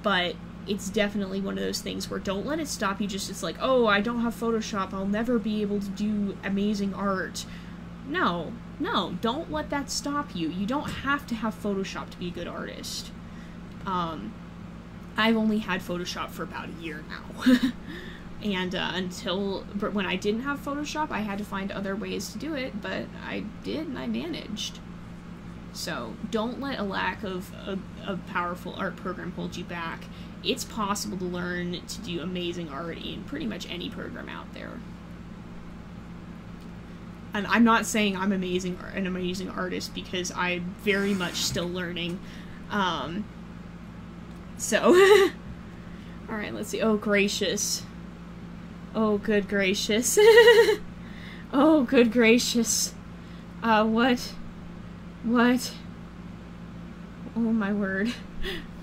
but it's definitely one of those things where don't let it stop you. Just, it's like, oh, I don't have Photoshop, I'll never be able to do amazing art. No, don't let that stop you. You don't have to have Photoshop to be a good artist. I've only had Photoshop for about a year now. And but when I didn't have Photoshop, I had to find other ways to do it, but I did, and I managed. So don't let a lack of a powerful art program hold you back. It's possible to learn to do amazing art in pretty much any program out there. And I'm not saying I'm an amazing artist, because I'm very much still learning. So, alright, let's see. Oh, gracious. Oh, good gracious. Oh, good gracious. What? Oh, my word.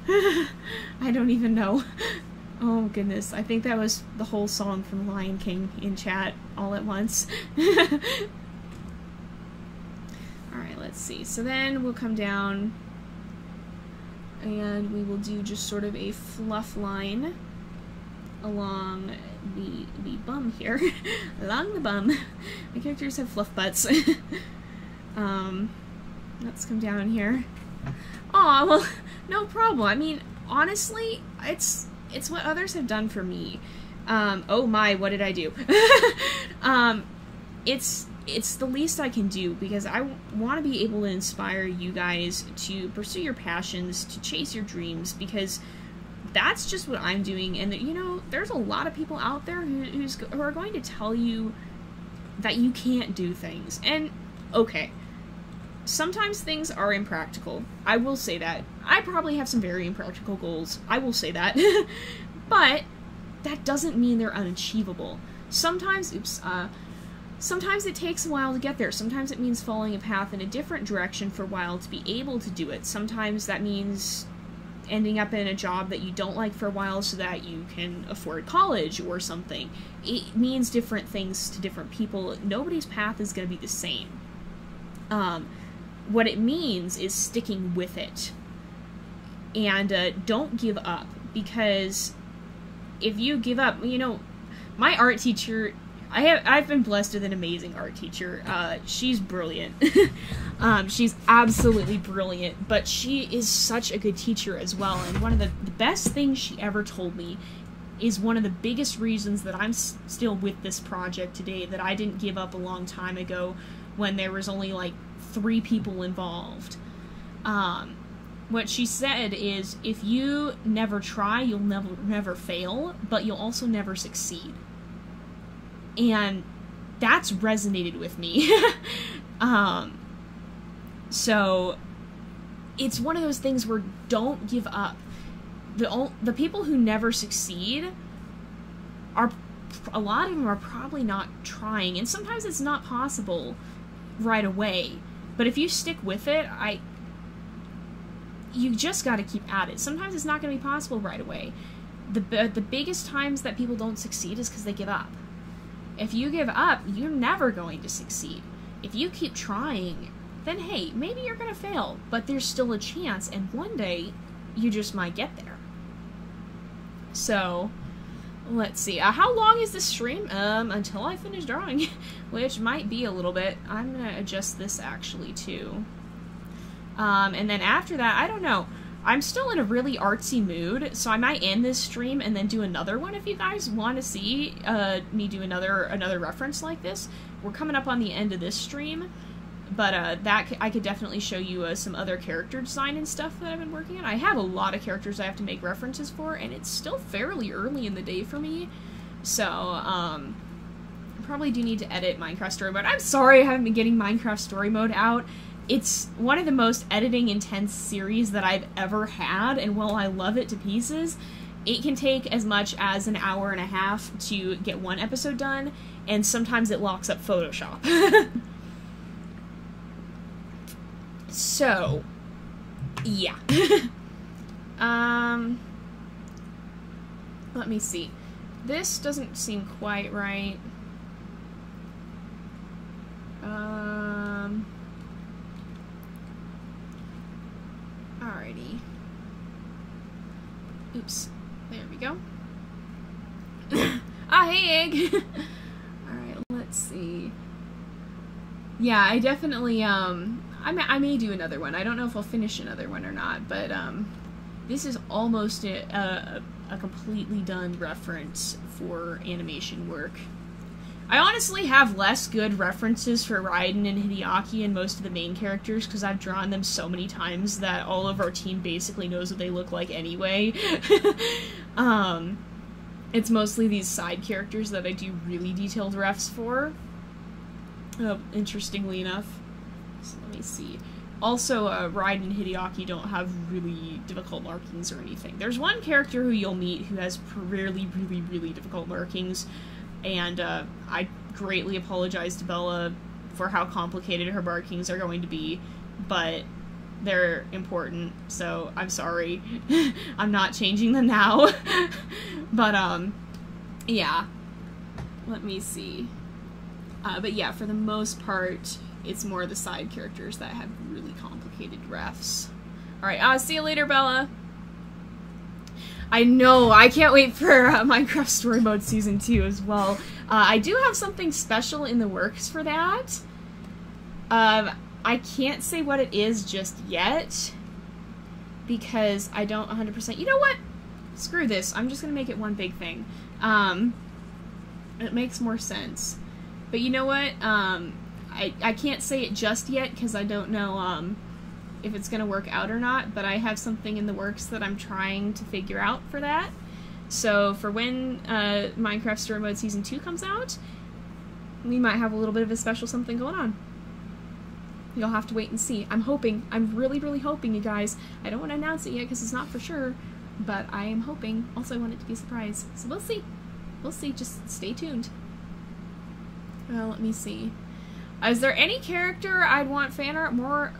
I don't even know. Oh, goodness. I think that was the whole song from Lion King in chat all at once. Alright, let's see. So then we'll come down and we will do just sort of a fluff line along the bum here. Along the bum. My characters have fluff butts. Let's come down here. Aw, well, no problem. I mean, honestly, it's what others have done for me. Oh my, what did I do? It's the least I can do, because I want to be able to inspire you guys to pursue your passions, to chase your dreams, because that's just what I'm doing. And, you know, there's a lot of people out there who are going to tell you that you can't do things. And, okay, sometimes things are impractical. I will say that. I probably have some very impractical goals. I will say that. But that doesn't mean they're unachievable. Sometimes, sometimes it takes a while to get there. Sometimes it means following a path in a different direction for a while to be able to do it. Sometimes that means ending up in a job that you don't like for a while so that you can afford college or something. It means different things to different people. Nobody's path is going to be the same. What it means is sticking with it. And don't give up, because if you give up, you know, my art teacher, I've been blessed with an amazing art teacher. She's brilliant. She's absolutely brilliant, but she is such a good teacher as well. And one of the best things she ever told me is one of the biggest reasons that I'm still with this project today, that I didn't give up a long time ago when there was only like 3 people involved. What she said is, if you never try, you'll never fail, but you'll also never succeed. And that's resonated with me. So it's one of those things where don't give up. The people who never succeed are, a lot of them are probably not trying, and sometimes it's not possible right away. But if you stick with it, you just got to keep at it. Sometimes it's not going to be possible right away. The biggest times that people don't succeed is because they give up. If you give up, you're never going to succeed. If you keep trying, then hey, maybe you're going to fail, but there's still a chance, and one day you just might get there. So, let's see. How long is this stream? Until I finish drawing, which might be a little bit. I'm going to adjust this actually too. And then after that, I don't know. I'm still in a really artsy mood, so I might end this stream and then do another one if you guys want to see me do another reference like this. We're coming up on the end of this stream, but I could definitely show you some other character design and stuff that I've been working on. I have a lot of characters I have to make references for, and it's still fairly early in the day for me, so I probably do need to edit Minecraft Story Mode. I'm sorry I haven't been getting Minecraft Story Mode out. It's one of the most editing intense series that I've ever had, and while I love it to pieces, it can take as much as an hour and a half to get one episode done, and sometimes it locks up Photoshop. So, yeah. Let me see. This doesn't seem quite right. Alrighty. Oops. There we go. Hey, Egg! Alright, let's see. Yeah, I definitely, I may do another one. I don't know if I'll finish another one or not, but, this is almost a completely done reference for animation work. I honestly have less good references for Raiden and Hideaki and most of the main characters because I've drawn them so many times that all of our team basically knows what they look like anyway. It's mostly these side characters that I do really detailed refs for. Interestingly enough. So let me see. Also, Raiden and Hideaki don't have really difficult markings or anything. There's one character who you'll meet who has really difficult markings, and I greatly apologize to Bella for how complicated her markings are going to be, but they're important, so I'm sorry. I'm not changing them now. But, yeah. Let me see. But yeah, for the most part, it's more the side characters that have really complicated refs. Alright, see you later, Bella. I know, I can't wait for Minecraft Story Mode Season 2 as well. I do have something special in the works for that. I can't say what it is just yet, because I don't 100%... You know what? Screw this. I'm just gonna make it one big thing. It makes more sense. But you know what? I can't say it just yet, because I don't know, if it's gonna work out or not, but I have something in the works that I'm trying to figure out for that. So for when Minecraft Story Mode Season 2 comes out, we might have a little bit of a special something going on. You'll have to wait and see. I'm hoping. I'm really, really hoping, you guys. I don't want to announce it yet because it's not for sure, but I am hoping. Also, I want it to be a surprise. So we'll see. We'll see. Just stay tuned. Well, let me see. Is there any character I'd want fan art more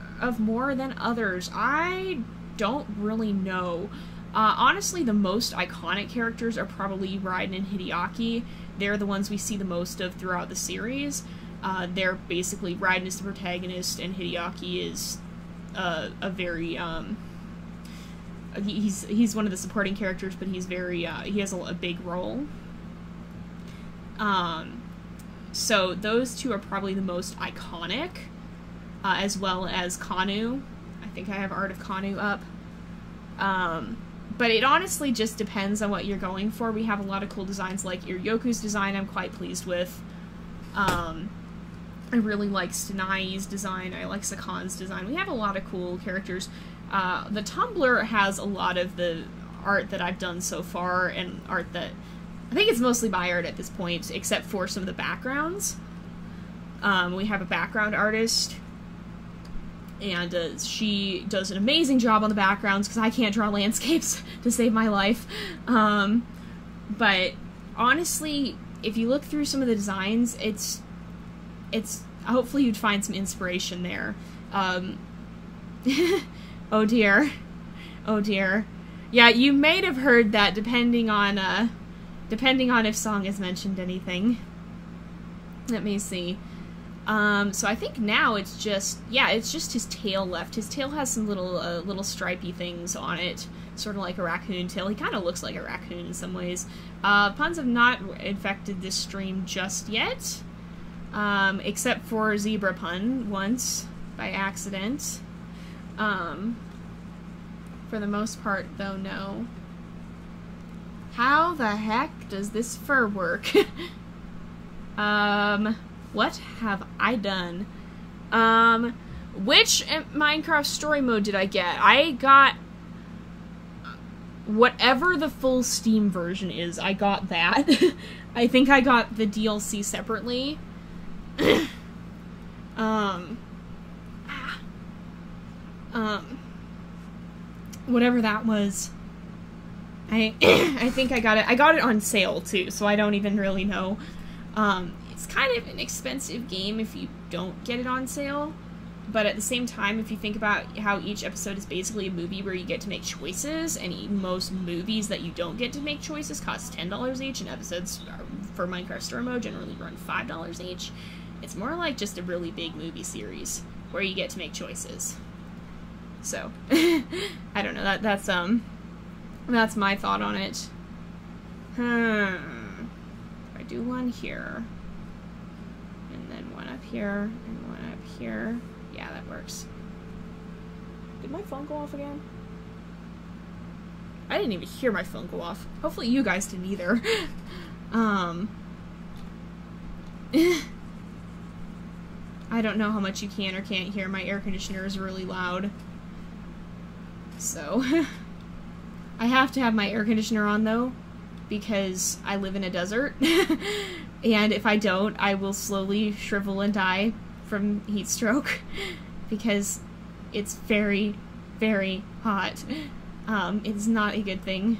than others? I don't really know. Honestly, the most iconic characters are probably Raiden and Hideaki. They're the ones we see the most of throughout the series. They're basically, Raiden is the protagonist, and Hideaki is a very, he's one of the supporting characters, but he's very, he has a big role. So those two are probably the most iconic, as well as Kanu. I think I have art of Kanu up. But it honestly just depends on what you're going for. We have a lot of cool designs, like Iryoku's design I'm quite pleased with. I really like Stanai's design. I like Sakan's design. We have a lot of cool characters. The Tumblr has a lot of the art that I've done so far, and art that... I think it's mostly by art at this point, except for some of the backgrounds. We have a background artist, and she does an amazing job on the backgrounds, because I can't draw landscapes to save my life. But honestly, if you look through some of the designs, it's hopefully you'd find some inspiration there. Oh dear. Oh dear. Yeah, you may have heard that depending on if Song has mentioned anything. Let me see. So I think now it's just, yeah, it's just his tail left. His tail has some little stripy things on it, sort of like a raccoon tail. He kind of looks like a raccoon in some ways. Puns have not infected this stream just yet. Except for Zebra Pun once, by accident. For the most part, though, no. How the heck does this fur work? What have I done? Which Minecraft Story Mode did I get? I got... whatever the full Steam version is, I got that. I think I got the DLC separately. Whatever that was. I think I got it. I got it on sale too, so I don't even really know. It's kind of an expensive game if you don't get it on sale, but at the same time, if you think about how each episode is basically a movie where you get to make choices, and most movies that you don't get to make choices cost $10 each, and episodes for Minecraft Story Mode generally run $5 each. It's more like just a really big movie series where you get to make choices. So, I don't know, that's my thought on it. If I do one here, and then one up here, and one up here, yeah, that works. Did my phone go off again? I didn't even hear my phone go off. Hopefully you guys didn't either. I don't know how much you can or can't hear. My air conditioner is really loud. So, I have to have my air conditioner on, though, because I live in a desert, and if I don't, I will slowly shrivel and die from heat stroke, because it's very, very hot. It's not a good thing.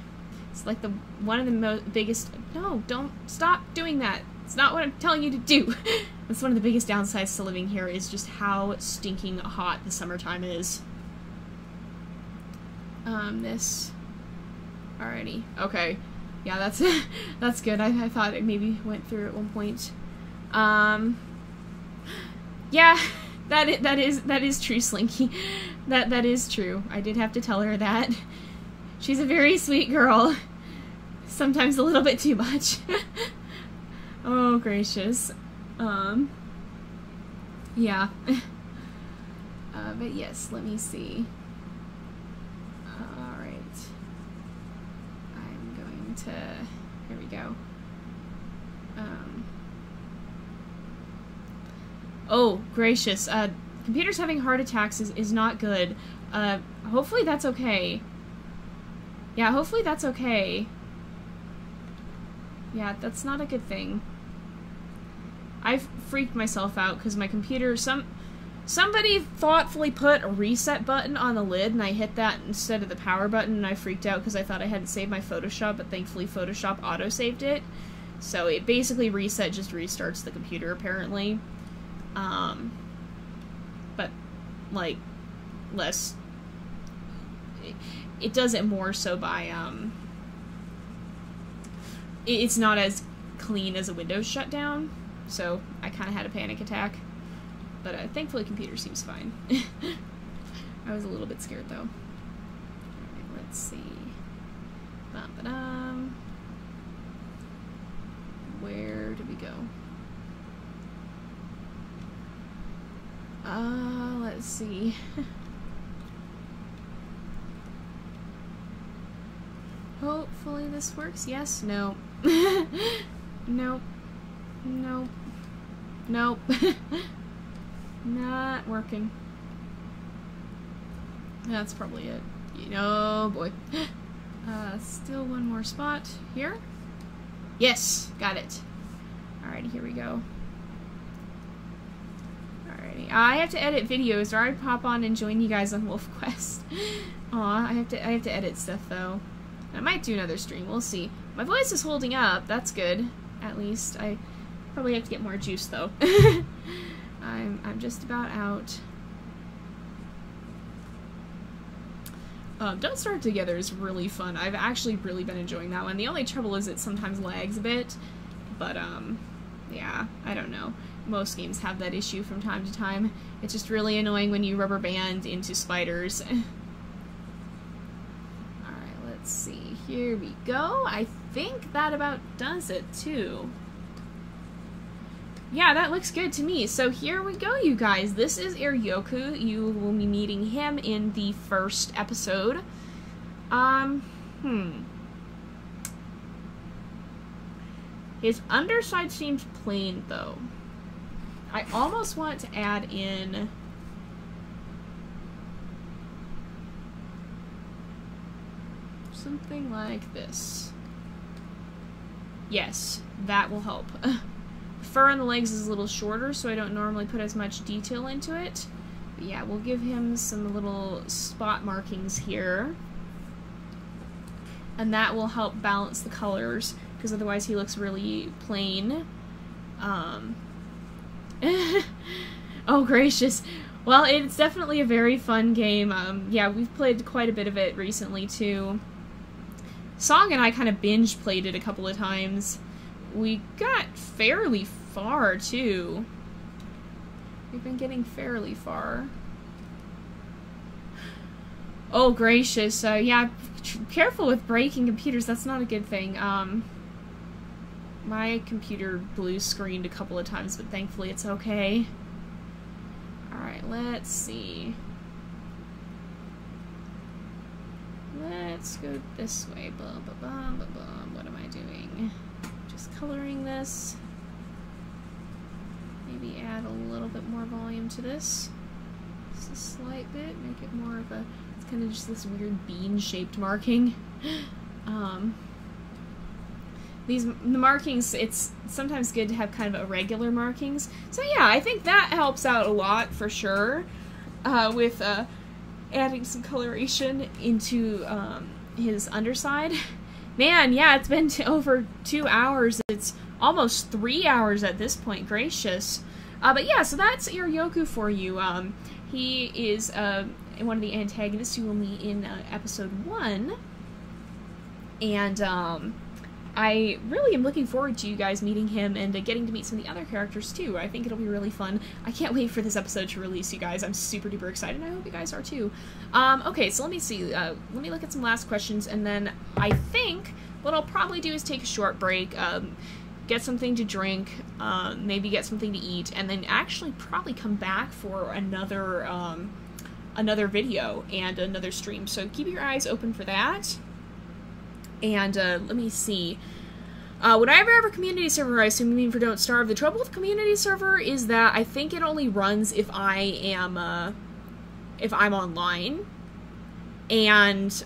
It's like one of the biggest... No, don't stop doing that. It's not what I'm telling you to do. That's one of the biggest downsides to living here, is just how stinking hot the summertime is. This... Alrighty. Okay. Yeah, that's good. I thought it maybe went through at one point. Yeah. That is true, Slinky. That is true. I did have to tell her that. She's a very sweet girl. Sometimes a little bit too much. Oh, gracious. Yeah. But yes, let me see. Alright. I'm going to... Here we go. Oh, gracious. Computers having heart attacks is not good. Hopefully that's okay. Yeah, hopefully that's okay. Yeah, that's not a good thing. I've freaked myself out because my computer, somebody thoughtfully put a reset button on the lid and I hit that instead of the power button and I freaked out because I thought I hadn't saved my Photoshop, but thankfully Photoshop auto-saved it. So it basically reset just restarts the computer apparently. But like less, it does it more so by, it's not as clean as a Windows shutdown. So I kind of had a panic attack, but thankfully computer seems fine. I was a little bit scared though. Alright, let's see. Bum-ba-dum. Where do we go? Let's see. Hopefully this works. Yes? No. Nope. Nope. Nope. Not working. That's probably it. Oh boy. Still one more spot here. Yes! Got it. Alrighty, here we go. Alrighty. I have to edit videos or I'd pop on and join you guys on Wolf Quest. Aw, I have to edit stuff though. I might do another stream, we'll see. My voice is holding up, that's good. At least. I probably have to get more juice though. I'm just about out. Don't Starve Together is really fun. I've actually really been enjoying that one. The only trouble is it sometimes lags a bit, but yeah, I don't know. Most games have that issue from time to time. It's just really annoying when you rubber band into spiders. Alright, let's see. Here we go. I think that about does it too. Yeah, that looks good to me. So here we go, you guys. This is Iryoku. You will be meeting him in the first episode. His underside seems plain, though. I almost want to add in... something like this. Yes, that will help. Fur on the legs is a little shorter, so I don't normally put as much detail into it. But yeah, we'll give him some little spot markings here. And that will help balance the colors, because otherwise he looks really plain. Oh, gracious. Well, it's definitely a very fun game. Yeah, we've played quite a bit of it recently, too. Song and I kind of binge played it a couple of times. We got fairly far, too. We've been getting fairly far. Oh, gracious. Yeah, careful with breaking computers. That's not a good thing. My computer blue screened a couple of times, but thankfully it's okay. Alright, let's see. Let's go this way. Bum, ba, bum, ba, bum. What am I doing? Just coloring this. Maybe add a little bit more volume to this. Just a slight bit. Make it more of a... It's kind of just this weird bean-shaped marking. The markings, it's sometimes good to have kind of irregular markings. So yeah, I think that helps out a lot for sure. With adding some coloration into his underside. Man, yeah, it's been over 2 hours. It's almost 3 hours at this point. Gracious. But yeah, so that's Iryoku for you. He is one of the antagonists you will meet in episode 1. And I really am looking forward to you guys meeting him and getting to meet some of the other characters too. I think it'll be really fun. I can't wait for this episode to release, you guys. I'm super duper excited, and I hope you guys are too. Okay, so let me see. Let me look at some last questions, and then I think what I'll probably do is take a short break, get something to drink, maybe get something to eat, and then actually probably come back for another video and another stream. So keep your eyes open for that. And let me see. Would I ever have a community server? I assume you mean for Don't Starve. The trouble with community server is that I think it only runs if I'm online, and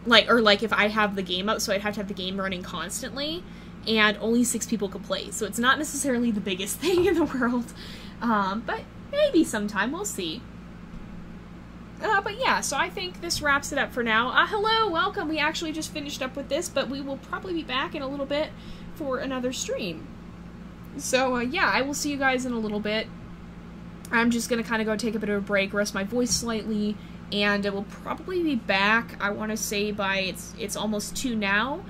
like if I have the game up, so I'd have to have the game running constantly, and only 6 people can play. So it's not necessarily the biggest thing in the world, but maybe sometime, we'll see. But yeah, so I think this wraps it up for now. Hello, welcome. We actually just finished up with this, but we will probably be back in a little bit for another stream. So yeah, I will see you guys in a little bit. I'm just gonna kind of go take a bit of a break, rest my voice slightly, and we'll probably be back, I want to say by, it's almost 2 now.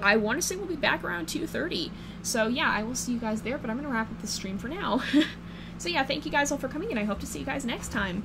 I want to say we'll be back around 2:30. So yeah, I will see you guys there, but I'm gonna wrap up the stream for now. So yeah, thank you guys all for coming, and I hope to see you guys next time.